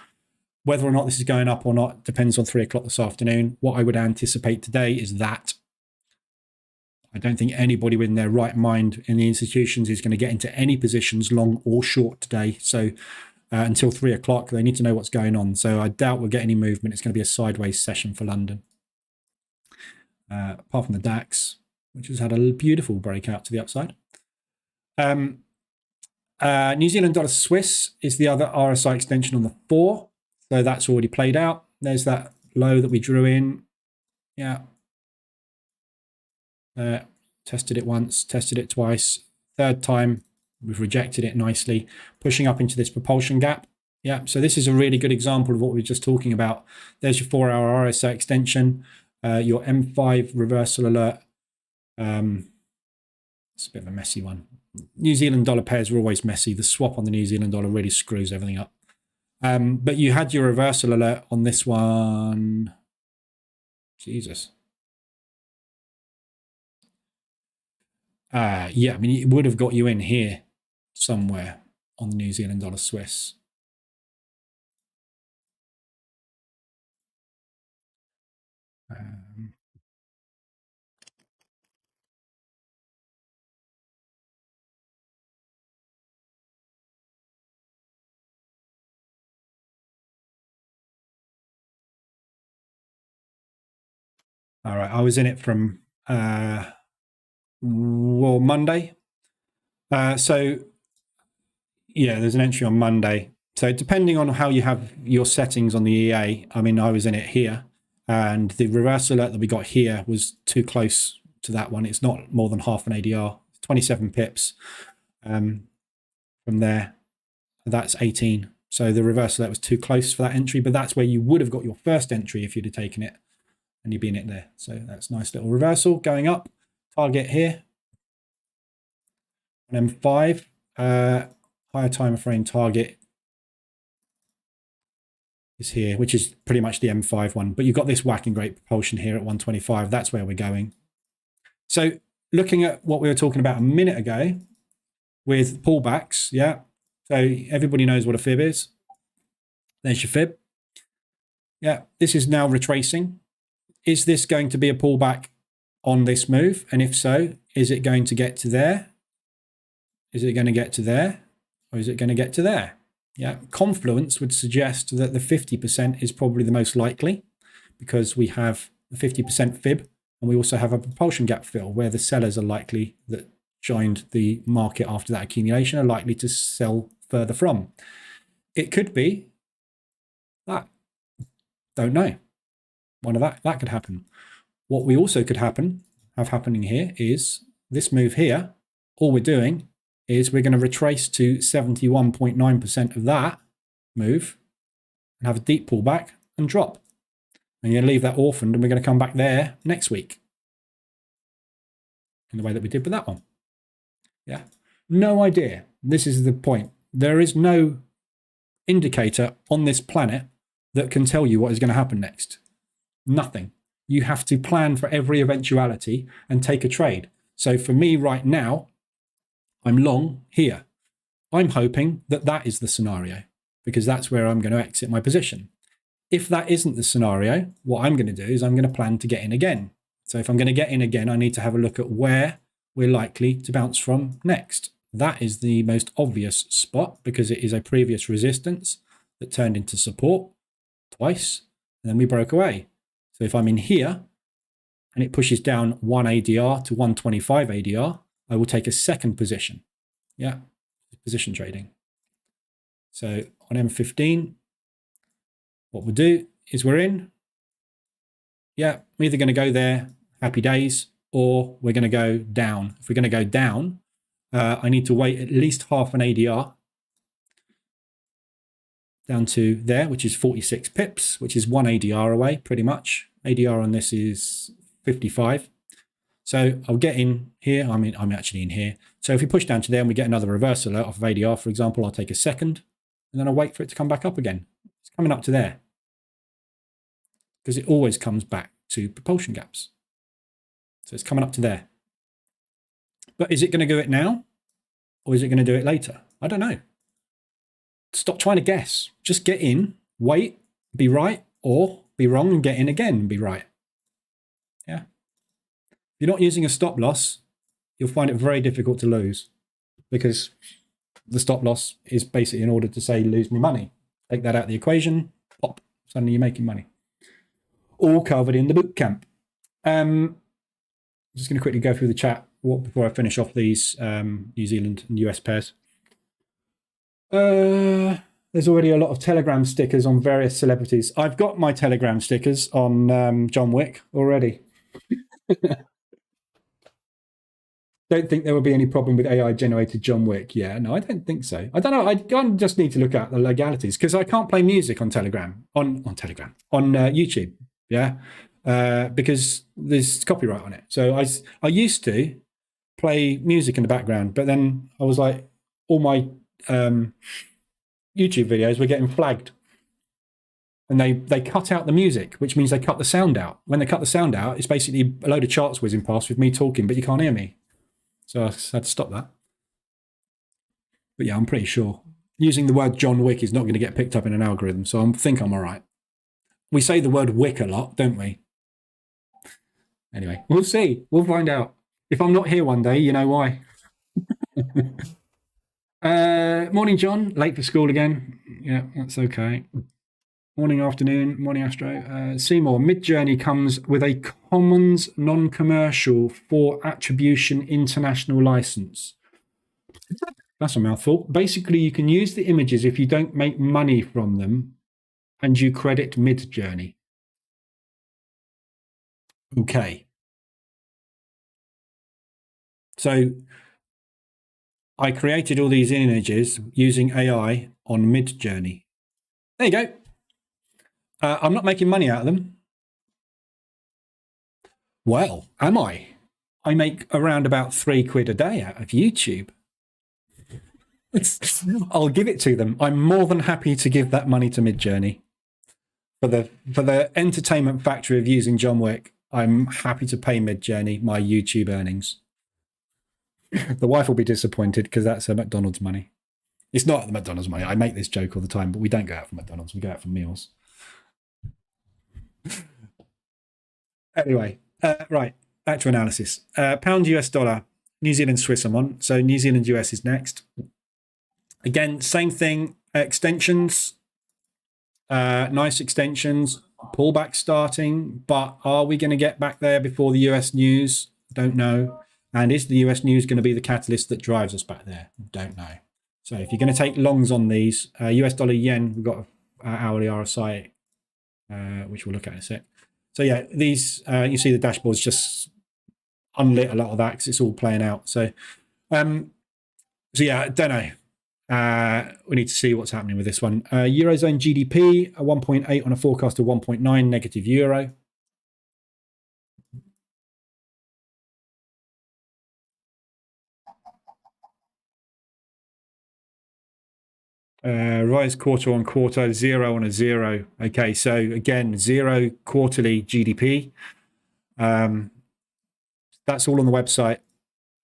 Whether or not this is going up or not depends on 3 o'clock this afternoon. What I would anticipate today is that I don't think anybody within their right mind in the institutions is going to get into any positions long or short today. So until 3 o'clock, they need to know what's going on. So I doubt we'll get any movement. It's going to be a sideways session for London. Apart from the DAX, which has had a beautiful breakout to the upside. New Zealand dollar Swiss is the other RSI extension on the 4. So that's already played out. There's that low that we drew in. Yeah. Tested it once, tested it twice. Third time, we've rejected it nicely, pushing up into this propulsion gap. Yeah, so this is a really good example of what we were just talking about. There's your 4 hour RSI extension, your M5 reversal alert. It's a bit of a messy one. New Zealand dollar pairs are always messy. The swap on the New Zealand dollar really screws everything up. But you had your reversal alert on this one. Jesus. Yeah, I mean, it would have got you in here somewhere on the New Zealand dollar Swiss. All right, I was in it from Monday. So yeah, there's an entry on Monday. So depending on how you have your settings on the EA, I mean, I was in it here, and the reverse alert that we got here was too close to that one. It's not more than half an ADR, 27 pips from there. That's 18. So the reversal, that was too close for that entry, but that's where you would have got your first entry if you'd have taken it and you'd been it there. So that's a nice little reversal going up. Target here. And M5, higher time frame target is here, which is pretty much the M5 one. But you've got this whacking great propulsion here at 125. That's where we're going. So looking at what we were talking about a minute ago with pullbacks, yeah. So everybody knows what a fib is. There's your fib. Yeah, this is now retracing. Is this going to be a pullback on this move? And if so, is it going to get to there? Is it going to get to there? Or is it going to get to there? Yeah, confluence would suggest that the 50% is probably the most likely because we have the 50% fib and we also have a propulsion gap fill where the sellers are likely that joined the market after that accumulation are likely to sell further from. It could be that. Don't know. One of that could happen. What we also could have happening here is this move here. All we're doing is we're going to retrace to 71.9% of that move and have a deep pullback and drop. And you're going to leave that orphaned and we're going to come back there next week in the way that we did with that one. Yeah. No idea. This is the point. There is no indicator on this planet that can tell you what is going to happen next. Nothing. You have to plan for every eventuality and take a trade. So for me right now, I'm long here. I'm hoping that that is the scenario because that's where I'm going to exit my position. If that isn't the scenario, what I'm going to do is I'm going to plan to get in again. So if I'm going to get in again, I need to have a look at where we're likely to bounce from next. That is the most obvious spot because it is a previous resistance that turned into support twice, and then we broke away. So if I'm in here and it pushes down 1 ADR to 125 ADR, I will take a second position. Yeah, position trading. So on M15, what we'll do is we're in. Yeah, we're either going to go there, happy days, or we're going to go down. If we're going to go down, I need to wait at least half an ADR down to there, which is 46 pips, which is 1 ADR away pretty much. ADR on this is 55. So I'll get in here. I'm actually in here. So if we push down to there and we get another reversal off of ADR, for example, I'll take a second and then I'll wait for it to come back up again. It's coming up to there because it always comes back to propulsion gaps. So it's coming up to there. But is it going to do it now or is it going to do it later? I don't know. Stop trying to guess. Just get in, wait, be right, or be wrong and get in again and be right. Yeah. If you're not using a stop loss, you'll find it very difficult to lose because the stop loss is basically in order to say lose me money. Take that out of the equation, pop, suddenly you're making money. All covered in the bootcamp. I'm just going to quickly go through the chat before I finish off these New Zealand and US pairs. There's already a lot of Telegram stickers on various celebrities. I've got my Telegram stickers on John Wick already. Don't think there will be any problem with AI generated John Wick. Yeah, no, I don't think so. I don't know. I just need to look at the legalities because I can't play music on Telegram, on YouTube. Yeah, because there's copyright on it. So I used to play music in the background, but then I was like, all my YouTube videos were getting flagged. And they cut out the music, which means they cut the sound out. When they cut the sound out, it's basically a load of charts whizzing past with me talking, but you can't hear me. So I had to stop that. But yeah, I'm pretty sure. Using the word John Wick is not going to get picked up in an algorithm, so I think I'm all right. We say the word wick a lot, don't we? Anyway, we'll see. We'll find out. If I'm not here one day, you know why. Morning, John. Late for school again. Yeah, that's okay. Morning, afternoon, morning, Astro. Seymour, Midjourney comes with a Commons non-commercial for attribution international license. That's a mouthful. Basically, you can use the images if you don't make money from them and you credit Midjourney. Okay. So I created all these images using AI on Mid-Journey. There you go. I'm not making money out of them. Well, am I? I make around about £3 a day out of YouTube. I'll give it to them. I'm more than happy to give that money to Mid-Journey. For the entertainment factory of using John Wick, I'm happy to pay Mid-Journey my YouTube earnings. The wife will be disappointed because that's her McDonald's money. It's not the McDonald's money. I make this joke all the time, but we don't go out for McDonald's. We go out for meals. Anyway, right. Back to analysis. Pound US dollar, New Zealand Swiss I'm on. So New Zealand US is next. Again, same thing. Extensions. Nice extensions. Pullback starting. But are we going to get back there before the US news? Don't know. And is the US news going to be the catalyst that drives us back there? Don't know. So if you're going to take longs on these, US dollar yen, we've got hourly RSI, which we'll look at in a sec. So yeah, these, you see the dashboard's just unlit a lot of that because it's all playing out. So, yeah, don't know. We need to see what's happening with this one. Eurozone GDP, a 1.8 on a forecast of 1.9, negative euro. Rise quarter on quarter, 0 on a 0. Okay, so again, 0 quarterly GDP. That's all on the website.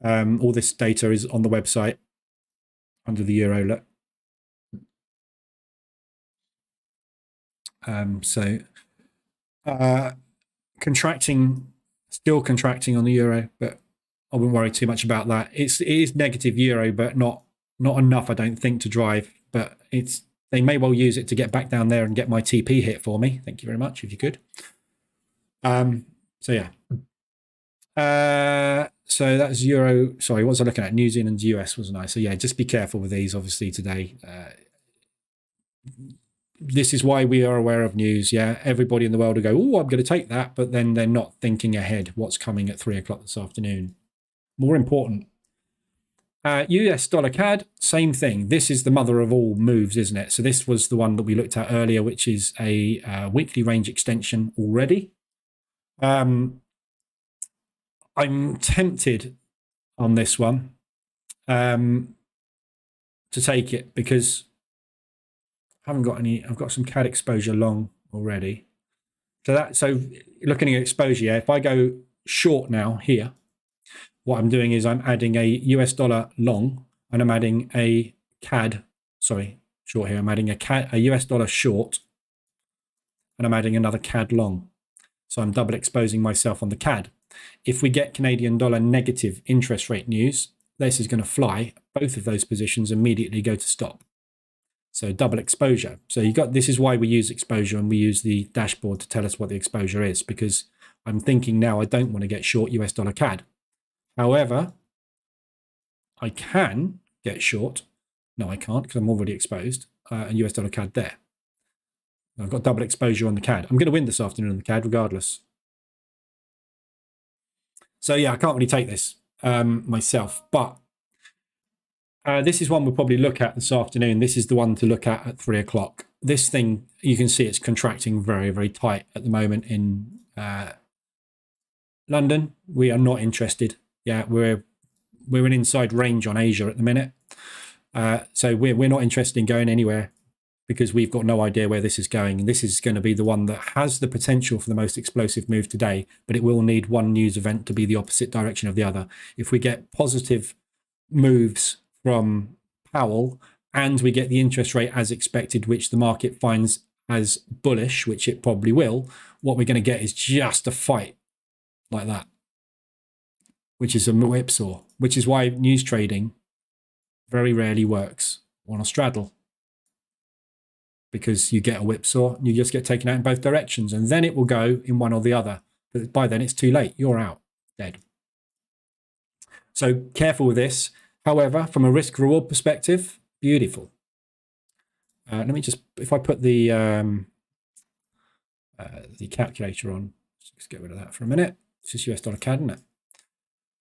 All this data is on the website under the euro. Look. Contracting, still contracting on the euro, but I wouldn't worry too much about that. It is negative euro, but not enough, I don't think, to drive. But they may well use it to get back down there and get my TP hit for me. Thank you very much, if you could. So yeah. So that's euro. Sorry, what was I looking at? New Zealand US, wasn't I? So yeah, just be careful with these, obviously, today. This is why we are aware of news. Yeah, everybody in the world will go, oh, I'm going to take that, but then they're not thinking ahead what's coming at 3 o'clock this afternoon. More important. US dollar CAD, same thing. This is the mother of all moves, isn't it? So this was the one that we looked at earlier, which is a weekly range extension already. I'm tempted on this one to take it because I haven't got any. I've got some CAD exposure long already. So looking at exposure, yeah, if I go short now here, what I'm doing is I'm adding a US dollar long and I'm adding a CAD, sorry, short here. I'm adding a US dollar short and I'm adding another CAD long. So I'm double exposing myself on the CAD. If we get Canadian dollar negative interest rate news, this is going to fly. Both of those positions immediately go to stop. So double exposure. So this is why we use exposure and we use the dashboard to tell us what the exposure is, because I'm thinking now I don't want to get short US dollar CAD. However, I can get short. No, I can't because I'm already exposed. And US dollar CAD there. I've got double exposure on the CAD. I'm going to win this afternoon on the CAD regardless. So yeah, I can't really take this myself, but this is one we'll probably look at this afternoon. This is the one to look at 3 o'clock. This thing, you can see it's contracting very, very tight at the moment in London. We are not interested. Yeah, we're an inside range on Asia at the minute. So we're not interested in going anywhere because we've got no idea where this is going. And this is going to be the one that has the potential for the most explosive move today, but it will need one news event to be the opposite direction of the other. If we get positive moves from Powell and we get the interest rate as expected, which the market finds as bullish, which it probably will, what we're going to get is just a fight like that, which is a whipsaw, which is why news trading very rarely works on a straddle, because you get a whipsaw and you just get taken out in both directions and then it will go in one or the other. But by then it's too late. You're out, dead. So careful with this. However, from a risk reward perspective, beautiful. Let me just, if I put the calculator on, let's get rid of that for a minute. It's just US dollar CAD, isn't it?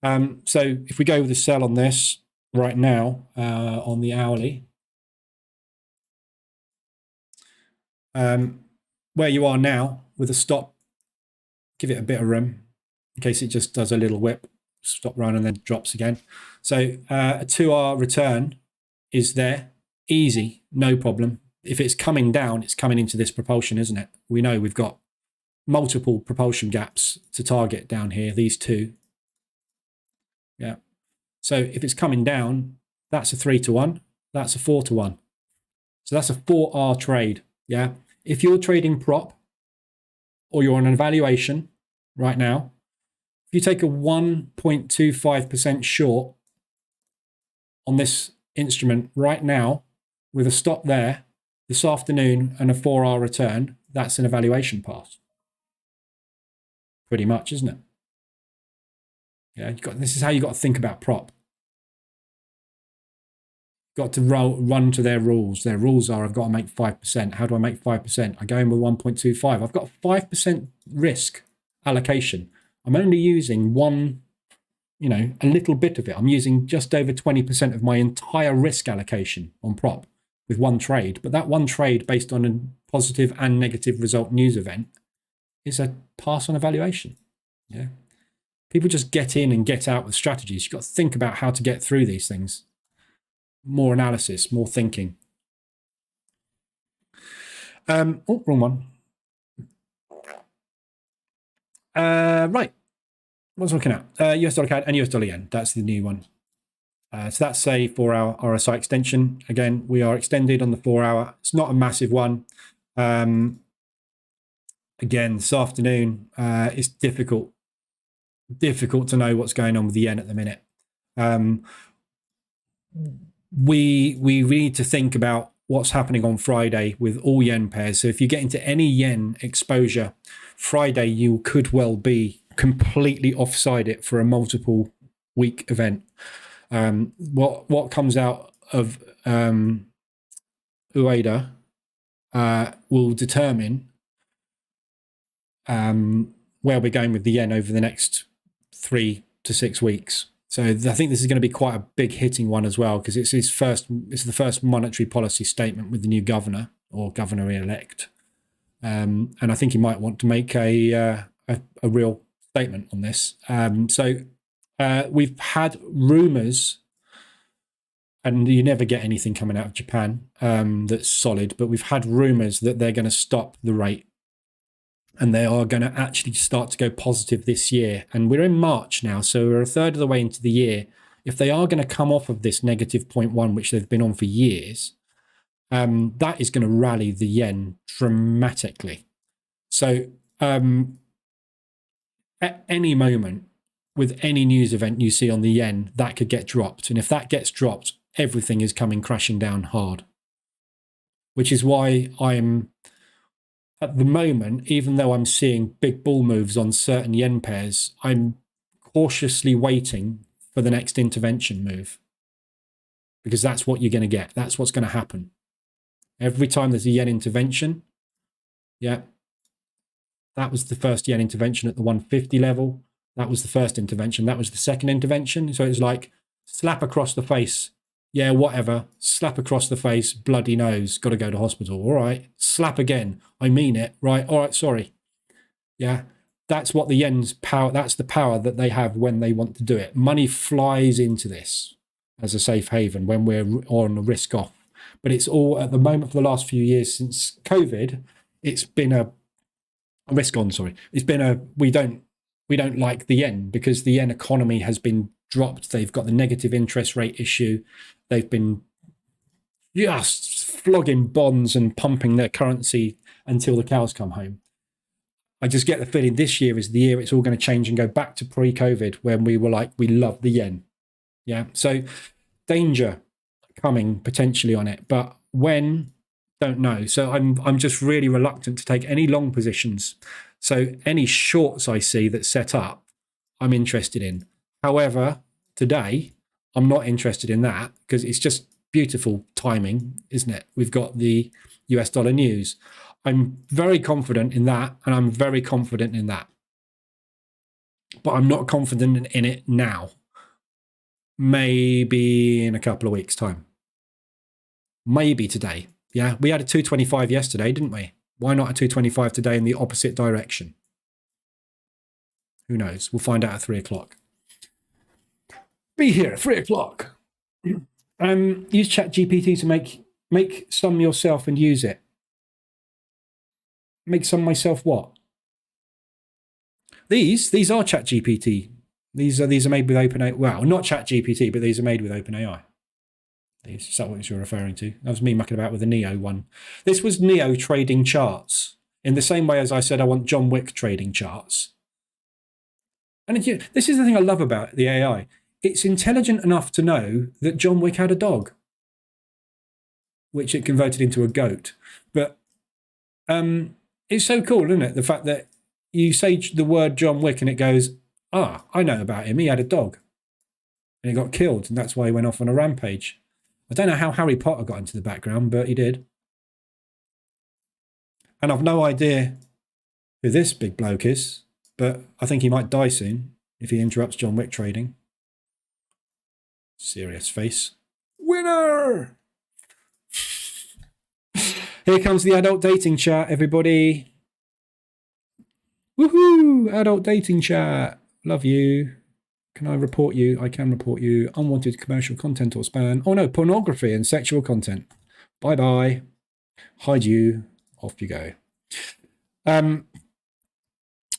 So if we go with the sell on this right now on the hourly, where you are now with a stop, give it a bit of room in case it just does a little whip, stop run and then drops again. So a 2-hour return is there, easy, no problem. If it's coming down, it's coming into this propulsion, isn't it? We know we've got multiple propulsion gaps to target down here, these two. Yeah. So if it's coming down, that's a 3-to-1, that's a 4-to-1. So that's a 4R trade. Yeah. If you're trading prop or you're on an evaluation right now, if you take a 1.25% short on this instrument right now with a stop there this afternoon and a 4R return, that's an evaluation pass. Pretty much, isn't it? Yeah, this is how you got to think about prop. Got to run to their rules. Their rules are I've got to make 5%. How do I make 5%? I go in with 1.25. I've got 5% risk allocation. I'm only using one, a little bit of it. I'm using just over 20% of my entire risk allocation on prop with one trade. But that one trade based on a positive and negative result news event is a pass on evaluation. Yeah. People just get in and get out with strategies. You've got to think about how to get through these things. More analysis, more thinking. Wrong one. Right. What's looking at? US dollar CAD and US dollar yen. That's the new one. So that's a 4-hour RSI extension. Again, we are extended on the 4-hour. It's not a massive one. Again, this afternoon, it's difficult to know what's going on with the yen at the minute. We need to think about what's happening on Friday with all yen pairs. So if you get into any yen exposure, Friday you could well be completely offside it for a multiple week event. What comes out of Ueda will determine where we're going with the yen over the next 3 to 6 weeks. So I think this is going to be quite a big hitting one as well, because it's the first monetary policy statement with the new governor or governor-elect. And I think he might want to make a real statement on this. So we've had rumors, and you never get anything coming out of Japan that's solid, but we've had rumors that they're going to stop the rate and they are going to actually start to go positive this year. And we're in March now, so we're a third of the way into the year. If they are going to come off of this negative 0.1, which they've been on for years, that is going to rally the yen dramatically. So at any moment, with any news event you see on the yen, that could get dropped. And if that gets dropped, everything is coming crashing down hard. Which is why I'm, at the moment, even though I'm seeing big bull moves on certain yen pairs, I'm cautiously waiting for the next intervention move. Because that's what you're going to get. That's what's going to happen. Every time there's a yen intervention, yeah, that was the first yen intervention at the 150 level. That was the first intervention. That was the second intervention. So it's like slap across the face. Yeah, whatever. Slap across the face, bloody nose, got to go to hospital. All right. Slap again. I mean it. Right. All right. Sorry. Yeah. That's what the yen's power, that's the power that they have when they want to do it. Money flies into this as a safe haven when we're on a risk off. But it's all, at the moment, for the last few years since COVID, it's been a risk on, sorry. It's been a, we don't like the yen because the yen economy has been dropped. They've got the negative interest rate issue. They've been just flogging bonds and pumping their currency until the cows come home. I just get the feeling this year is the year it's all going to change and go back to pre-COVID when we were like, we love the yen. Yeah. So danger coming potentially on it, but when, don't know. So I'm just really reluctant to take any long positions. So any shorts I see that set up, I'm interested in. However, today, I'm not interested in that because it's just beautiful timing, isn't it? We've got the US dollar news. I'm very confident in that, and I'm very confident in that. but I'm not confident in it now. Maybe in a couple of weeks' time. Maybe today. Yeah, we had a 225 yesterday, didn't we? Why not a 225 today in the opposite direction? Who knows? We'll find out at 3 o'clock. Be here at 3 o'clock. Use ChatGPT to make some yourself and use it. Make some myself what? These are ChatGPT. These are made with OpenAI. Well, not ChatGPT, but these are made with OpenAI. Is that what you're referring to? That was me mucking about with the Neo one. This was Neo trading charts in the same way as I said I want John Wick trading charts. And this is the thing I love about the AI. It's intelligent enough to know that John Wick had a dog, which it converted into a goat. But it's so cool, isn't it? The fact that you say the word John Wick and it goes, I know about him. He had a dog and he got killed. And that's why he went off on a rampage. I don't know how Harry Potter got into the background, but he did. And I've no idea who this big bloke is, but I think he might die soon if he interrupts John Wick trading. Serious face. Winner! Here comes the adult dating chat, everybody. Woohoo! Adult dating chat. Love you. Can I report you? I can report you. Unwanted commercial content or spam. Oh no, pornography and sexual content. Bye-bye. Hide you. Off you go.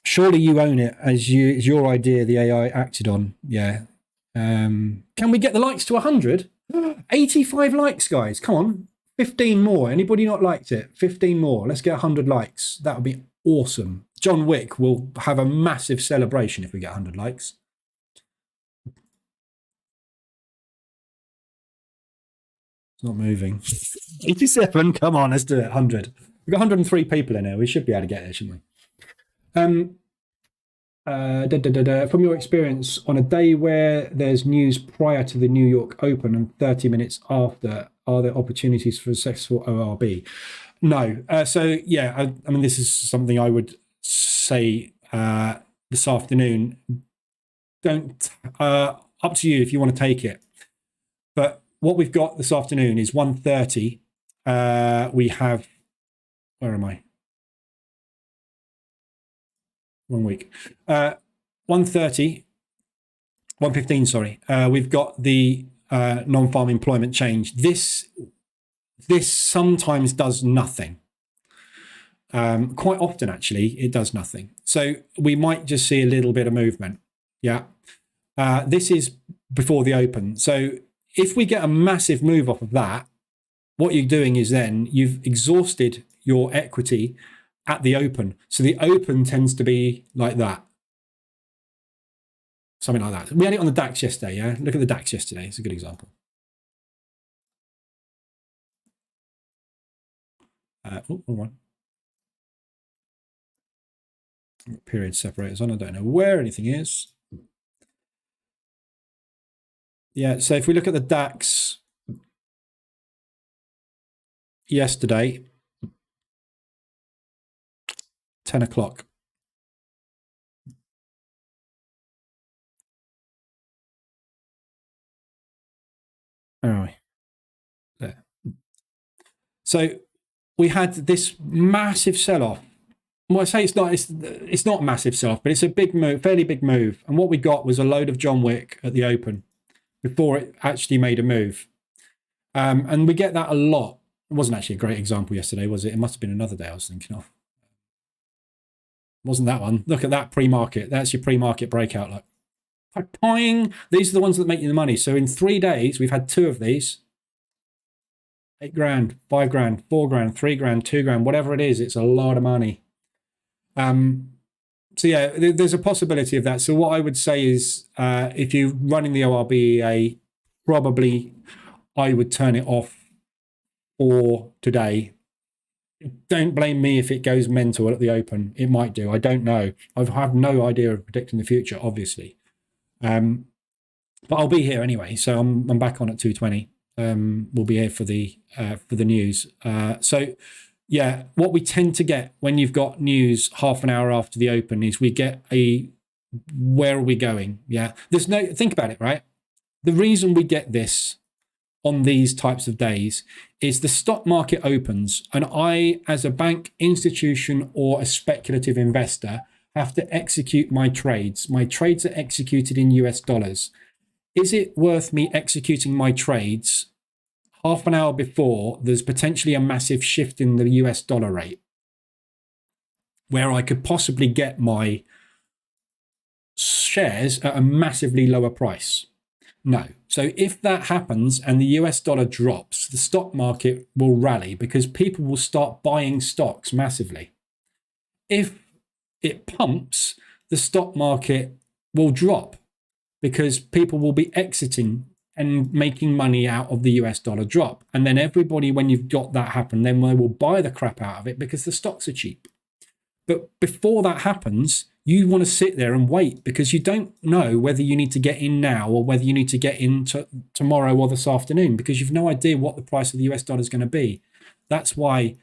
Surely you own it as your idea the AI acted on. Yeah. Can we get the likes to 100? 85 likes, guys. Come on. 15 more. Anybody not liked it? 15 more. Let's get 100 likes. That would be awesome. John Wick will have a massive celebration if we get 100 likes. It's not moving. 87. Come on, let's do it. 100. We've got 103 people in here. We should be able to get there, shouldn't we? From your experience, on a day where there's news prior to the New York Open and 30 minutes after, are there opportunities for a successful ORB? No. So, yeah, I mean, this is something I would say this afternoon. Don't, up to you if you want to take it. But what we've got this afternoon is 1:30. We have, where am I? Wrong week. 1:30, 1:15, sorry. We've got the non-farm employment change. This sometimes does nothing. Quite often, actually, it does nothing. So we might just see a little bit of movement. Yeah. This is before the open. So if we get a massive move off of that, what you're doing is then you've exhausted your equity at the open. So the open tends to be like that. Something like that. We had it on the DAX yesterday, yeah? Look at the DAX yesterday. It's a good example. Wrong one. Period separators on. I don't know where anything is. Yeah, so if we look at the DAX yesterday, 10 o'clock. Where are we? There. So we had this massive sell-off. Well, I say it's not a massive sell-off, but it's a big move, fairly big move. And what we got was a load of John Wick at the open before it actually made a move. And we get that a lot. It wasn't actually a great example yesterday, was it? It must have been another day I was thinking of. Wasn't that one? Look at that pre-market. That's your pre-market breakout. Look. Poing. These are the ones that make you the money. So in 3 days, we've had 2 of these. 8 grand, 5 grand, 4 grand, 3 grand, 2 grand, whatever it is, it's a lot of money. So yeah, there's a possibility of that. So what I would say is if you're running the ORBEA, probably I would turn it off for today. Don't blame me if it goes mental at the open. It might do. I don't know. I have no idea of predicting the future, obviously. But I'll be here anyway. So I'm back on at 2:20. We'll be here for the news. So yeah, what we tend to get when you've got news half an hour after the open is we get a where are we going? Yeah, there's no, think about it, right? The reason we get this on these types of days is the stock market opens, and I, as a bank, institution, or a speculative investor, have to execute my trades. My trades are executed in US dollars. Is it worth me executing my trades half an hour before there's potentially a massive shift in the US dollar rate, where I could possibly get my shares at a massively lower price? No. So if that happens and the US dollar drops, the stock market will rally because people will start buying stocks massively. If it pumps, the stock market will drop because people will be exiting and making money out of the US dollar drop. And then everybody, when you've got that happen, then they will buy the crap out of it because the stocks are cheap. But before that happens, you want to sit there and wait because you don't know whether you need to get in now or whether you need to get in tomorrow or this afternoon, because you've no idea what the price of the US dollar is going to be. That's why,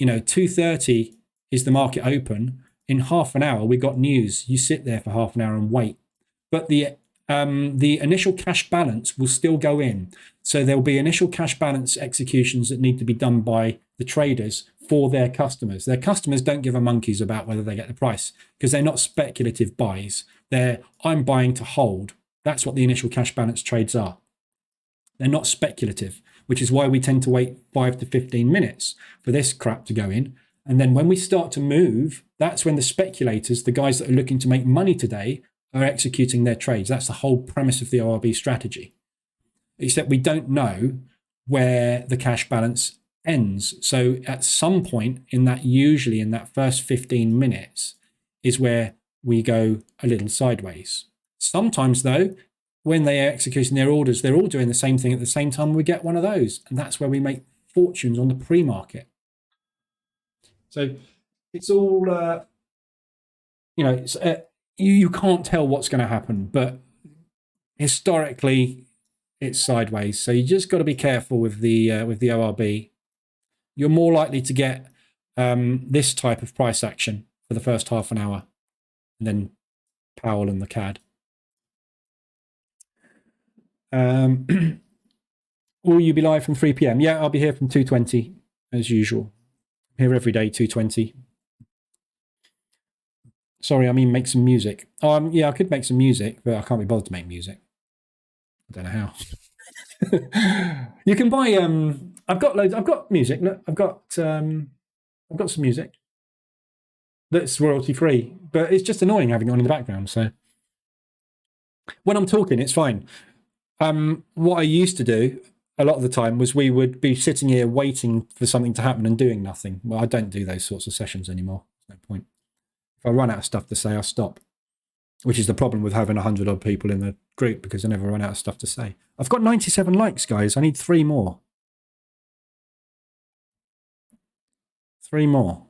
2:30 is the market open. In half an hour, we got news. You sit there for half an hour and wait. But the initial cash balance will still go in. So there will be initial cash balance executions that need to be done by the traders for their customers. Their customers don't give a monkeys about whether they get the price because they're not speculative buys. I'm buying to hold. That's what the initial cash balance trades are. They're not speculative, which is why we tend to wait 5 to 15 minutes for this crap to go in. And then when we start to move, that's when the speculators, the guys that are looking to make money today, are executing their trades. That's the whole premise of the ORB strategy. Except we don't know where the cash balance ends. So at some point usually in that first 15 minutes is where we go a little sideways. Sometimes though, when they are executing their orders, they're all doing the same thing at the same time. We get one of those, and that's where we make fortunes on the pre-market. So it's all, you can't tell what's going to happen, but historically it's sideways. So you just got to be careful with the ORB. You're more likely to get this type of price action for the first half an hour, and then Powell and the CAD. Will you be live from 3 p.m? Yeah, I'll be here from 2:20 as usual. Here every day, 2:20. Sorry, I mean make some music. Yeah, I could make some music, but I can't be bothered to make music. I don't know how. You can buy. I've got loads. I've got music. Look, I've got some music that's royalty free, but it's just annoying having it on in the background. So when I'm talking, it's fine. What I used to do a lot of the time was we would be sitting here waiting for something to happen and doing nothing. Well, I don't do those sorts of sessions anymore. There's no point. If I run out of stuff to say, I'll stop, which is the problem with having 100 odd people in the group, because I never run out of stuff to say. I've got 97 likes, guys. I need 3 more. 3 more.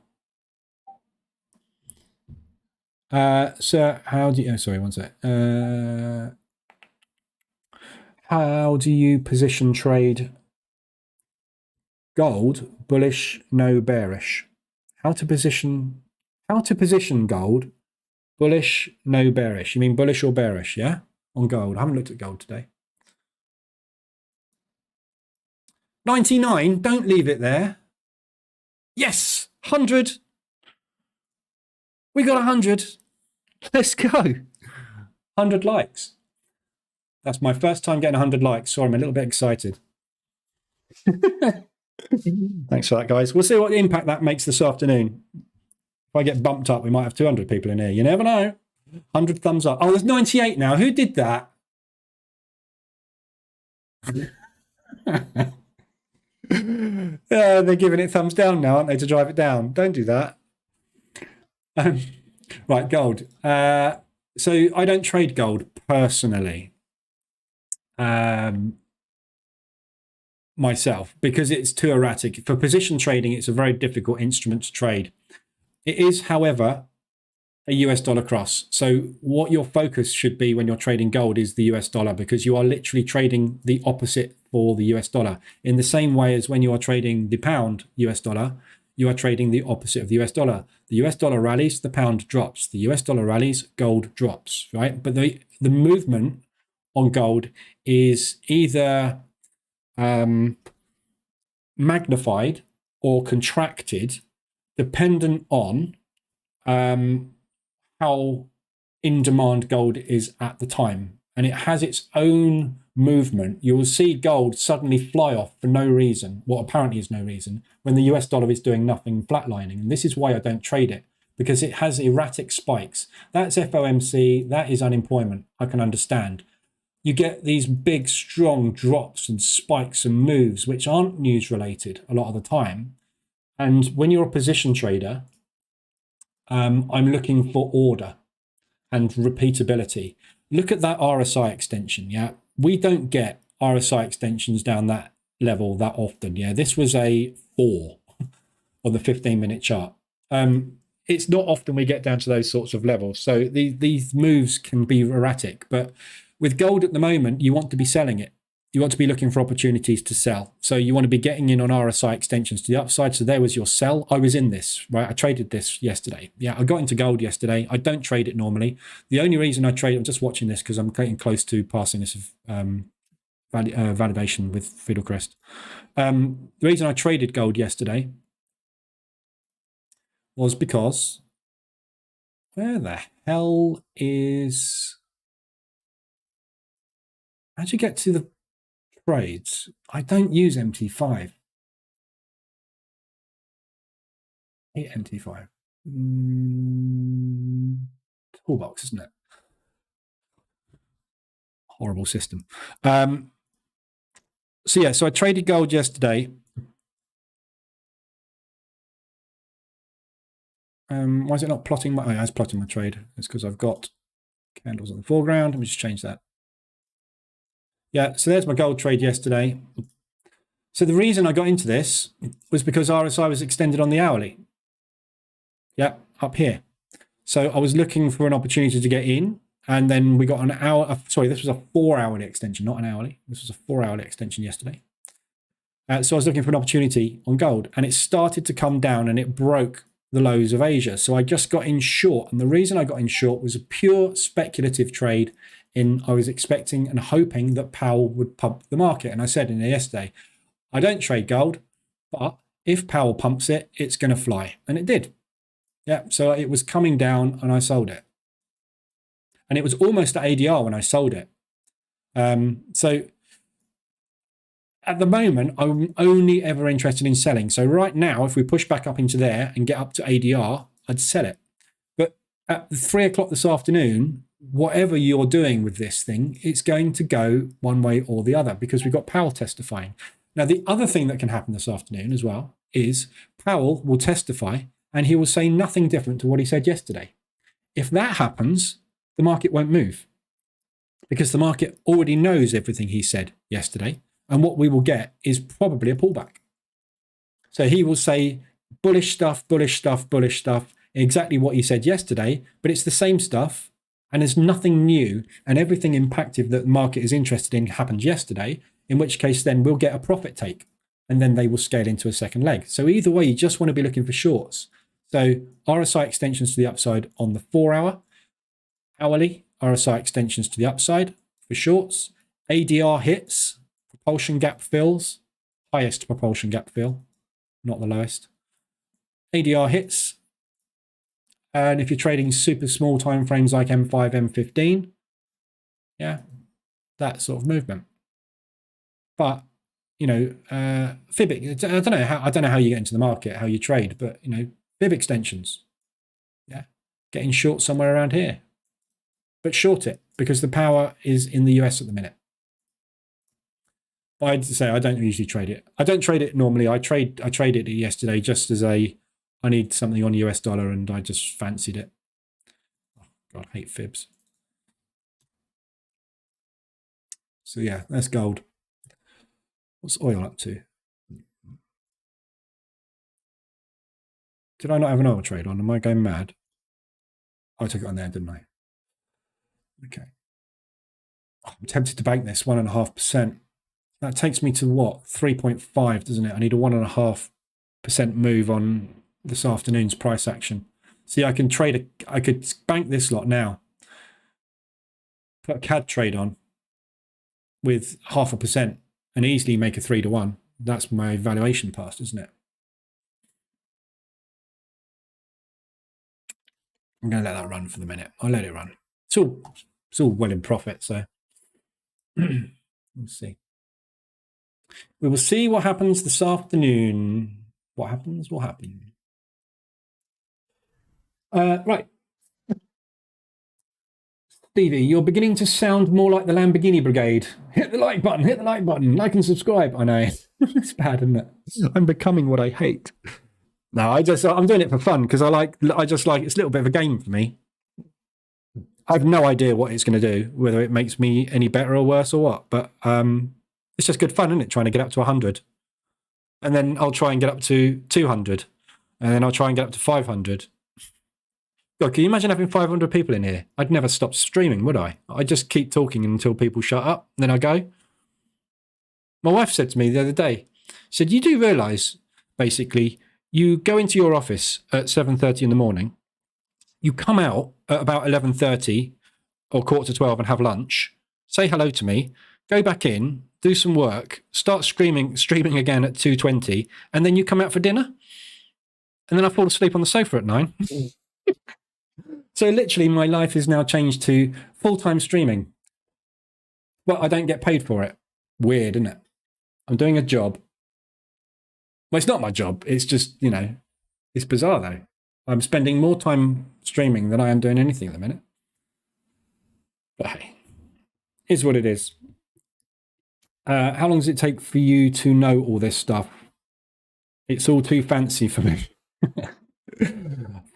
Sir, how do you... Oh, sorry, one sec. How do you position trade gold? Bullish, no bearish. How to position gold? Bullish, no bearish. You mean bullish or bearish, yeah? On gold. I haven't looked at gold today. 99, don't leave it there. Yes, 100. We got 100. Let's go. 100 likes. That's my first time getting 100 likes, so I'm a little bit excited. Thanks for that, guys. We'll see what impact that makes this afternoon. If I get bumped up, we might have 200 people in here. You never know. 100 thumbs up. Oh, there's 98 now. Who did that? They're giving it thumbs down now, aren't they, to drive it down? Don't do that. Right, gold. So I don't trade gold personally. Myself, because it's too erratic. For position trading, it's a very difficult instrument to trade. It is, however, a US dollar cross. So what your focus should be when you're trading gold is the US dollar, because you are literally trading the opposite for the US dollar. In the same way as when you are trading the pound US dollar, you are trading the opposite of the US dollar. The US dollar rallies, the pound drops. The US dollar rallies, gold drops, right? But the movement on gold is either magnified or contracted, dependent on how in demand gold is at the time. And it has its own movement. You will see gold suddenly fly off for no reason, what apparently is no reason, when the US dollar is doing nothing, flatlining. And this is why I don't trade it, because it has erratic spikes. That's FOMC, that is unemployment, I can understand. You get these big, strong drops and spikes and moves, which aren't news related a lot of the time. And when you're a position trader, I'm looking for order and repeatability. Look at that RSI extension. Yeah, we don't get RSI extensions down that level that often. Yeah, this was a 4 on the 15-minute chart. It's not often we get down to those sorts of levels. So these moves can be erratic. But with gold at the moment, you want to be selling it. You want to be looking for opportunities to sell. So you want to be getting in on RSI extensions to the upside. So there was your sell. I was in this, right? I traded this yesterday. Yeah, I got into gold yesterday. I don't trade it normally. The only reason I trade, I'm just watching this because I'm getting close to passing this validation with Fiddlecrest. The reason I traded gold yesterday was because where the hell is... How'd you get to the trades? I don't use MT5. I hate MT5. Toolbox, isn't it? Horrible system. So yeah, so I traded gold yesterday. Why is it not plotting my... Oh, it's plotting my trade. It's because I've got candles in the foreground. Let me just change that. Yeah, so there's my gold trade yesterday. So the reason I got into this was because RSI was extended on the hourly. Yeah, up here. So I was looking for an opportunity to get in, and then we got an hour. Sorry, this was a 4-hourly extension, not an hourly. This was a 4-hourly extension yesterday. So I was looking for an opportunity on gold, and it started to come down, and it broke the lows of Asia. So I just got in short, and the reason I got in short was a pure speculative trade. I was expecting and hoping that Powell would pump the market. And I said in there yesterday, I don't trade gold, but if Powell pumps it, it's going to fly. And it did. Yeah, so it was coming down and I sold it. And it was almost at ADR when I sold it. So at the moment, I'm only ever interested in selling. So right now, if we push back up into there and get up to ADR, I'd sell it. But at 3 o'clock this afternoon, whatever you're doing with this thing, it's going to go one way or the other because we've got Powell testifying. Now, the other thing that can happen this afternoon as well is Powell will testify and he will say nothing different to what he said yesterday. If that happens, the market won't move because the market already knows everything he said yesterday. And what we will get is probably a pullback. So he will say bullish stuff, bullish stuff, bullish stuff, exactly what he said yesterday, but it's the same stuff. And there's nothing new, and everything impacted that the market is interested in happened yesterday, in which case then we'll get a profit take, and then they will scale into a second leg. So either way, you just want to be looking for shorts. So RSI extensions to the upside on the 4-hour, hourly RSI extensions to the upside for shorts, ADR hits, propulsion gap fills, highest propulsion gap fill, not the lowest. ADR hits. And if you're trading super small time frames like M5, M15, yeah, that sort of movement. But you know, fib. I don't know how you get into the market, how you trade, but you know, fib extensions, yeah, getting short somewhere around here, but short it because the power is in the US at the minute. I'd say I don't usually trade it. I don't trade it normally. I traded it yesterday just as I need something on US dollar and I just fancied it. Oh, God, I hate fibs. So yeah, that's gold. What's oil up to? Did I not have an oil trade on? Am I going mad? I took it on there, didn't I? Okay. Oh, I'm tempted to bank this 1.5%. That takes me to what? 3.5, doesn't it? I need a 1.5 move on this afternoon's price action. See, I can trade I could bank this lot now. Put a CAD trade on with 0.5% and easily make a 3-to-1. That's my valuation past, isn't it? I'm going to let that run for the minute. I'll let it run. It's all well in profit, so we'll see. We will see what happens this afternoon. What happens will happen. Right. Stevie, you're beginning to sound more like the Lamborghini Brigade. Hit the like button, like and subscribe. I know. It's bad, isn't it? I'm becoming what I hate. No, I'm doing it for fun because I just like it's a little bit of a game for me. I have no idea what it's going to do, whether it makes me any better or worse or what, but it's just good fun, isn't it? Trying to get up to 100. And then I'll try and get up to 200. And then I'll try and get up to 500. God, can you imagine having 500 people in here? I'd never stop streaming, would I? I'd just keep talking until people shut up, then I go. My wife said to me the other day, she said, you do realise, basically, you go into your office at 7:30 in the morning, you come out at about 11:30 or 11:45 and have lunch, say hello to me, go back in, do some work, start streaming again at 2:20, and then you come out for dinner? And then I fall asleep on the sofa at 9. So literally my life is now changed to full-time streaming. Well, I don't get paid for it. Weird, isn't it? I'm doing a job. Well, it's not my job. It's just, you know, it's bizarre though. I'm spending more time streaming than I am doing anything at the minute. But hey, is what it is. How long does it take for you to know all this stuff? It's all too fancy for me.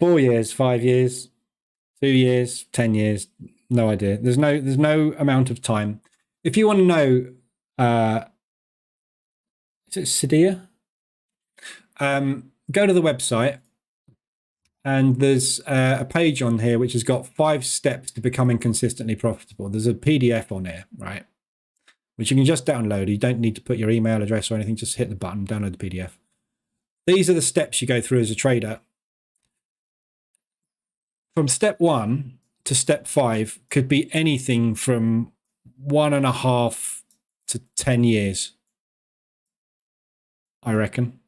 4 years, 5 years, 2 years, 10 years, no idea. There's no amount of time. If you want to know, is it Sadia? Go to the website, and there's a page on here which has got 5 steps to becoming consistently profitable. There's a PDF on here, right? Which you can just download. You don't need to put your email address or anything. Just hit the button, download the PDF. These are the steps you go through as a trader. From step 1 to step 5 could be anything from 1.5 to 10 years, I reckon.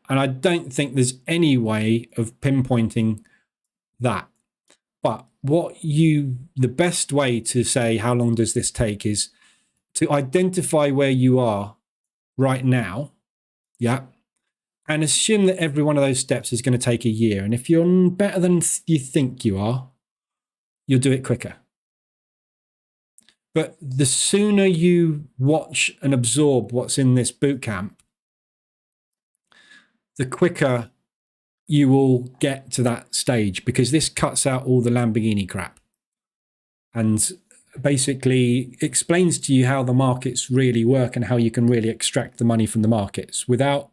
And I don't think there's any way of pinpointing that. But the best way to say how long does this take is to identify where you are right now, yeah, and assume that every one of those steps is going to take a year. And if you're better than you think you are, you'll do it quicker. But the sooner you watch and absorb what's in this bootcamp, the quicker you will get to that stage, because this cuts out all the Lamborghini crap and basically explains to you how the markets really work and how you can really extract the money from the markets without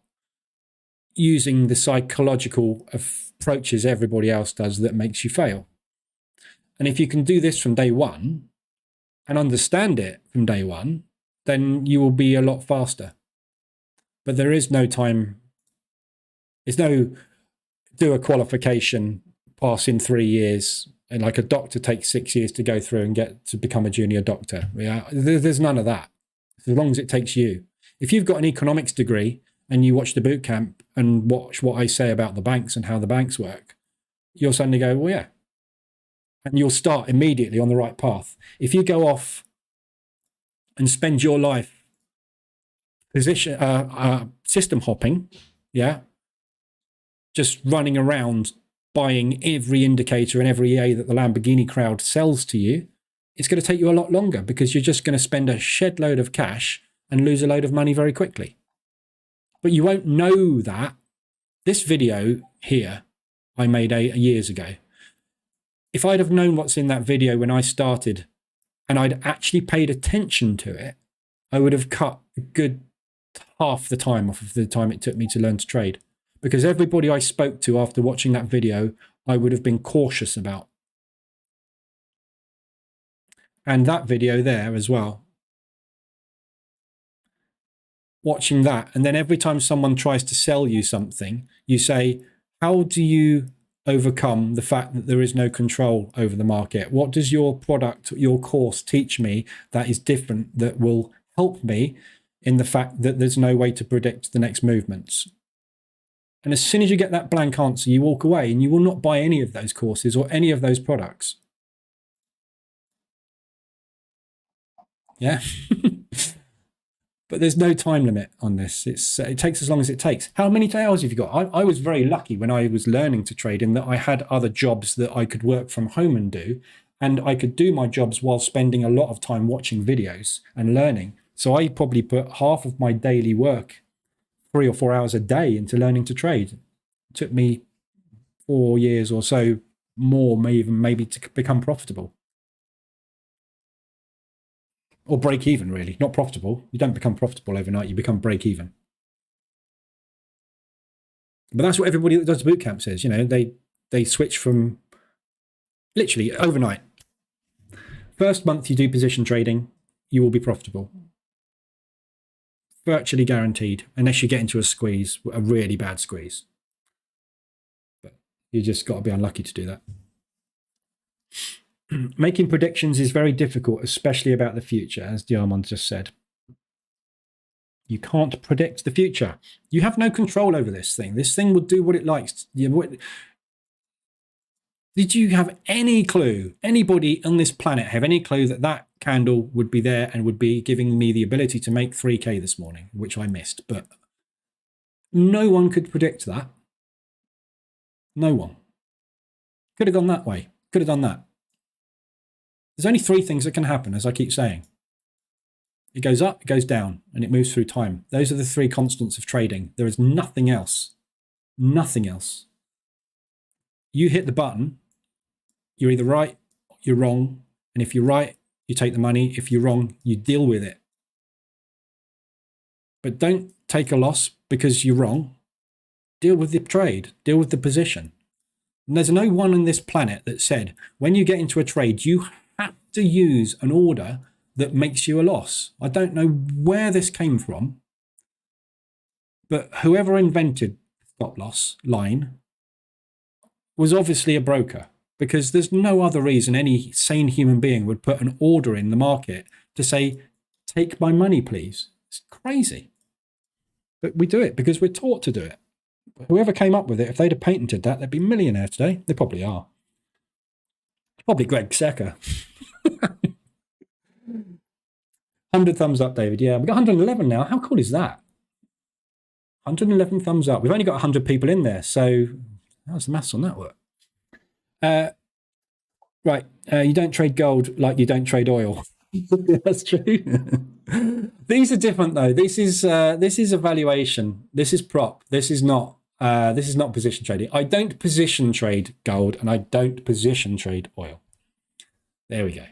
using the psychological approaches everybody else does that makes you fail. And if you can do this from day one and understand it from day one, then you will be a lot faster. But there is no time. There's no do a qualification, pass in 3 years, and like a doctor takes 6 years to go through and get to become a junior doctor. Yeah, there's none of that. As long as it takes you. If you've got an economics degree and you watch the bootcamp and watch what I say about the banks and how the banks work, you'll suddenly go, well, yeah. And you'll start immediately on the right path. If you go off and spend your life system hopping, yeah, just running around buying every indicator and every EA that the Lamborghini crowd sells to you, it's going to take you a lot longer because you're just going to spend a shed load of cash and lose a load of money very quickly. But you won't know that. This video here I made years ago. If I'd have known what's in that video when I started and I'd actually paid attention to it, I would have cut a good half the time off of the time it took me to learn to trade. Because everybody I spoke to after watching that video, I would have been cautious about. And that video there as well. watching that. And then every time someone tries to sell you something, you say, how do you overcome the fact that there is no control over the market? What does your product, your course teach me that is different, that will help me in the fact that there's no way to predict the next movements? And as soon as you get that blank answer, you walk away and you will not buy any of those courses or any of those products. Yeah. But there's no time limit on this. It takes as long as it takes. How many hours have you got? I was very lucky when I was learning to trade in that I had other jobs that I could work from home and do. And I could do my jobs while spending a lot of time watching videos and learning. So I probably put half of my daily work, 3 or 4 hours a day, into learning to trade. It took me 4 years or so more, maybe to become profitable. Or break even, really. Not profitable. You don't become profitable overnight. You become break even. But that's what everybody that does bootcamp says. You know, they switch from literally overnight. First month you do position trading, you will be profitable. Virtually guaranteed, unless you get into a squeeze, a really bad squeeze. But you just got to be unlucky to do that. Making predictions is very difficult, especially about the future, as Diamond just said. You can't predict the future. You have no control over this thing. This thing will do what it likes. Did you have any clue, anybody on this planet have any clue that that candle would be there and would be giving me the ability to make 3K this morning, which I missed? But no one could predict that. No one. Could have gone that way. Could have done that. There's only 3 things that can happen, as I keep saying. It goes up, it goes down, and it moves through time. Those are the 3 constants of trading. There is nothing else. Nothing else. You hit the button, you're either right, you're wrong, and if you're right, you take the money. If you're wrong, you deal with it. But don't take a loss because you're wrong. Deal with the trade. Deal with the position. And there's no one on this planet that said, when you get into a trade, you have to use an order that makes you a loss. I don't know where this came from, but whoever invented stop loss line was obviously a broker, because there's no other reason any sane human being would put an order in the market to say, take my money, please. It's crazy. But we do it because we're taught to do it. Whoever came up with it, if they'd have patented that, they'd be millionaire today. They probably are. Probably Greg Secker. 100 thumbs up, David. Yeah, we've got 111 now. How cool is that? 111 thumbs up. We've only got 100 people in there, so how's the maths on that work? Right, you don't trade gold like you don't trade oil. That's true. These are different though. This is a valuation. This is prop. This is not position trading. I don't position trade gold and I don't position trade oil. There we go.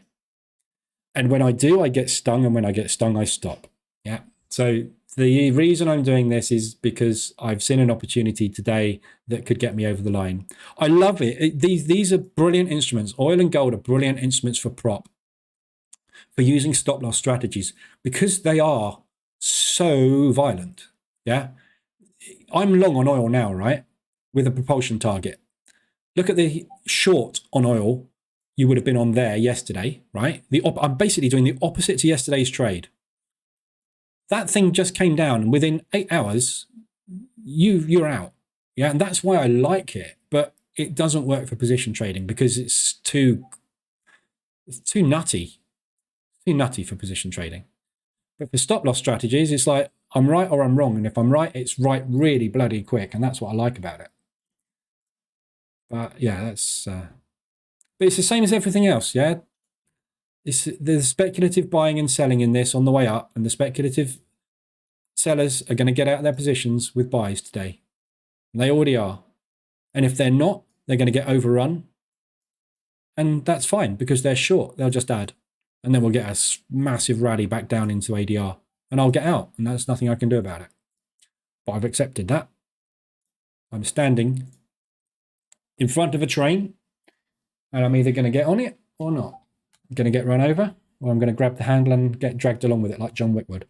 And when I do, I get stung, and when I get stung, I stop. Yeah. So the reason I'm doing this is because I've seen an opportunity today that could get me over the line. I love it. These are brilliant instruments. Oil and gold are brilliant instruments for prop, for using stop loss strategies, because they are so violent. Yeah. I'm long on oil now, right? With a propulsion target. Look at the short on oil. You would have been on there yesterday, right? I'm basically doing the opposite to yesterday's trade. That thing just came down, and within 8 hours, you're out. Yeah, and that's why I like it, but it doesn't work for position trading because it's too nutty. Too nutty for position trading. But for stop loss strategies, it's like I'm right or I'm wrong, and if I'm right, it's right really bloody quick, and that's what I like about it. But yeah, that's. But it's the same as everything else, yeah? There's speculative buying and selling in this on the way up, and the speculative sellers are going to get out of their positions with buys today. And they already are. And if they're not, they're going to get overrun. And that's fine, because they're short. They'll just add. And then we'll get a massive rally back down into ADR. And I'll get out, and there's nothing I can do about it. But I've accepted that. I'm standing in front of a train, and I'm either going to get on it or not. I'm going to get run over, or I'm going to grab the handle and get dragged along with it like John Wick would.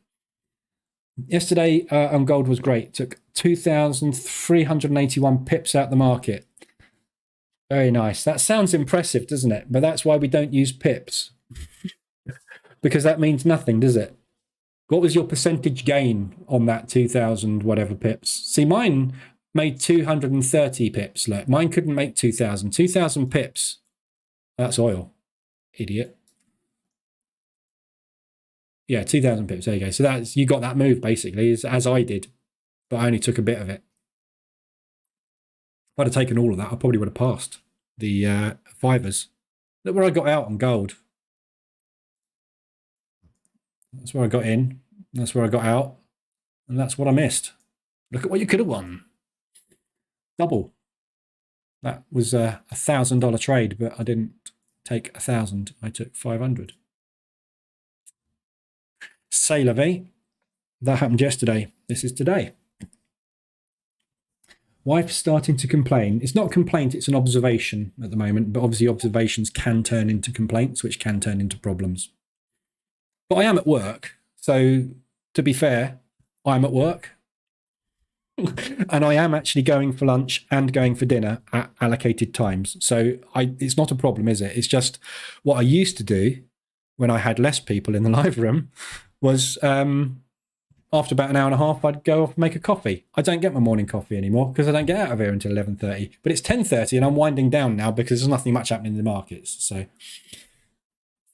Yesterday on gold was great. Took 2,381 pips out the market. Very nice. That sounds impressive, doesn't it? But that's why we don't use pips. Because that means nothing, does it? What was your percentage gain on that 2,000 whatever pips? See, mine made 230 pips. Look, mine couldn't make 2,000. 2,000 pips. That's oil. Idiot. Yeah, 2,000 pips. There you go. So that's, you got that move basically, as I did, but I only took a bit of it. If I'd have taken all of that, I probably would have passed the fivers. Look where I got out on gold. That's where I got in. That's where I got out. And that's what I missed. Look at what you could have won. Double. That was a $1,000 trade, but I didn't take 1,000. I took 500. C'est la vie. That happened yesterday. This is today. Wife starting to complain. It's not a complaint, it's an observation at the moment, but obviously observations can turn into complaints, which can turn into problems. But I am at work, so to be fair, I'm at work. And I am actually going for lunch and going for dinner at allocated times. So it's not a problem, is it? It's just what I used to do when I had less people in the live room was after about an hour and a half, I'd go off and make a coffee. I don't get my morning coffee anymore because I don't get out of here until 11:30. But it's 10:30 and I'm winding down now because there's nothing much happening in the markets. So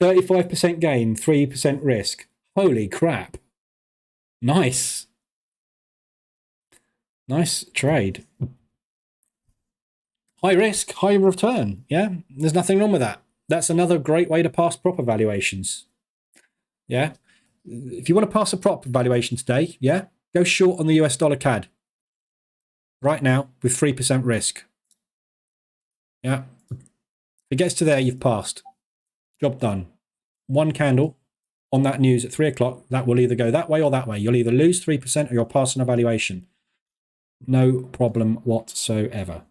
35% gain, 3% risk. Holy crap. Nice. Nice trade. High risk, high return. Yeah, there's nothing wrong with that. That's another great way to pass proper valuations. Yeah. If you want to pass a prop valuation today, yeah, go short on the US dollar CAD right now with 3% risk. Yeah. If it gets to there, you've passed. Job done. One candle on that news at 3 o'clock, that will either go that way or that way. You'll either lose 3% or you'll pass an evaluation. No problem whatsoever.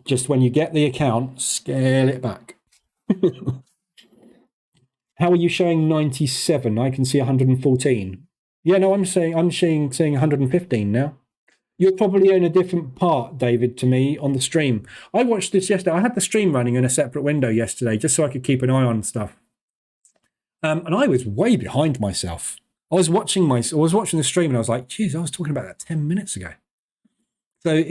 Just when you get the account, scale it back. How are you showing 97? I can see 114. Yeah, no, I'm seeing 115 now. You're probably in a different part, David, to me on the stream. I watched this yesterday. I had the stream running in a separate window yesterday just so I could keep an eye on stuff. And I was way behind myself. I was watching the stream and I was like, geez, I was talking about that 10 minutes ago. So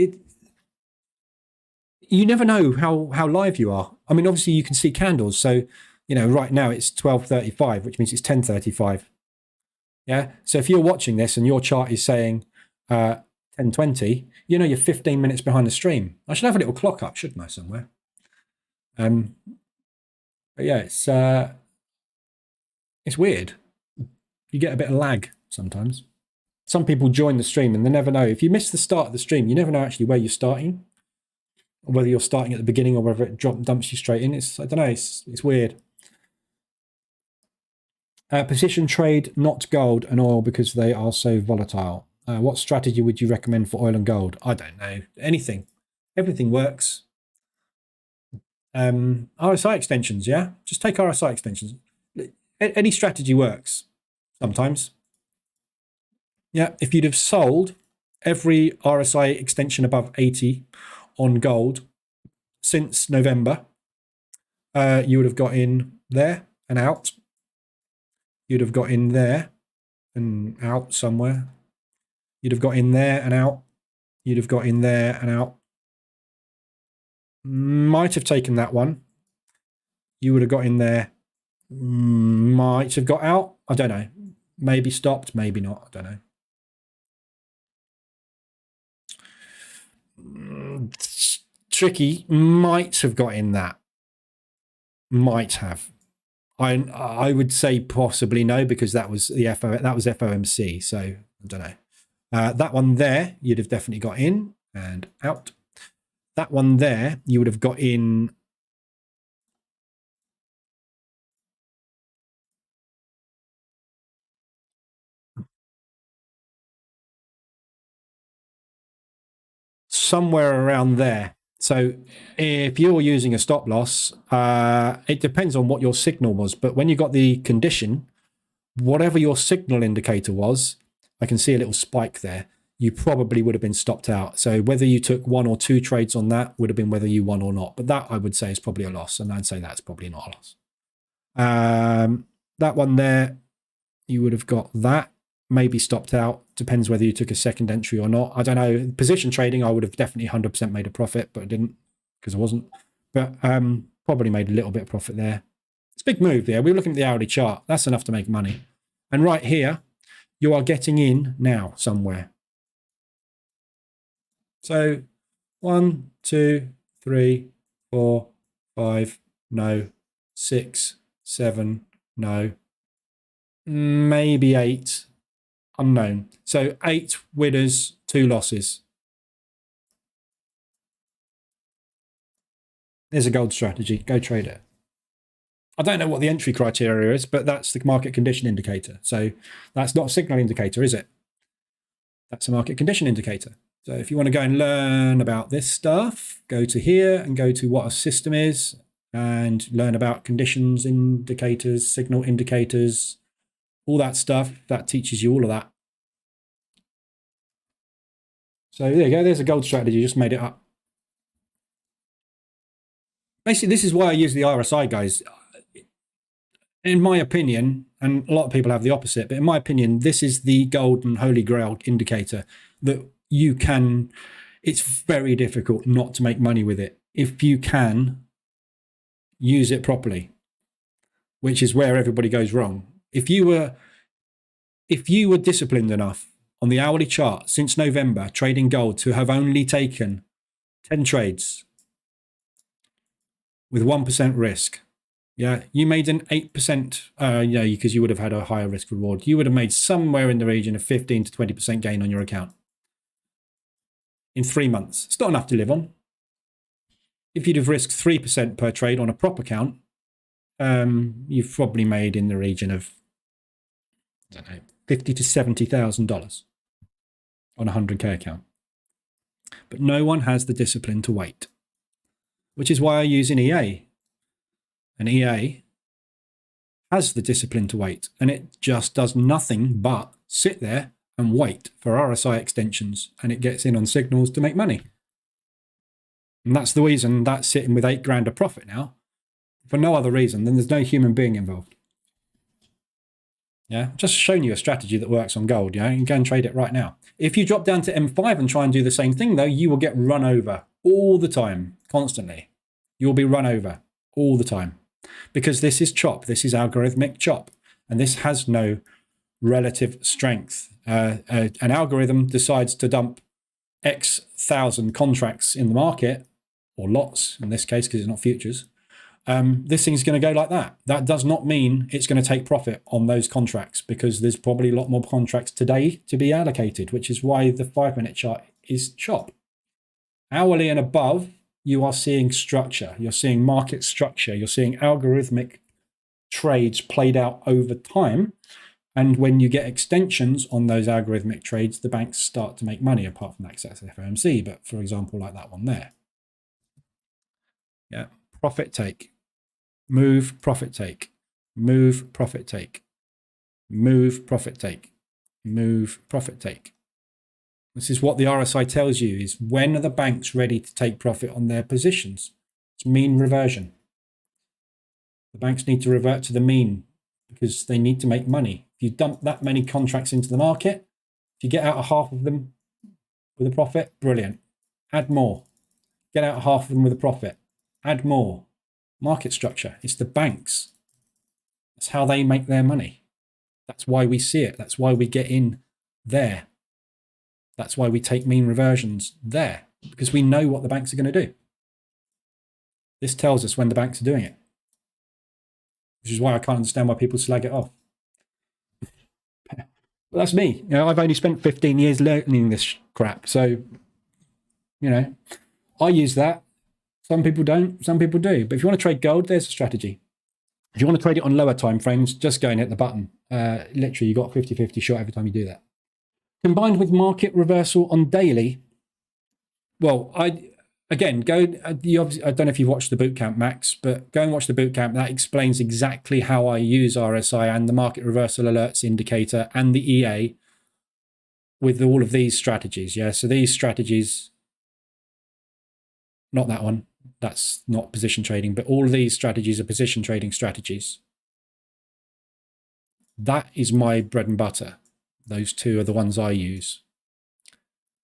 you never know how live you are. I mean, obviously you can see candles. So, you know, right now it's 12:35, which means it's 10:35. Yeah. So if you're watching this and your chart is saying 10:20, you know, you're 15 minutes behind the stream. I should have a little clock up, shouldn't I, somewhere? But yeah, it's weird. You get a bit of lag sometimes. Some people join the stream and they never know. If you miss the start of the stream, you never know actually where you're starting, or whether you're starting at the beginning or whether it dumps you straight in. I don't know. It's weird. Position trade, not gold and oil because they are so volatile. What strategy would you recommend for oil and gold? I don't know. Anything. Everything works. RSI extensions, yeah? Just take RSI extensions. Any strategy works sometimes. Yeah, if you'd have sold every RSI extension above 80 on gold since November, you would have got in there and out. You'd have got in there and out somewhere. You'd have got in there and out. You'd have got in there and out. Might have taken that one. You would have got in there. Might have got out. I don't know. Maybe stopped, maybe not. I don't know. Tricky. Might have got in that. Might have. I would say possibly no, because that was FOMC. So I don't know. That one there, you'd have definitely got in and out. That one there, you would have got in. Somewhere around there. So if you're using a stop loss, it depends on what your signal was. But when you got the condition, whatever your signal indicator was, I can see a little spike there. You probably would have been stopped out. So whether you took 1 or 2 trades on that would have been whether you won or not. But that I would say is probably a loss. And I'd say that's probably not a loss. That one there, you would have got that. Maybe stopped out. Depends whether you took a second entry or not. I don't know. Position trading, I would have definitely 100% made a profit, but I didn't because I wasn't. But probably made a little bit of profit there. It's a big move there. We're looking at the hourly chart. That's enough to make money. And right here, you are getting in now somewhere. So 1, 2, 3, 4, 5, no, 6, 7, no, maybe 8. Unknown. So 8 winners, 2 losses. There's a gold strategy. Go trade it. I don't know what the entry criteria is, but that's the market condition indicator. So that's not a signal indicator, is it? That's a market condition indicator. So if you want to go and learn about this stuff, go to here and go to what a system is and learn about conditions indicators, signal indicators, all that stuff. That teaches you all of that. So there you go. There's a gold strategy. Just made it up. Basically, this is why I use the RSI, guys. In my opinion, and a lot of people have the opposite, but in my opinion, this is the golden holy grail indicator that you can, it's very difficult not to make money with it if you can use it properly, which is where everybody goes wrong. If you were disciplined enough on the hourly chart since November trading gold to have only taken 10 trades with 1% risk, yeah, you made an 8%, yeah, because you would have had a higher risk reward. You would have made somewhere in the region of 15 to 20% gain on your account in 3 months. It's not enough to live on. If you'd have risked 3% per trade on a prop account, you've probably made in the region of, I don't know, $50,000 to $70,000 on a 100K account. But no one has the discipline to wait, which is why I use an EA. An EA has the discipline to wait, and it just does nothing but sit there and wait for RSI extensions, and it gets in on signals to make money. And that's the reason that's sitting with 8 grand of profit now, for no other reason than there's no human being involved. Yeah, just showing you a strategy that works on gold. Yeah, you can go and trade it right now. If you drop down to M5 and try and do the same thing, though, you will get run over all the time, constantly. You'll be run over all the time because this is chop. This is algorithmic chop, and this has no relative strength. An algorithm decides to dump X thousand contracts in the market, or lots in this case because it's not futures. This thing's going to go like that. That does not mean it's going to take profit on those contracts because there's probably a lot more contracts today to be allocated, which is why the 5-minute chart is chop. Hourly and above, you are seeing structure. You're seeing market structure. You're seeing algorithmic trades played out over time. And when you get extensions on those algorithmic trades, the banks start to make money, apart from access FOMC, but for example, like that one there. Yeah, profit take, move, profit take, move, profit take, move, profit take, move, profit take. This is what the RSI tells you, is when are the banks ready to take profit on their positions? It's mean reversion. The banks need to revert to the mean because they need to make money. If you dump that many contracts into the market, if you get out of half of them with a profit, brilliant. Add more. Get out of half of them with a profit. Add more. Market structure. It's the banks. That's how they make their money. That's why we see it. That's why we get in there. That's why we take mean reversions there, because we know what the banks are going to do. This tells us when the banks are doing it, which is why I can't understand why people slag it off. But that's me. You know, I've only spent 15 years learning this crap. So, you know, I use that. Some people don't, some people do. But if you want to trade gold, there's a strategy. If you want to trade it on lower time frames, just go and hit the button. Literally, you got 50-50 shot every time you do that. Combined with market reversal on daily, well, Again, go. I don't know if you've watched the Bootcamp, Max, but go and watch the Bootcamp. That explains exactly how I use RSI and the market reversal alerts indicator and the EA with all of these strategies. Yeah, so these strategies, not that one. That's not position trading, but all of these strategies are position trading strategies. That is my bread and butter. Those two are the ones I use.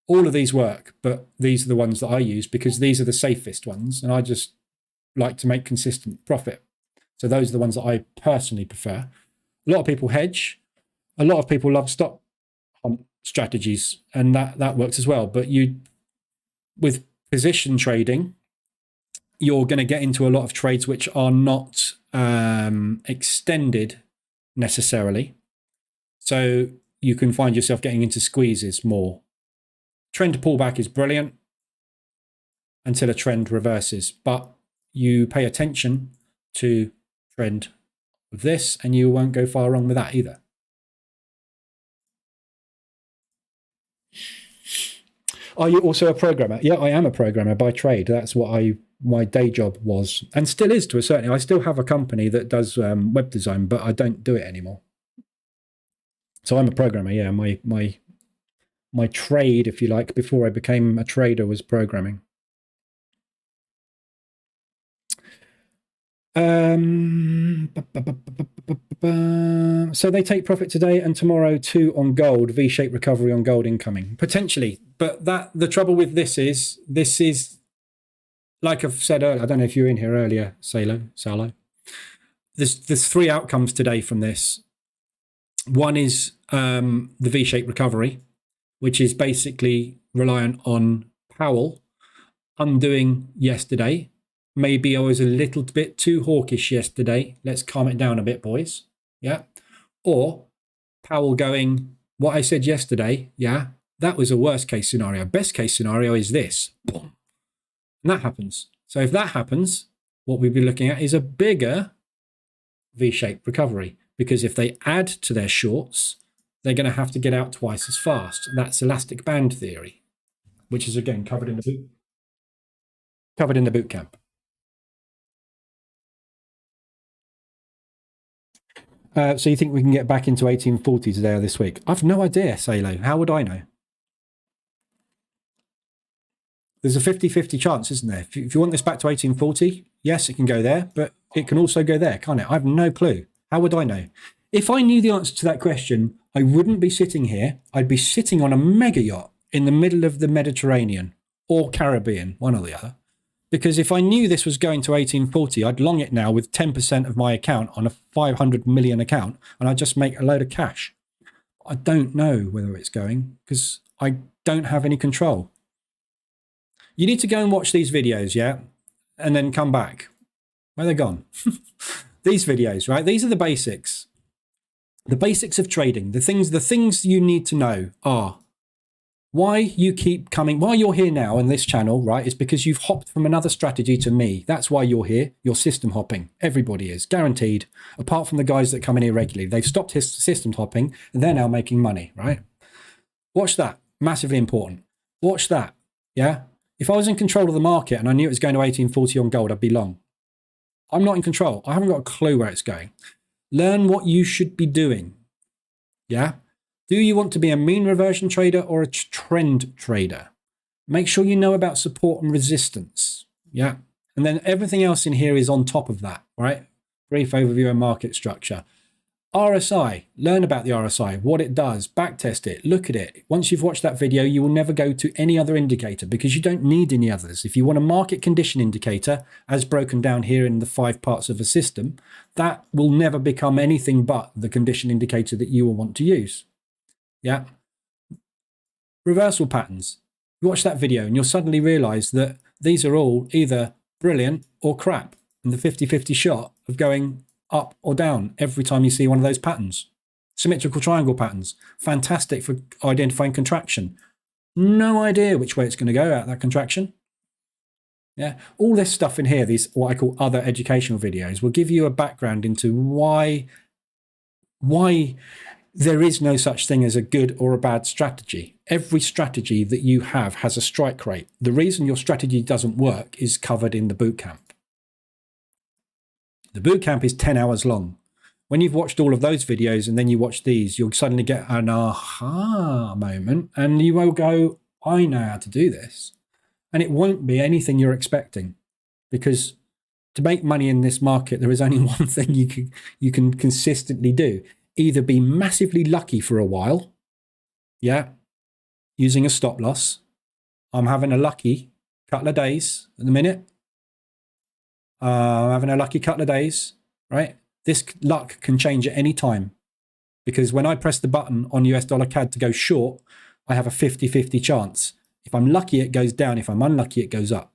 All of these work, but these are the ones that I use because these are the safest ones, and I just like to make consistent profit. So those are the ones that I personally prefer. A lot of people hedge. A lot of people love stock strategies, and that works as well. But with position trading, you're going to get into a lot of trades which are not extended necessarily. So you can find yourself getting into squeezes more. Trend pullback is brilliant until a trend reverses, but you pay attention to trend of this and you won't go far wrong with that either. Are you also a programmer? Yeah, I am a programmer by trade. That's what my day job was and still is to a certain. I still have a company that does web design, but I don't do it anymore. So I'm a programmer. Yeah, my trade, if you like, before I became a trader was programming. So they take profit today and tomorrow too on gold, V-shaped recovery on gold incoming. Potentially, but the trouble with this is like I've said earlier, I don't know if you were in here earlier, Salo. There's three outcomes today from this. One is the V-shaped recovery, which is basically reliant on Powell undoing yesterday. Maybe I was a little bit too hawkish yesterday. Let's calm it down a bit, boys. Yeah. Or Powell going, what I said yesterday, yeah, that was a worst case scenario. Best case scenario is this. Boom. And that happens. So if that happens, what we'd be looking at is a bigger V-shaped recovery. Because if they add to their shorts, they're going to have to get out twice as fast. That's elastic band theory, which is again covered in the Bootcamp. So you think we can get back into 1840 today or this week? I've no idea, Salo. How would I know? There's a 50-50 chance, isn't there? If you want this back to 1840, yes, it can go there, but it can also go there, can't it? I have no clue. How would I know? If I knew the answer to that question, I wouldn't be sitting here. I'd be sitting on a mega yacht in the middle of the Mediterranean or Caribbean, one or the other. Because if I knew this was going to 1840, I'd long it now with 10% of my account on a 500 million account, and I'd just make a load of cash. I don't know whether it's going because I don't have any control. You need to go and watch these videos, yeah? And then come back. Where are they gone? These videos, right? These are the basics. The basics of trading. The things you need to know are why you keep coming, why you're here now on this channel, right, is because you've hopped from another strategy to me. That's why you're here. You're system hopping. Everybody is, guaranteed, apart from the guys that come in here regularly. They've stopped his system hopping and they're now making money, right? Watch that. Massively important. Watch that, yeah? If I was in control of the market and I knew it was going to 1840 on gold, I'd be long. I'm not in control. I haven't got a clue where it's going. Learn what you should be doing, yeah? Do you want to be a mean reversion trader or a trend trader? Make sure you know about support and resistance. Yeah. And then everything else in here is on top of that, right? Brief overview of market structure. RSI, learn about the RSI, what it does, backtest it, look at it. Once you've watched that video, you will never go to any other indicator because you don't need any others. If you want a market condition indicator, as broken down here in the 5 parts of a system, that will never become anything but the condition indicator that you will want to use. Yeah. Reversal patterns. You watch that video and you'll suddenly realize that these are all either brilliant or crap. And the 50-50 shot of going up or down every time you see one of those patterns. Symmetrical triangle patterns. Fantastic for identifying contraction. No idea which way it's going to go out that contraction. Yeah. All this stuff in here, these what I call other educational videos, will give you a background into why There is no such thing as a good or a bad strategy. Every strategy that you have has a strike rate. The reason your strategy doesn't work is covered in the bootcamp. The bootcamp is 10 hours long. When you've watched all of those videos and then you watch these, you'll suddenly get an aha moment and you will go, I know how to do this. And it won't be anything you're expecting, because to make money in this market, there is only one thing you can consistently do. Either be massively lucky for a while, yeah, using a stop loss. I'm having a lucky couple of days at the minute. I'm having a lucky couple of days, right? This luck can change at any time, because when I press the button on US dollar CAD to go short, I have a 50-50 chance. If I'm lucky, it goes down. If I'm unlucky, it goes up.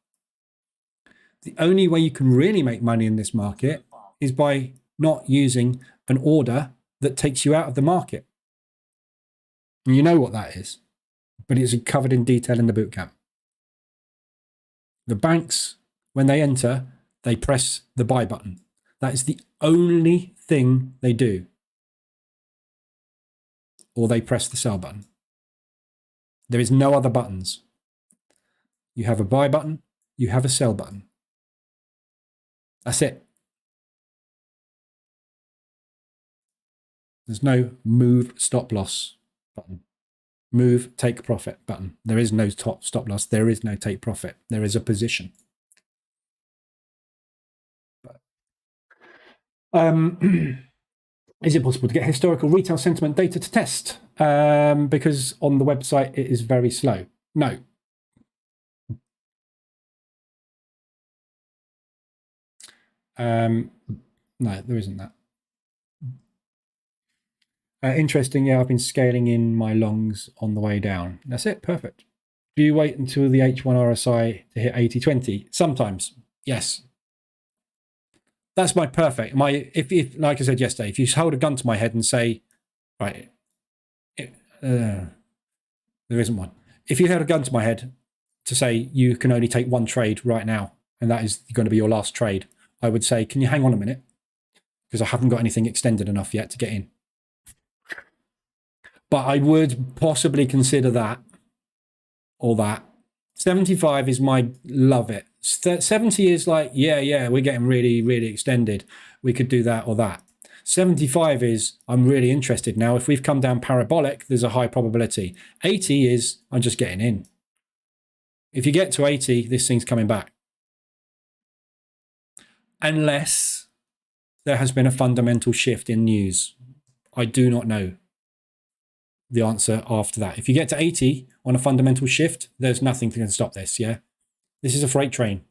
The only way you can really make money in this market is by not using an order that takes you out of the market. And you know what that is, but it's covered in detail in the bootcamp. The banks, when they enter, they press the buy button. That is the only thing they do. Or they press the sell button. There is no other buttons. You have a buy button, you have a sell button. That's it. There's no move stop loss button. Move take profit button. There is no top stop loss. There is no take profit. There is a position. Is it possible to get historical retail sentiment data to test? Because on the website it is very slow. No. No, there isn't that. Interesting. Yeah, I've been scaling in my longs on the way down. That's it. Perfect. Do you wait until the H1 RSI to hit 80-20? Sometimes, yes. That's my perfect. If like I said yesterday, if you hold a gun to my head and say, right, there isn't one. If you held a gun to my head to say you can only take one trade right now, and that is going to be your last trade, I would say, can you hang on a minute? Because I haven't got anything extended enough yet to get in. But I would possibly consider that or that. 75 is my love it. 70 is like, yeah, we're getting really, really extended. We could do that or that. 75 is, I'm really interested now. If we've come down parabolic, there's a high probability. 80 is, I'm just getting in. If you get to 80, this thing's coming back. Unless there has been a fundamental shift in news. I do not know the answer after that. If you get to 80 on a fundamental shift, there's nothing that can stop this, yeah? This is a freight train.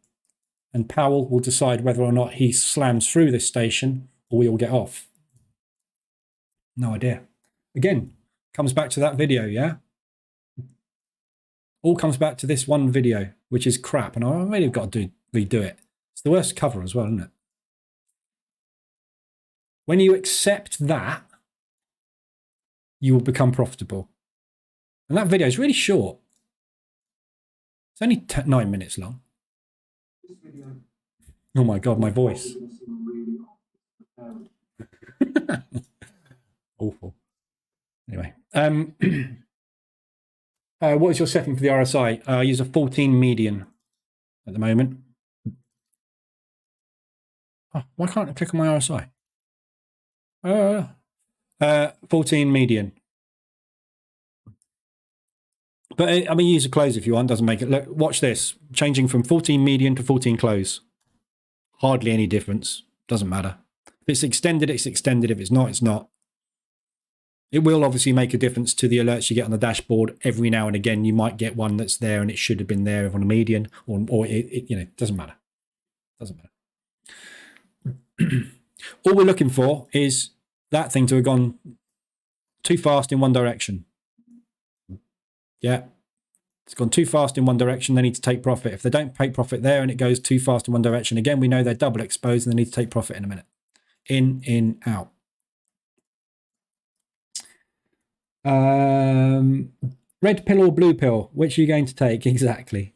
And Powell will decide whether or not he slams through this station or we all get off. No idea. Again, comes back to that video, yeah? All comes back to this one video, which is crap. And I really have got to redo it. It's the worst cover as well, isn't it? When you accept that, you will become profitable. And that video is really short. It's only 9 minutes long. Oh my God, my voice. Awful. Anyway, what is your setting for the RSI? I use a 14 median at the moment. Oh, why can't I click on my RSI? 14 median. But I mean, use a close if you want. Doesn't make it. Look, watch this. Changing from 14 median to 14 close. Hardly any difference. Doesn't matter. If it's extended, it's extended. If it's not, it's not. It will obviously make a difference to the alerts you get on the dashboard. Every now and again, you might get one that's there and it should have been there on a median, or it you know, doesn't matter. Doesn't matter. All we're looking for is that thing to have gone too fast in one direction. Yeah, it's gone too fast in one direction. They need to take profit. If they don't take profit there and it goes too fast in one direction, again, we know they're double exposed and they need to take profit in a minute. In, out. Red pill or blue pill? Which are you going to take? Exactly.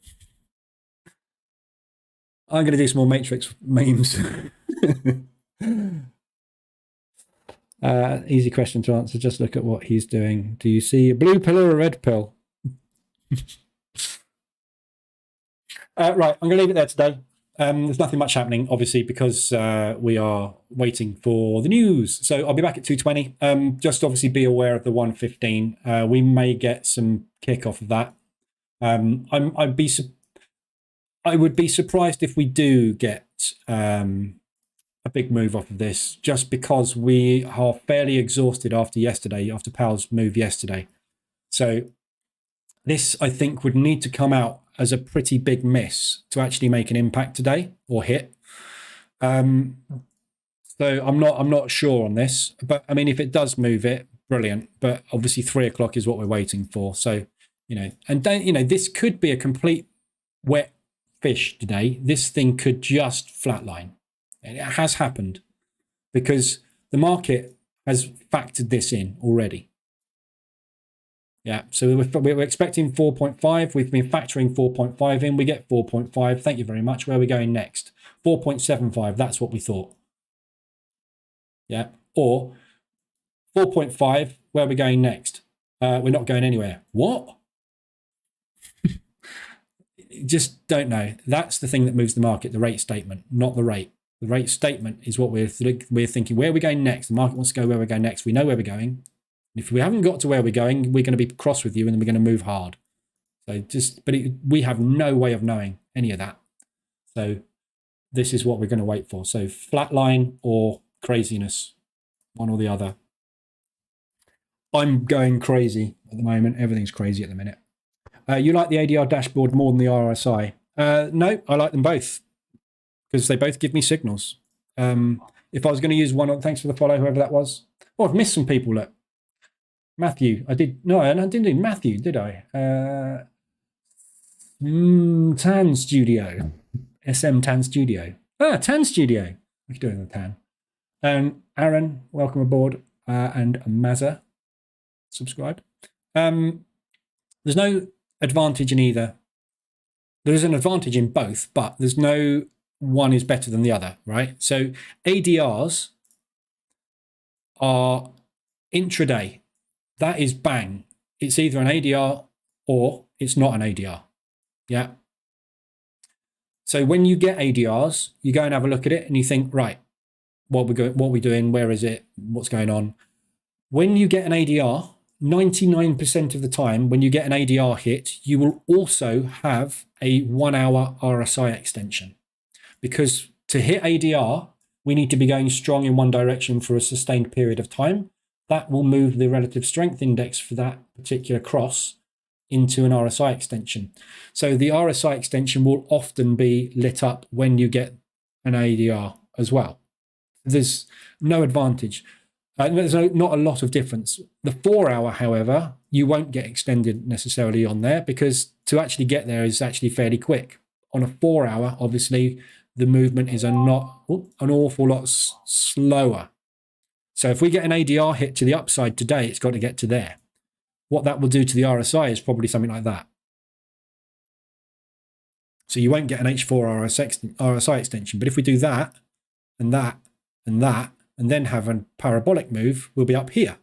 I'm going to do some more Matrix memes. Easy question to answer. Just look at what he's doing. Do you see a blue pill or a red pill? Right, I'm going to leave it there today. There's nothing much happening, obviously, because we are waiting for the news. So I'll be back at 2:20. Just obviously be aware of the 115. We may get some kick off of that. I would be surprised if we do get a big move off of this, just because we are fairly exhausted after yesterday, after Powell's move yesterday. So this, I think, would need to come out as a pretty big miss to actually make an impact today or hit. So I'm not sure on this, but I mean, if it does move it, brilliant. But obviously 3 o'clock is what we're waiting for. So, and don't, this could be a complete wet fish today. This thing could just flatline. And it has happened because the market has factored this in already. Yeah, so we're expecting 4.5. We've been factoring 4.5 in. We get 4.5. Thank you very much. Where are we going next? 4.75. That's what we thought. Yeah, or 4.5. Where are we going next? We're not going anywhere. What? Just don't know. That's the thing that moves the market, the rate statement, not the rate. The rate statement is what we're thinking. Where are we going next? The market wants to go where we're going next. We know where we're going. If we haven't got to where we're going, we're going to be cross with you and then we're going to move hard. So we have no way of knowing any of that. So this is what we're going to wait for. So flatline or craziness, one or the other. I'm going crazy at the moment. Everything's crazy at the minute. You like the ADR dashboard more than the RSI? No, I like them both because they both give me signals. If I was going to use one, thanks for the follow, whoever that was. Oh, I've missed some people. Look. Matthew, I didn't do Matthew, did I? Tan Studio, SM Tan Studio. Tan Studio. What are you doing with Tan? Aaron, welcome aboard, and Mazza, subscribe. There's no advantage in either. There's an advantage in both, but there's no one is better than the other, right? So ADRs are intraday. That is bang. It's either an ADR or it's not an ADR. Yeah. So when you get ADRs, you go and have a look at it and you think, right, what we doing? Where is it? What's going on? When you get an ADR, 99% of the time, when you get an ADR hit, you will also have a 1 hour RSI extension. Because to hit ADR, we need to be going strong in one direction for a sustained period of time. That will move the relative strength index for that particular cross into an RSI extension. So the RSI extension will often be lit up when you get an ADR as well. There's no advantage. There's not a lot of difference. The 4 hour, however, you won't get extended necessarily on there because to actually get there is actually fairly quick. On a 4 hour, obviously, the movement is an awful lot slower. So if we get an ADR hit to the upside today, it's got to get to there. What that will do to the RSI is probably something like that. So you won't get an H4 RSI extension. But if we do that, and that, and that, and then have a parabolic move, we'll be up here.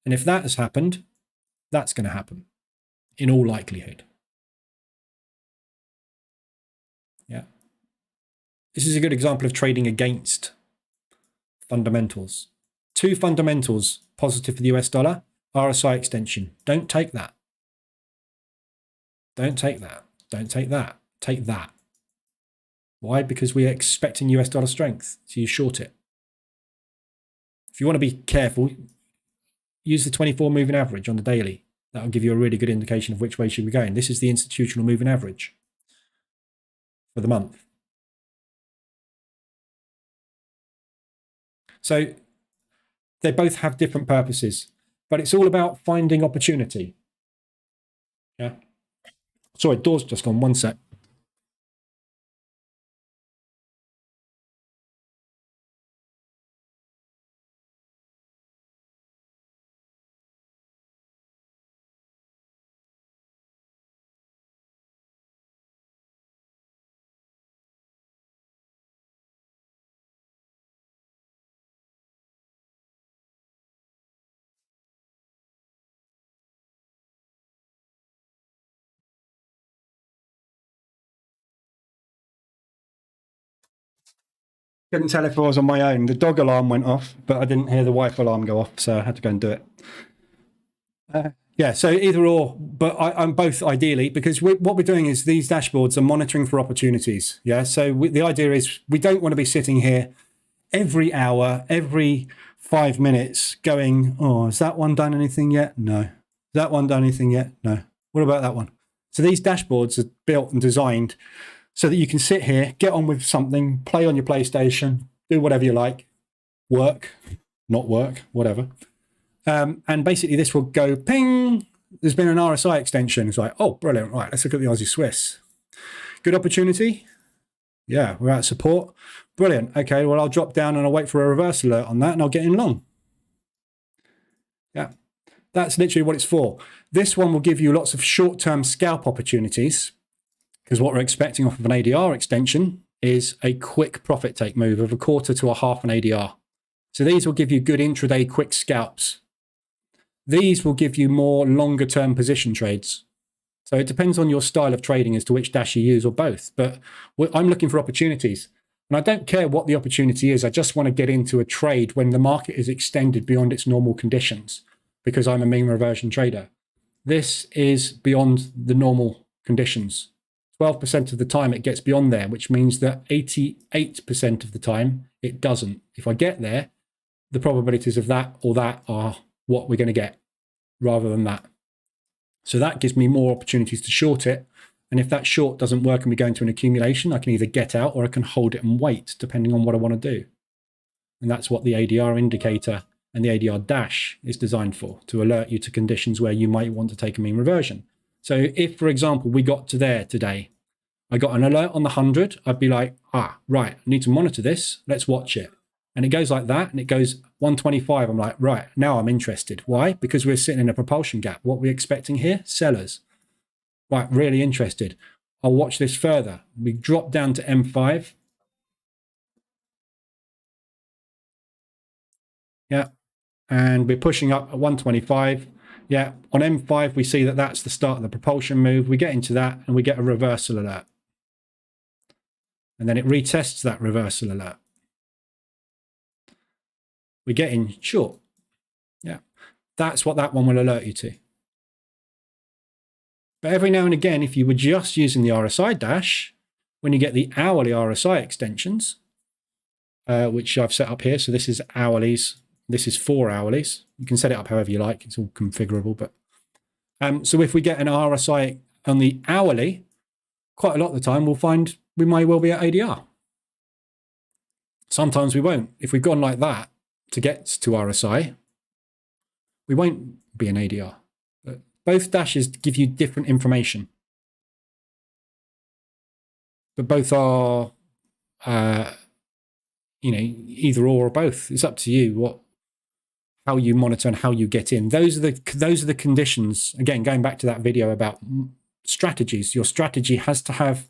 And if that has happened, that's going to happen in all likelihood. Yeah. This is a good example of trading against fundamentals. 2 fundamentals positive for the US dollar, RSI extension. Don't take that. Don't take that. Don't take that. Take that. Why? Because we're expecting US dollar strength, so you short it. If you want to be careful, use the 24 moving average on the daily. That'll give you a really good indication of which way should we go. This is the institutional moving average for the month. So they both have different purposes, but it's all about finding opportunity. Yeah. Sorry, door's just gone. One sec. Couldn't tell if I was on my own. The dog alarm went off, but I didn't hear the wife alarm go off, so I had to go and do it. Yeah, so either or, but I'm both ideally, because what we're doing is these dashboards are monitoring for opportunities. Yeah, so the idea is we don't want to be sitting here every hour, every 5 minutes going, oh, has that one done anything yet? No. Has that one done anything yet? No. What about that one? So these dashboards are built and designed so that you can sit here, get on with something, play on your PlayStation, do whatever you like, work, not work, whatever. And basically this will go ping. There's been an RSI extension. It's like, oh, brilliant. Right, let's look at the Aussie Swiss. Good opportunity. Yeah, we're at support. Brilliant. Okay, well, I'll drop down and I'll wait for a reverse alert on that and I'll get in long. Yeah, that's literally what it's for. This one will give you lots of short-term scalp opportunities, because what we're expecting off of an ADR extension is a quick profit take move of 1/4 to 1/2 an ADR. So these will give you good intraday quick scalps. These will give you more longer term position trades. So it depends on your style of trading as to which dash you use, or both. But I'm looking for opportunities. And I don't care what the opportunity is. I just want to get into a trade when the market is extended beyond its normal conditions, because I'm a mean reversion trader. This is beyond the normal conditions. 12% of the time it gets beyond there, which means that 88% of the time it doesn't. If I get there, the probabilities of that or that are what we're going to get rather than that. So that gives me more opportunities to short it. And if that short doesn't work and we go into an accumulation, I can either get out or I can hold it and wait, depending on what I want to do. And that's what the ADR indicator and the ADR dash is designed for, to alert you to conditions where you might want to take a mean reversion. So if, for example, we got to there today, I got an alert on the 100, I'd be like, right, I need to monitor this. Let's watch it. And it goes like that, and it goes 125. I'm like, right, now I'm interested. Why? Because we're sitting in a propulsion gap. What we're expecting here? Sellers. Right, really interested. I'll watch this further. We drop down to M5. Yeah, and we're pushing up at 125. Yeah, on M5, we see that that's the start of the propulsion move. We get into that, and we get a reversal alert. And then it retests that reversal alert. We get in short. Yeah, that's what that one will alert you to. But every now and again, if you were just using the RSI dash, when you get the hourly RSI extensions, which I've set up here, so this is hourlies, this is 4 hourlies. You can set it up however you like. It's all configurable. But so if we get an RSI on the hourly, quite a lot of the time we'll find we may well be at ADR. Sometimes we won't. If we've gone like that to get to RSI, we won't be an ADR. But both dashes give you different information. But both are, either or both. It's up to you how you monitor and how you get in. Those are the conditions. Again, going back to that video about strategies, your strategy has to have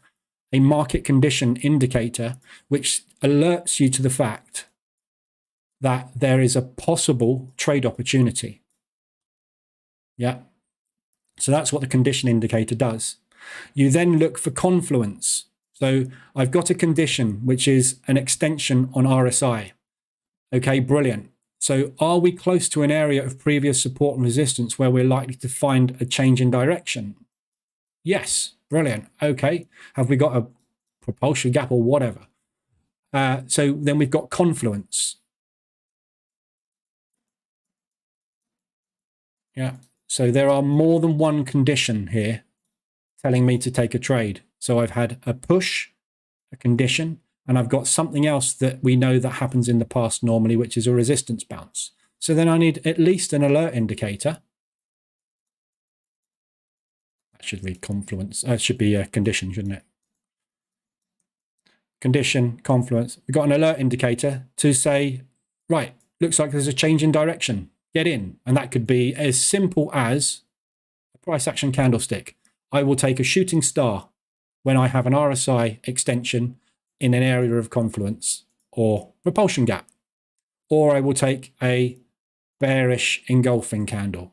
a market condition indicator which alerts you to the fact that there is a possible trade opportunity. Yeah. So that's what the condition indicator does. You then look for confluence. So I've got a condition which is an extension on RSI. Okay, brilliant. So are we close to an area of previous support and resistance where we're likely to find a change in direction? Yes, brilliant. Okay, have we got a propulsion gap or whatever? So then we've got confluence. Yeah, so there are more than one condition here telling me to take a trade. So I've had a push, a condition, and I've got something else that we know that happens in the past normally, which is a resistance bounce. So then I need at least an alert indicator. That should be confluence. That should be a condition, shouldn't it? Condition, confluence. We've got an alert indicator to say, right, looks like there's a change in direction. Get in. And that could be as simple as a price action candlestick. I will take a shooting star when I have an RSI extension in an area of confluence or propulsion gap. Or I will take a bearish engulfing candle.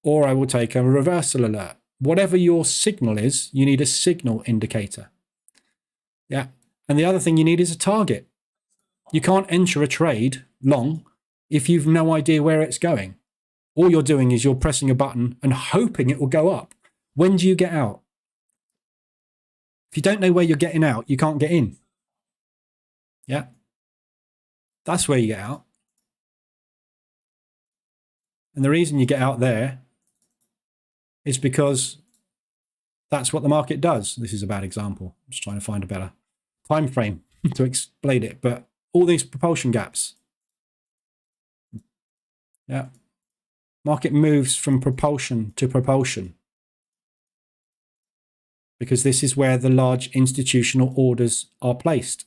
Or I will take a reversal alert. Whatever your signal is, you need a signal indicator. Yeah. And the other thing you need is a target. You can't enter a trade long if you've no idea where it's going. All you're doing is you're pressing a button and hoping it will go up. When do you get out? If you don't know where you're getting out, you can't get in. Yeah. That's where you get out. And the reason you get out there is because that's what the market does. This is a bad example. I'm just trying to find a better time frame to explain it. But all these propulsion gaps. Yeah. Market moves from propulsion to propulsion, because this is where the large institutional orders are placed.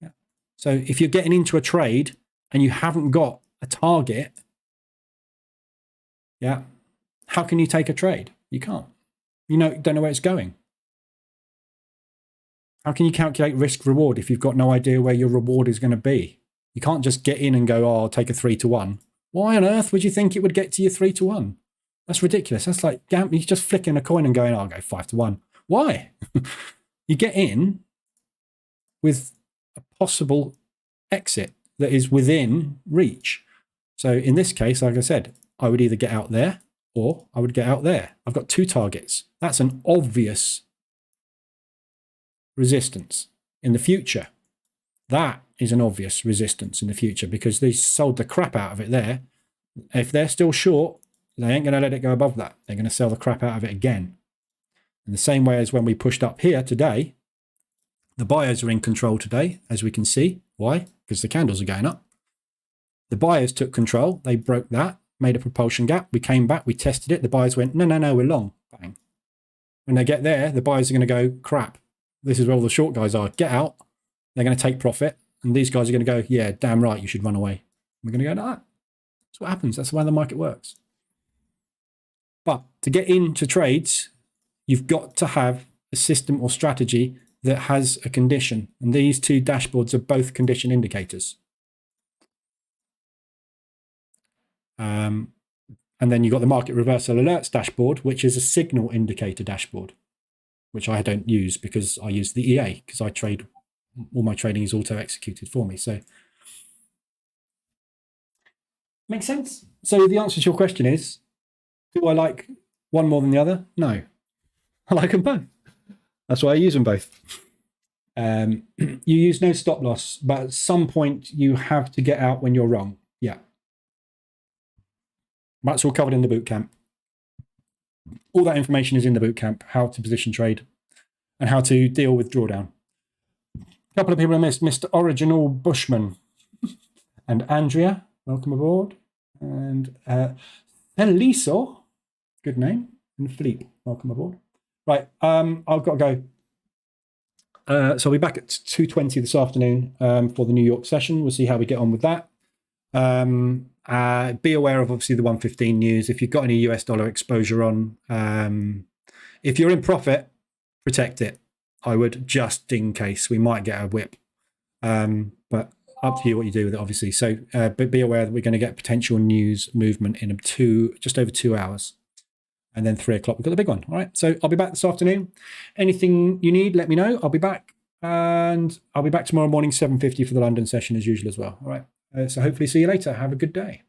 Yeah. So if you're getting into a trade and you haven't got a target, yeah, how can you take a trade? You can't. You don't know where it's going. How can you calculate risk reward if you've got no idea where your reward is going to be? You can't just get in and go, oh, I'll take a 3-to-1. Why on earth would you think it would get to you 3-to-1? That's ridiculous. That's like you're just flicking a coin and going, oh, I'll go 5-to-1. Why? You get in with a possible exit that is within reach. So in this case, like I said, I would either get out there or I would get out there. I've got 2 targets. That's an obvious resistance in the future. That is an obvious resistance in the future because they sold the crap out of it there. If they're still short, they ain't going to let it go above that. They're going to sell the crap out of it again. In the same way as when we pushed up here today, the buyers are in control today, as we can see. Why? Because the candles are going up. The buyers took control. They broke that, made a propulsion gap. We came back, we tested it. The buyers went, no, we're long. Bang. When they get there, the buyers are going to go, crap. This is where all the short guys are. Get out. They're going to take profit. And these guys are going to go, yeah, damn right, you should run away. We're going to go, no. That's what happens. That's the way the market works. But to get into trades, you've got to have a system or strategy that has a condition. And these 2 dashboards are both condition indicators. And then you've got the market reversal alerts dashboard, which is a signal indicator dashboard, which I don't use because I use the EA because I trade, all my trading is auto executed for me. So makes sense. So the answer to your question is, do I like one more than the other? No, I like them both. That's why I use them both. You use no stop loss, but at some point you have to get out when you're wrong. Yeah. That's all covered in the bootcamp. All that information is in the bootcamp, how to position trade and how to deal with drawdown. A couple of people I missed, Mr. Original Bushman and Andrea, welcome aboard. And Eliso, good name, and Philippe, welcome aboard. Right, I've got to go. So I'll be back at 2:20 this afternoon for the New York session. We'll see how we get on with that. Be aware of obviously the 115 news. If you've got any US dollar exposure on, if you're in profit, protect it. I would, just in case we might get a whip. But up to you what you do with it, obviously. So, but be aware that we're going to get potential news movement in just over 2 hours. And then 3 o'clock, we've got the big one. All right. So I'll be back this afternoon. Anything you need, let me know. I'll be back. And I'll be back tomorrow morning, 7:50 for the London session as usual as well. All right. So hopefully see you later. Have a good day.